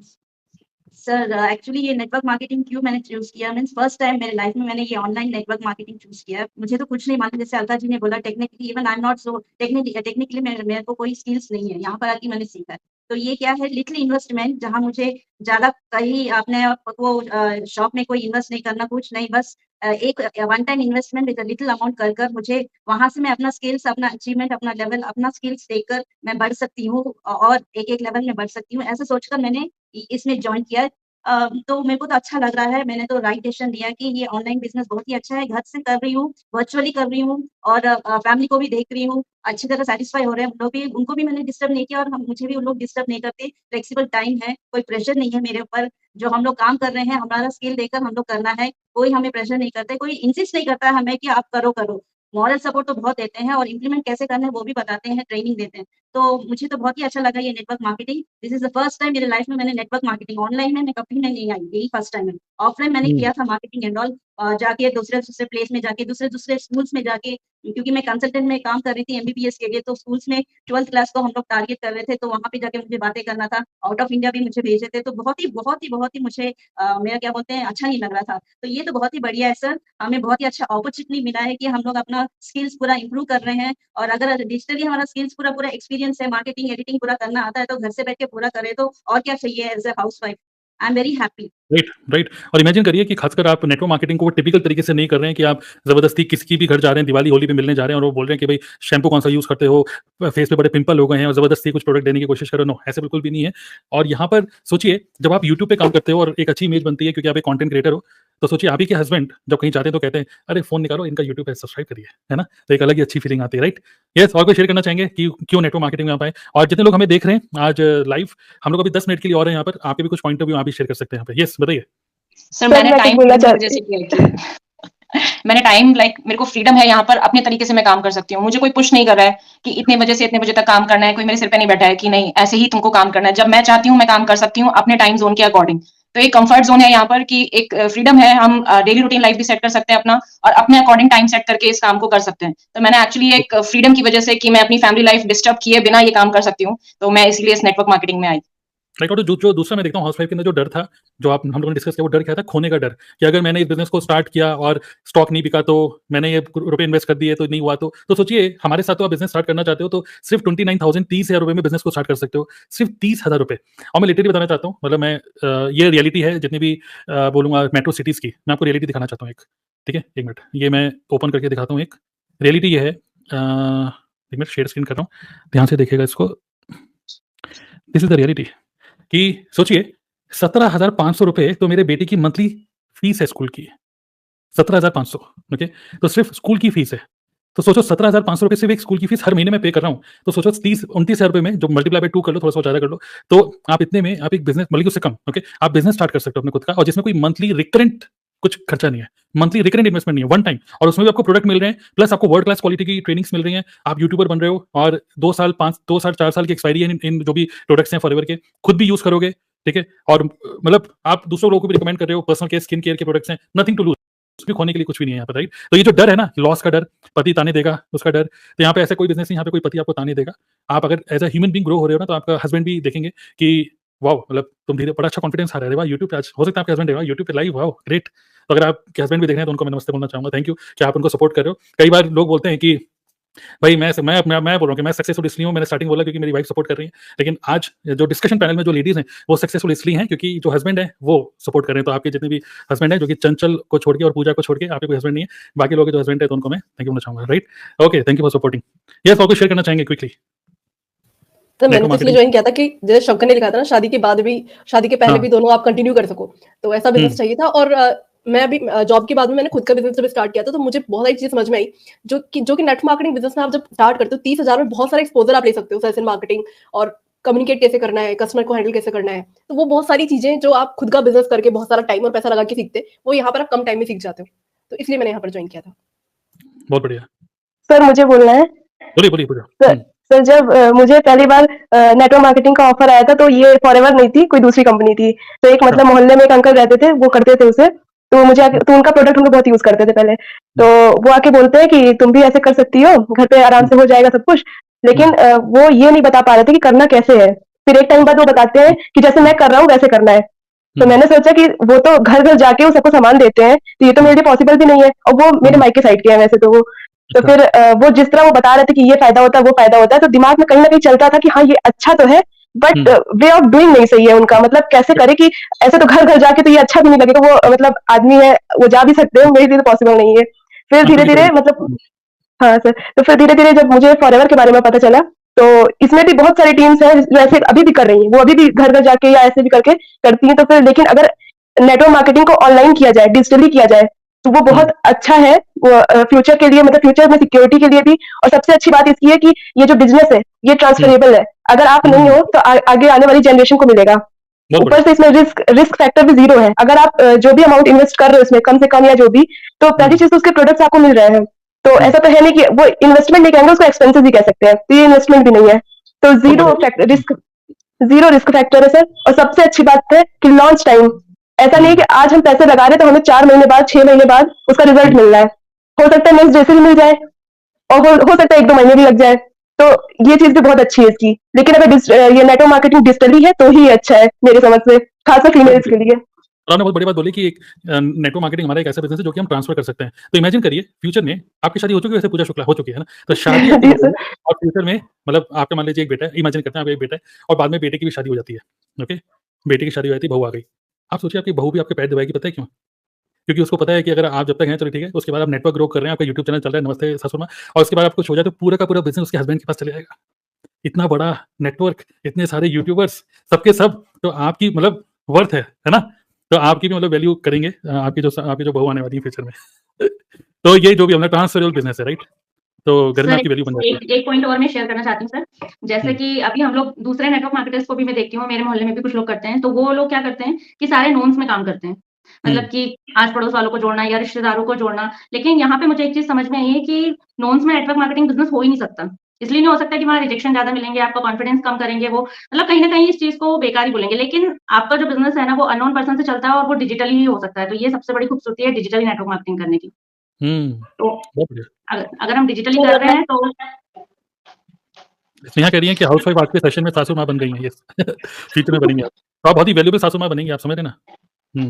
सर एक्चुअली ये नेटवर्क मार्केटिंग क्यों मैंने चूज किया, मीन्स फर्स्ट टाइम मेरे लाइफ में मैंने ये ऑनलाइन नेटवर्क मार्केटिंग चूज किया है। मुझे तो कुछ नहीं मालूम, जैसे अलका जी ने बोला, technically even I am not so technically मेरे को कोई स्किल्स नहीं है, यहाँ पर आके मैंने सीखा है। तो ये क्या है, लिटिल इन्वेस्टमेंट, जहाँ मुझे ज्यादा कहीं अपने वो शॉप में कोई इन्वेस्ट नहीं करना, कुछ नहीं, बस एक one time investment with little amount कर मुझे वहां से मैं अपना स्किल्स, अपना अचीवमेंट, अपना लेवल, अपना स्किल्स देखकर मैं बढ़ सकती हूँ और एक लेवल में बढ़ सकती हूँ, ऐसा सोचकर मैंने इसमें ज्वाइन किया। तो मेरे को तो अच्छा लग रहा है, मैंने तो राइट डिसीजन लिया कि ये ऑनलाइन बिजनेस बहुत ही अच्छा है, घर से कर रही हूँ, वर्चुअली कर रही हूँ, और फैमिली को भी देख रही हूँ, अच्छी तरह सेटिस्फाई हो रहे हैं लोग भी, उनको भी मैंने डिस्टर्ब नहीं किया और मुझे भी उन लोग डिस्टर्ब नहीं करते। फ्लेक्सिबल टाइम है, कोई प्रेशर नहीं है मेरे ऊपर, जो हम लोग काम कर रहे हैं हमारा स्किल देकर हम लोग करना है, कोई हमें प्रेशर नहीं करते, कोई इंसिस्ट नहीं करता है हमें कि आप करो। मॉरल सपोर्ट तो बहुत देते हैं और इम्प्लीमेंट कैसे करना है वो भी बताते हैं, ट्रेनिंग देते हैं। तो मुझे तो बहुत ही अच्छा लगा ये network marketing. This is the first time मेरे लाइफ में मैंने नेटवर्क मार्केटिंग, ऑनलाइन में मैं कभी नहीं आई, यही फर्स्ट टाइम है। ऑफलाइन मैंने किया था मार्केटिंग एंड ऑल, जाके दूसरे प्लेस में जाके, दूसरे स्कूल्स में जाके, क्योंकि मैं कंसल्टेंट में काम कर रही थी एमबीबीएस के लिए, तो स्कूल्स में 12th क्लास को हम लोग टारगेट कर रहे थे, तो वहाँ पे जाके मुझे बातें करना था, आउट ऑफ इंडिया भी मुझे भेजे थे, तो बहुत ही मुझे मेरा क्या बोलते हैं, अच्छा नहीं लग रहा था। तो ये तो बहुत ही बढ़िया है सर, हमें बहुत ही अच्छा अपॉर्चुनिटी मिला है कि हम लोग अपना स्किल्स पूरा इंप्रूव कर रहे हैं, और अगर डिजिटली हमारा स्किल्स पूरा एक्सपीरियंस है, मार्केटिंग एडिटिंग पूरा करना आता है, तो घर से बैठ के पूरा करे, तो और क्या चाहिए as a housewife. I am very happy. Right. और इमेजिन करिए कि खासकर आप नेटवर्क मार्केटिंग को टिपिकल तरीके से नहीं कर रहे हैं कि आप जबरदस्ती किसी की भी घर जा रहे हैं, दिवाली होली पे मिलने जा रहे हैं और वो बोल रहे हैं कि भाई शैम्पू कौन सा यूज करते हो, फेस पे बड़े पिंपल हो गए हैं और जबरदस्ती कुछ प्रोडक्ट देने की कोशिश करो। नो, ऐसे बिल्कुल भी नहीं है। और यहाँ पर सोचिए, जब आप यूट्यूब पे काम करते हो और एक अच्छी इमेज बनती है क्योंकि आप एक कंटेंट क्रिएटर हो, तो सोचिए आप ही के हस्बैंड जब कहीं जाते हैं तो कहते हैं अरे फोन निकालो, इनका यूट्यूब पे सब्सक्राइब करिए, है ना? तो एक अलग ही अच्छी फीलिंग आती है, राइट? यस, और कोई शेयर करना चाहेंगे कि क्यों नेटवर्क मार्केटिंग में आप आए? और जितने लोग हमें देख रहे हैं आज लाइव, हम लोग अभी 10 मिनट के लिए और हैं यहाँ पर, आपके भी कुछ पॉइंट ऑफ व्यू आप भी शेयर कर सकते हैं यहाँ पे। यस, बताइए। सर मैंने मैं टाइम बोलना की वजह से चाहती किया मैंने टाइम मेरे को फ्रीडम है यहाँ पर, अपने तरीके से मैं काम कर सकती हूँ। मुझे कोई पुश नहीं कर रहा है कि इतने बजे से इतने बजे तक काम करना है, कोई मेरे सिर पे नहीं बैठा है कि नहीं ऐसे ही तुमको काम करना है। जब मैं चाहती हूँ मैं काम कर सकती हूँ अपने टाइम जोन के अकॉर्डिंग। तो एक कंफर्ट जोन है यहाँ पर कि एक फ्रीडम है, हम डेली रूटीन लाइफ भी सेट कर सकते हैं अपना, और अपने अकॉर्डिंग टाइम सेट करके इस काम को कर सकते हैं। तो मैंने एक्चुअली एक फ्रीडम की वजह से कि मैं अपनी फैमिली लाइफ डिस्टर्ब किए बिना ये काम कर सकती हूँ, तो मैं इसलिए इस नेटवर्क मार्केटिंग में आई। राइट। और जो दूसरा मैं देखता हूँ हाउसवाइफ के अंदर जो डर था, जो हम लोगों ने डिस्कस किया, वो डर क्या था? खोने का डर, कि अगर मैंने इस बिजनेस को स्टार्ट किया और स्टॉक नहीं बिका, तो मैंने ये रुपए इन्वेस्ट कर दिए तो नहीं हुआ। तो सोचिए हमारे साथ तो आप बिजनेस स्टार्ट करना चाहते हो तो सिर्फ 29,000 30,000 रुपए में बिजनेस को स्टार्ट कर सकते हो, सिर्फ 30,000 रुपए। और मैं लिटरली बताना चाहता हूँ, मतलब मैं ये रियलिटी है जितनी भी बोलूंगा मेट्रो सिटीज की, मैं आपको रियलिटी दिखाना चाहता हूँ एक। ठीक है, एक मिनट, ये मैं ओपन करके दिखाता हूँ। एक रियलिटी ये है, एक मिनट शेयर स्क्रीन कर रहा हूँ, ध्यान से देखिएगा इसको। दिस इज द रियलिटी कि सोचिए 17,500 रुपए तो मेरे बेटे की मंथली फीस है स्कूल की, 17,500। ओके, तो सिर्फ स्कूल की फीस है। तो सोचो 17,500 रुपए सिर्फ एक स्कूल की फीस हर महीने में पे कर रहा हूँ। तो सोचो 29,000 रुपए में जो मल्टीप्लाई बाय 2 कर लो, थोड़ा सा ज्यादा कर लो, तो आप इतने में आप एक बिजनेस, बल्कि उससे कम, ओके, आप बिजनेस स्टार्ट कर सकते हो अपने खुद का, और जिसमें कोई मंथली रिकरेंट कुछ खर्चा नहीं है, मंथली रिकरेंट इन्वेस्टमेंट नहीं है, वन टाइम। और उसमें भी आपको प्रोडक्ट मिल रहे हैं, प्लस आपको वर्ल्ड क्लास क्वालिटी की ट्रेनिंग्स मिल रही हैं, आप यूट्यूबर बन रहे हो, और 2 साल 4 साल की एक्सपायरी है इन जो भी प्रोडक्ट्स हैं फॉरएवर के, खुद भी यूज करोगे। ठीक है, और मतलब आप दूसरों लोगों को भी रिकमेंड कर रहे हो, पर्सनल केयर, स्किन केयर के प्रोडक्ट्स हैं, नथिंग टू लूज, भी खोने के लिए कुछ भी नहीं है यहाँ पर, राइट। तो ये जो डर है ना, लॉस का डर, पति ताने देगा उसका डर, तो यहाँ पे ऐसा कोई बिजनेस नहीं, यहाँ पे कोई पति आपको ताने देगा। आप अगर as a human being grow हो रहे हो ना, तो आपका हस्बैंड भी देखेंगे कि वाओ, मतलब तुम धीरे, बड़ा अच्छा कॉन्फिडेंस आ रहा है, वाह यूट्यूब पे आज हो सकता है आपके हस्बैंड है यूट्यूब पे लाइव, वाओ ग्रेट। तो अगर आपके हस्बैंड भी देख रहे हैं तो उनको मैं नमस्ते बोलना चाहूंगा, थैंक यू कि आप उनको सपोर्ट कर रहे हो। कई बार लोग बोलते हैं कि भाई मैं बोल रहा हूँ कि मैं सक्सेसफुल इसलिए हूँ, मैंने स्टार्टिंग बोला क्योंकि मेरी वाइफ सपोर्ट कर रही है, लेकिन आज जो डिस्कशन पैनल में जो लेडीज हैं वो सक्सेसफुल इसलिए हैं क्योंकि जो हस्बैंड है वो सपोर्ट कर रहे हैं। तो आपके जितने भी हस्बैंड है, जो कि चंचल को छोड़ के और पूजा को छोड़ के आपके कोई हस्बैंड नहीं है, बाकी लोग जो हस्बैंड है तो उनको मैं थैंक यू बोलना चाहूंगा, right. Okay, thank you for supporting. Yes, और कुछ शेयर करना चाहेंगे क्विकली? तो मैंने तो इसलिए ज्वाइन किया था कि जैसे शंकर ने लिखा था ना, शादी के बाद भी, शादी के पहले भी दोनों आप कंटिन्यू कर सको, तो ऐसा बिजनेस चाहिए था। और मैं अभी जॉब के बाद में मैंने खुद का बिजनेस जब स्टार्ट किया था, तो मुझे बहुत सारी चीजें समझ में आई, जो कि नेट मार्केटिंग बिजनेस में आप जब स्टार्ट करते हो 30,000 में बहुत सारा एक्सपोजर आप ले सकते हो, सेल्स एंड मार्केटिंग, और कम्युनिकेट कैसे करना है, कस्टमर को हैंडल कैसे करना है, तो वो बहुत सारी चीजें जो आप खुद का बिजनेस करके बहुत सारा टाइम और पैसा लगा के सीखते, वो यहाँ पर आप कम टाइम में सीख जाते हो। तो इसलिए मैंने यहाँ पर ज्वाइन किया था। बहुत बढ़िया सर, मुझे बोलना है। बोलिए। सर, जब मुझे पहली बार नेटवर्क मार्केटिंग का ऑफर आया था, तो ये फॉरएवर नहीं थी, कोई दूसरी कंपनी थी। तो एक मतलब मोहल्ले में एक अंकल रहते थे, वो करते थे उसे, तो उनका प्रोडक्ट हम लोग बहुत यूज करते थे पहले। तो वो आके बोलते हैं कि तुम भी ऐसे कर सकती हो, घर पे आराम से हो जाएगा सब कुछ। लेकिन वो ये नहीं बता पा रहे थे कि करना कैसे है। फिर एक टाइम बाद वो बताते हैं कि जैसे मैं कर रहा हूँ वैसे करना है। तो मैंने सोचा कि वो तो घर घर जाके वो सबको सामान देते हैं, तो ये तो मेरे लिए पॉसिबल भी नहीं है, और वो मेरे माइके साइड के हैं वैसे तो वो। तो फिर वो जिस तरह वो बता रहे थे कि ये फायदा होता है, वो फायदा होता है, तो दिमाग में कहीं ना कहीं चलता था कि हाँ ये अच्छा तो है, बट वे ऑफ डूइंग नहीं सही है उनका। मतलब कैसे करे कि ऐसे तो घर घर जाके तो ये अच्छा भी नहीं लगेगा। वो मतलब आदमी है, वो जा भी सकते हैं, मेरे लिए तो पॉसिबल नहीं है। फिर धीरे धीरे मतलब, हाँ सर, तो फिर धीरे धीरे जब मुझे फॉरएवर के बारे में पता चला, तो इसमें भी बहुत सारी टीम्स हैं जो ऐसे अभी भी कर रही हैं, वो अभी भी घर घर जाके या ऐसे भी करके करती हैं। तो फिर लेकिन अगर नेटवर्क मार्केटिंग को ऑनलाइन किया जाए, डिजिटली किया जाए, तो वो बहुत अच्छा है, वो फ्यूचर के लिए, मतलब फ्यूचर में सिक्योरिटी के लिए भी। और सबसे अच्छी बात इसकी है कि ये जो बिजनेस है ये ट्रांसफरेबल है, अगर आप नहीं हो तो आगे आने वाली जनरेशन को मिलेगा। ऊपर से इसमें रिस्क फैक्टर भी 0 है। अगर आप जो भी अमाउंट इन्वेस्ट कर रहे हो इसमें कम से कम या जो भी, तो पहली चीज तो उसके प्रोडक्ट्स आपको मिल रहे हैं। तो ऐसा तो है नहीं कि वो इन्वेस्टमेंट नहीं कहेंगे, उसको एक्सपेंसिव भी कह सकते हैं, तो ये इन्वेस्टमेंट भी नहीं है। तो जीरो रिस्क फैक्टर है सर। और सबसे अच्छी बात है कि लॉन्च टाइम ऐसा नहीं है कि आज हम पैसे लगा रहे तो हमें 4 महीने बाद 6 महीने बाद उसका रिजल्ट मिल रहा है। हो सकता है नेक्स्ट डे से भी मिल जाए, और हो सकता है 1-2 महीने भी लग जाए। तो ये चीज भी बहुत अच्छी है इसकी। लेकिन अगर ये नेटवर्क मार्केटिंग डिजिटली है तो ही अच्छा है मेरे समझ से, खासकर फीमेल्स के लिए। आपने बहुत बड़ी बात बोली कि एक नेटवर्क मार्केटिंग हमारा एक ऐसा बिजनेस है जो कि हम ट्रांसफर कर सकते हैं। तो इमेजिन करिए फ्यूचर में आपकी शादी हो चुकी है, वैसे पूजा शुक्ला हो चुकी है ना, तो शादी और फ्यूचर में मतलब आपके मान लीजिए एक बेटा है, इमेजिन करते हैं आपका एक बेटा है, और बाद में बेटे की भी शादी हो जाती है। ओके, बेटे की शादी हो जाती है, बहू आ गई। आप सोचिए आपकी बहू भी आपके पैर दबाएगी, पता है क्यों? क्योंकि उसको पता है कि अगर आप जब तक हैं चलो ठीक है, उसके बाद आप नेटवर्क ग्रो कर रहे हैं, आपका यूट्यूब चैनल चल रहा है, नमस्ते ससुर माँ, और उसके बाद आप कुछ हो जाए तो पूरा का पूरा बिजनेस उसके हस्बैंड के पास चले जाएगा। इतना बड़ा नेटवर्क, इतने सारे यूट्यूबर्स, सबके सब, तो आपकी मतलब वर्थ है ना, तो आपकी भी मतलब वैल्यू करेंगे आपकी जो बहू आने वाली है फ्यूचर में। तो ये जो भी हमने ट्रांसफरेबल बिजनेस है, राइट, तो घर में आपकी वैल्यू बन जाती है। एक पॉइंट और मैं शेयर करना चाहती हूँ सर, जैसे कि अभी हम लोग दूसरे नेटवर्क मार्केटर्स को भी मैं देखती हूँ, मेरे मोहल्ले में भी कुछ लोग करते हैं, तो वो लोग क्या करते हैं कि सारे नोन्स में काम करते हैं। मतलब कि आस-पड़ोस वालों को जोड़ना या रिश्तेदारों को जोड़ना। लेकिन यहाँ पे मुझे एक चीज़ समझ में आई है कि नोन्स में नेटवर्क मार्केटिंग बिज़नेस हो ही नहीं सकता। इसलिए नहीं हो सकता कि वहाँ रिजेक्शन ज़्यादा मिलेंगे, आपका कॉन्फिडेंस कम करेंगे वो, मतलब कहीं न कहीं इस चीज़ को बेकार ही बोलेंगे। लेकिन आपका जो बिज़नेस है ना, वो अननोन पर्सन से चलता है और वो डिजिटली ही हो सकता है। तो ये सबसे बड़ी खूबसूरती है डिजिटली नेटवर्क मार्केटिंग करने की। तो बहुत बढ़िया। अगर हम डिजिटली कर रहे हैं तो स्नेहा कह रही हैं कि हाउसवाइफ आज के सेशन में सासू माँ बन गई हैं, यस फ्यूचर में बनेंगी आप। तो आप बहुत ही वैल्यूएबल सासू माँ बनेंगी, आप समझ रहे हैं ना?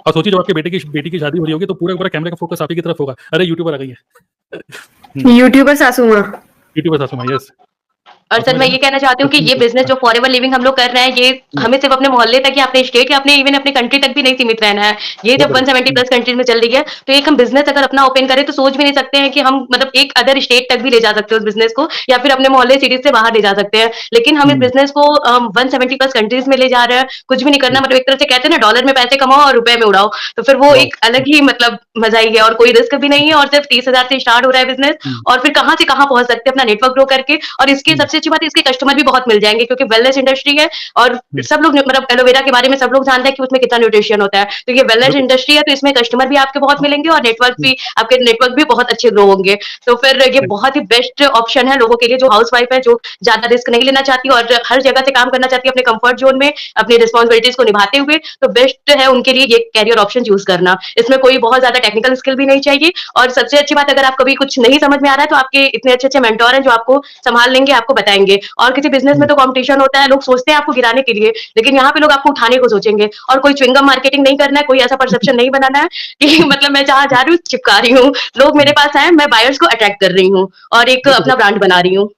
और सोचिए जब आपके बेटी की शादी हो रही होगी तो पूरा कैमरे का फोकस आप ही की तरफ होगा। अरे यूट्यूबर आ गई है। यूट्यूबर सासू माँ। यूट्यूबर सासू माँ, यस। और सर मैं ये कहना चाहती हूँ कि ये बिजनेस जो फॉरएवर लिविंग हम लोग कर रहे हैं, ये हमें सिर्फ अपने मोहल्ले तक या अपने स्टेट या अपने इवन अपने कंट्री तक भी नहीं सीमित रहना है। ये जब 170 प्लस कंट्रीज में चल रही है, तो एक हम बिजनेस अगर अपना ओपन करें तो सोच भी नहीं सकते हैं कि हम मतलब एक अदर स्टेट तक भी ले जा सकते हैं उस बिजनेस को, या फिर अपने मोहल्ले सिटीज से बाहर ले जा सकते हैं। लेकिन हम इस बिजनेस को 170 प्लस कंट्रीज में ले जा रहे हैं, कुछ भी नहीं करना, मतलब एक तरह से कहते हैं ना डॉलर में पैसे कमाओ और रुपए में उड़ाओ, तो फिर वो एक अलग ही मतलब मजा ही है। और कोई रिस्क भी नहीं है और सिर्फ 30,000 से स्टार्ट हो रहा है बिजनेस, और फिर कहाँ से कहाँ पहुंच सकते हैं अपना नेटवर्क ग्रो करके। और इसकी सबसे अच्छी बात है, इसके कस्टमर भी बहुत मिल जाएंगे क्योंकि वेलनेस इंडस्ट्री है और सब लोग मतलब एलोवेरा के बारे में सब लोग जानते हैं कि उसमें कितना न्यूट्रिशन होता है। तो ये वेलनेस इंडस्ट्री है, तो इसमें कस्टमर भी आपके बहुत मिलेंगे और आपके नेटवर्क भी बहुत अच्छे ग्रो होंगे। तो फिर ये बहुत ही बेस्ट ऑप्शन है लोगों के लिए जो हाउसवाइफ है, जो ज्यादा रिस्क नहीं लेना चाहती और हर जगह से काम करना चाहती है अपने कंफर्ट जोन में, अपनी रिस्पॉन्सिबिलिटीज को निभाते हुए। तो बेस्ट है उनके लिए ये कैरियर ऑप्शन चूज करना। इसमें कोई बहुत ज्यादा टेक्निकल स्किल भी नहीं चाहिए। और सबसे अच्छी बात, अगर आप कभी कुछ नहीं समझ में आ रहा है तो आपके इतने अच्छे अच्छे मेंटोर हैं जो आपको संभाल लेंगे, आपको बताएंगे। और किसी बिजनेस में तो कंपटीशन होता है, लोग सोचते हैं आपको गिराने के लिए, लेकिन यहाँ पे लोग आपको उठाने को सोचेंगे। और कोई च्युइंगम मार्केटिंग नहीं करना है, कोई ऐसा परसेप्शन नहीं बनाना है कि मतलब मैं जहाँ जा रही हूँ चिपका रही हूँ। लोग मेरे पास आए, मैं बायर्स को अट्रैक्ट कर रही हूँ और एक अपना ब्रांड बना रही हूँ।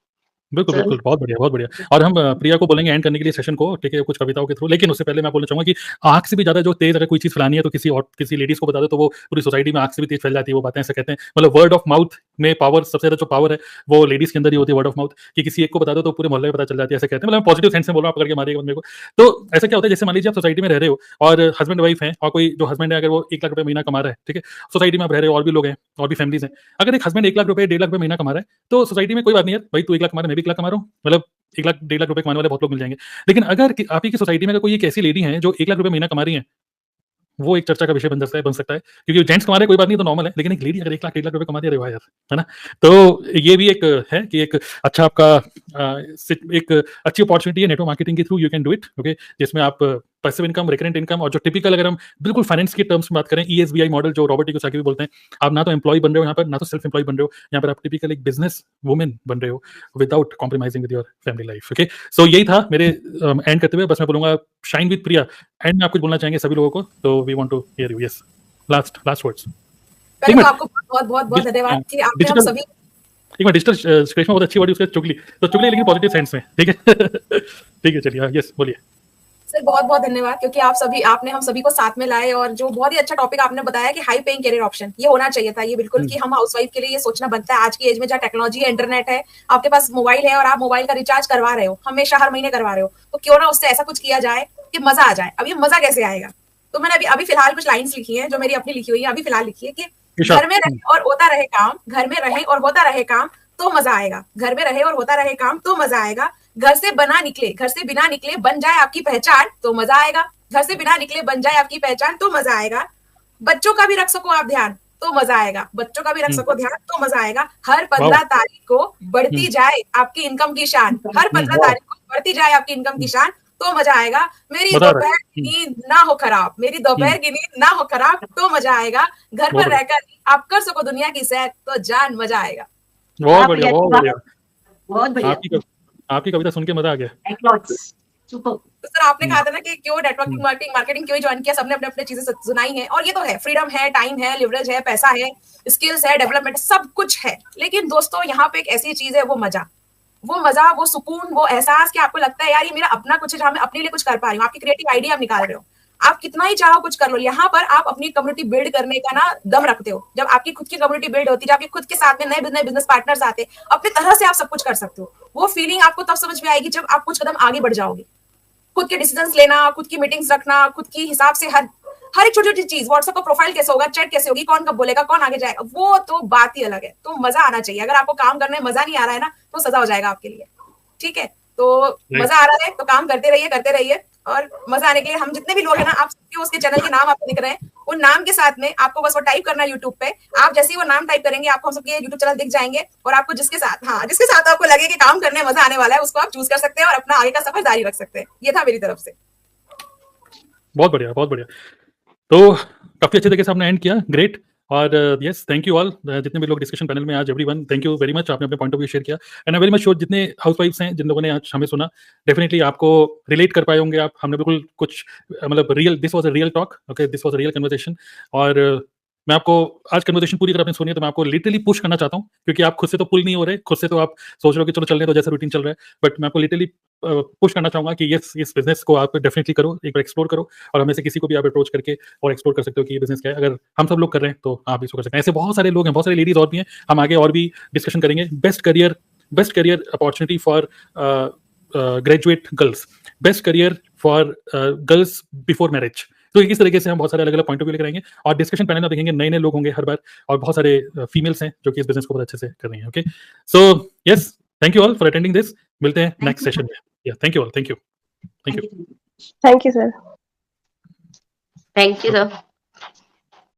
बिल्कुल, बिल्कुल। बहुत बढ़िया, बहुत बढ़िया। और हम प्रिया को बोलेंगे एंड करने के लिए सेशन को, ठीक है, कुछ कविताओं के थ्रू। लेकिन उससे पहले मैं बोलना चाहूँगा कि आग से भी ज़्यादा जो तेज़ अगर कोई चीज़ फैलानी है तो किसी लेडीज़ को बता दो तो वो पूरी सोसाइटी में आग से भी तेज़ फैल जाती है। वो बातें ऐसे कहते हैं, मतलब वर्ड ऑफ माउथ में पावर, सबसे ज़्यादा जो पावर है वो लेडीज़ के अंदर ही होती है, वर्ड ऑफ माउथ, कि किसी एक को बता दो तो पूरे मोहल्ले में पता चल जाती है, ऐसे कहते हैं। मतलब पॉजिटिव सेंस में बोल रहा हूँ, आप पकड़ के मारिएगा मेरे को। तो ऐसा क्या होता है, जैसे मान लीजिए आप सोसाइटी में रह रहे हो और हस्बैंड वाइफ हैं, और कोई जो हस्बैंड है अगर वो 1 लाख रुपए महीना कमा रहा है, ठीक है, सोसाइटी में आप रह रहे हो और भी लोग हैं और भी फैमिलीज़ हैं। अगर एक हस्बैंड 1 लाख रुपए 1.5 लाख रुपए महीना कमा रहा है तो सोसाइटी में कोई बात नहीं है, भाई तू 1 लाख कमा रहा है, मैं भी 1 लाख कमा रहा हूँ, मतलब 1 लाख 1.5 लाख रुपए कमाने वाले बहुत लोग मिल जाएंगे। लेकिन अगर आप ही की सोसाइटी में अगर कोई एक ऐसी लेडी है जो 1 लाख रुपए महीना कमा रही है, वो एक चर्चा का विषय बन सकता है, क्योंकि जेंट्स कमा रहे कोई बात नहीं तो नॉर्मल है, लेकिन एक लेडी अगर 1 लाख 1.5 लाख रुपए कमा दे रहे हो यार, है ना? तो ये भी एक है कि एक अच्छा आपका एक अच्छी अपॉर्चुनिटी है नेटवर्क मार्केटिंग के through, you can do it, okay, जिसमें आप पैसिव इनकम, रिकरेंट इनकम, और जो टिपिकल अगर हम बिल्कुल फाइनेंस के टर्म्स में बात करें, ESBI मॉडल जो रॉबर्ट कियोसाकी भी बोलते हैं, आप ना तो एम्प्लॉय बन रहे हो यहाँ पर, ना तो सेल्फ एम्प्लॉय बन रहे हो यहाँ पर, आप टिपिकल एक बिजनेस वुमेन बन रहे हो without compromising with your family life, okay. So यही था मेरे एंड करते हुए, बस मैं बोलूंगा शाइन विद प्रिया, एंड में आप कुछ बोलना चाहेंगे सभी लोगों को, तो we want to hear you, yes, last words. पहले तो आपको बहुत धन्यवाद कि आपने हम सभी एक बार डिजिटल स्क्रेच में बहुत अच्छी वर्ड यूज किया, चुगली, तो चुगली लेकिन पॉजिटिव सेंस में, ठीक है ठीक है, चलिए यस बोलिए। सर बहुत धन्यवाद, क्योंकि आपने हम सभी को साथ में लाए, और जो बहुत ही अच्छा टॉपिक आपने बताया कि हाई पेइंग करियर ऑप्शन ये होना चाहिए था, ये बिल्कुल कि हम हाउसवाइफ के लिए ये सोचना बनता है। आज की एज में जहाँ टेक्नोलॉजी है, इंटरनेट है, आपके पास मोबाइल है और आप मोबाइल का रिचार्ज करवा रहे हो, हमेशा हर महीने करवा रहे हो, तो क्यों ना उससे ऐसा कुछ किया जाए कि मजा आ जाए। अब ये मजा कैसे आएगा, तो मैंने अभी फिलहाल कुछ लाइन्स लिखी है जो मेरी अपनी लिखी हुई है, अभी फिलहाल लिखी है कि घर में रहे और होता रहे काम, घर में रहे और होता रहे काम तो मजा आएगा, घर में रहे और होता रहे काम तो मजा आएगा, घर से बिना निकले बन जाए आपकी पहचान तो मजा आएगा, घर से बिना निकले बन जाए आपकी पहचान तो मजा आएगा, बच्चों का भी रख सको आप ध्यान तो मजा आएगा, बच्चों का भी रख सको ध्यान तो मजा आएगा, हर 15 तारीख को बढ़ती जाए आपकी इनकम की शान, हर 15 तारीख को बढ़ती जाए आपकी इनकम की शान तो मजा आएगा, मेरी दोपहर की नींद ना हो खराब, मेरी दोपहर की नींद ना हो खराब तो मजा आएगा, घर पर रहकर आप कर सको दुनिया की सैर तो जान मजा आएगा। बहुत बढ़िया, बहुत बढ़िया, बहुत बढ़िया। आपकी कविता सुन के मजा आ गया। तो सर आपने कहा था ना कि क्यों नेटवर्किंग मार्केटिंग क्यों ज्वाइन किया, सबने अपने अपने चीजें सुनाई हैं, और ये तो है, फ्रीडम है, टाइम है, लिवरेज है, पैसा है, स्किल्स है, डेवलपमेंट, सब कुछ है। लेकिन दोस्तों यहाँ पे एक ऐसी चीज है, वो मजा, वो सुकून, वो एहसास कि आपको लगता है यार ये मेरा अपना कुछ है, जहाँ मैं अपने लिए कुछ कर पा रही हूँ। आपकी क्रिएटिव आइडिया आप निकाल रहे हो, आप कितना ही चाहो कुछ कर लो, यहाँ पर आप अपनी कम्युनिटी बिल्ड करने का ना दम रखते हो। जब आपकी खुद की कम्युनिटी बिल्ड होती है, जब आपके खुद के साथ में नए बिजनेस पार्टनर्स आते, अपनी तरह से आप सब कुछ कर सकते हो। वो फीलिंग आपको तब समझ में आएगी जब आप कुछ कदम आगे बढ़ जाओगे। खुद के डिसीजंस लेना, खुद की मीटिंग्स रखना, खुद की हिसाब से हर एक छोटी छोटी चीज, व्हाट्सएप का प्रोफाइल कैसे होगा, चैट कैसे होगी, कौन कब बोलेगा, कौन आगे जाएगा, वो तो बात ही अलग है। तो मजा आना चाहिए। अगर आपको काम करने में मजा नहीं आ रहा है ना, तो सजा हो जाएगा आपके लिए, ठीक है। तो मजा आ रहा है तो काम करते रहिए, और मजा आने के लिए हम जितने भी लोग हैं ना, आप सबके उसके चैनल के नाम आपको दिख रहे हैं, उन नाम के साथ में आपको बस वो टाइप करना है यूट्यूब पे। आप जैसे ही वो नाम टाइप करेंगे आपको हम सबके यूट्यूब चैनल दिख जाएंगे, और आपको जिसके साथ आपको लगे कि काम करने में मजा आने वाला है, उसको आप चूज कर सकते हैं और अपना आगे का सफर जारी रख सकते हैं। ये था मेरी तरफ से। बहुत बढ़िया, बहुत बढ़िया। तो काफी अच्छे तरीके से आपने एंड किया, ग्रेट। और यस, थैंक यू ऑल, जितने भी लोग डिस्कशन पैनल में आज, everyone, thank you very much, आपने अपने पॉइंट ऑफ व्यू शेयर किया। And I very much sure जितने हाउसवाइफ्स हैं, जिन लोगों ने आज हमें सुना, डेफिनेटली आपको रिलेट कर पाए होंगे आप। हमने बिल्कुल कुछ मतलब real, this was a real talk, okay, this was a real conversation. और मैं आपको आज कन्वर्सेशन पूरी अगर आपने सुनी है तो मैं आपको लिटरली पुश करना चाहता हूँ, क्योंकि आप खुद से तो पुल नहीं हो रहे, खुद से तो आप सोच रहे हो कि चलो चलने दो जैसा रूटीन चल रहा है, बट मैं आपको लिटरली पुश करना चाहूंगा कि यस, इस बिजनेस को आप डेफिनेटली करो, एक बार एक्सप्लोर करो, और हमें से किसी को भी आप अप्रोच करके और एक्सप्लोर कर सकते हो कि ये बिजनेस क्या है। अगर हम सब लोग कर रहे हैं तो आप इसको कर सकते हैं। ऐसे बहुत सारे लोग हैं, बहुत सारी लेडीज और भी हैं, हम आगे और भी डिस्कशन करेंगे। Best career opportunity for graduate girls, best career for girls before marriage. तो इस तरीके से हम बहुत सारे अलग अलग पॉइंट ऑफ व्यू लेकर आएंगे, और डिस्कशन पैनल में देखेंगे नए नए लोग होंगे हर बार, और बहुत सारे फीमेल्स हैं जो कि इस बिजनेस को बहुत अच्छे से कर रही हैं। Okay, so yes, thank you all for attending this. मिलते हैं नेक्स्ट सेशन में। या thank you all, thank you, thank you, thank you sir. Thank you sir.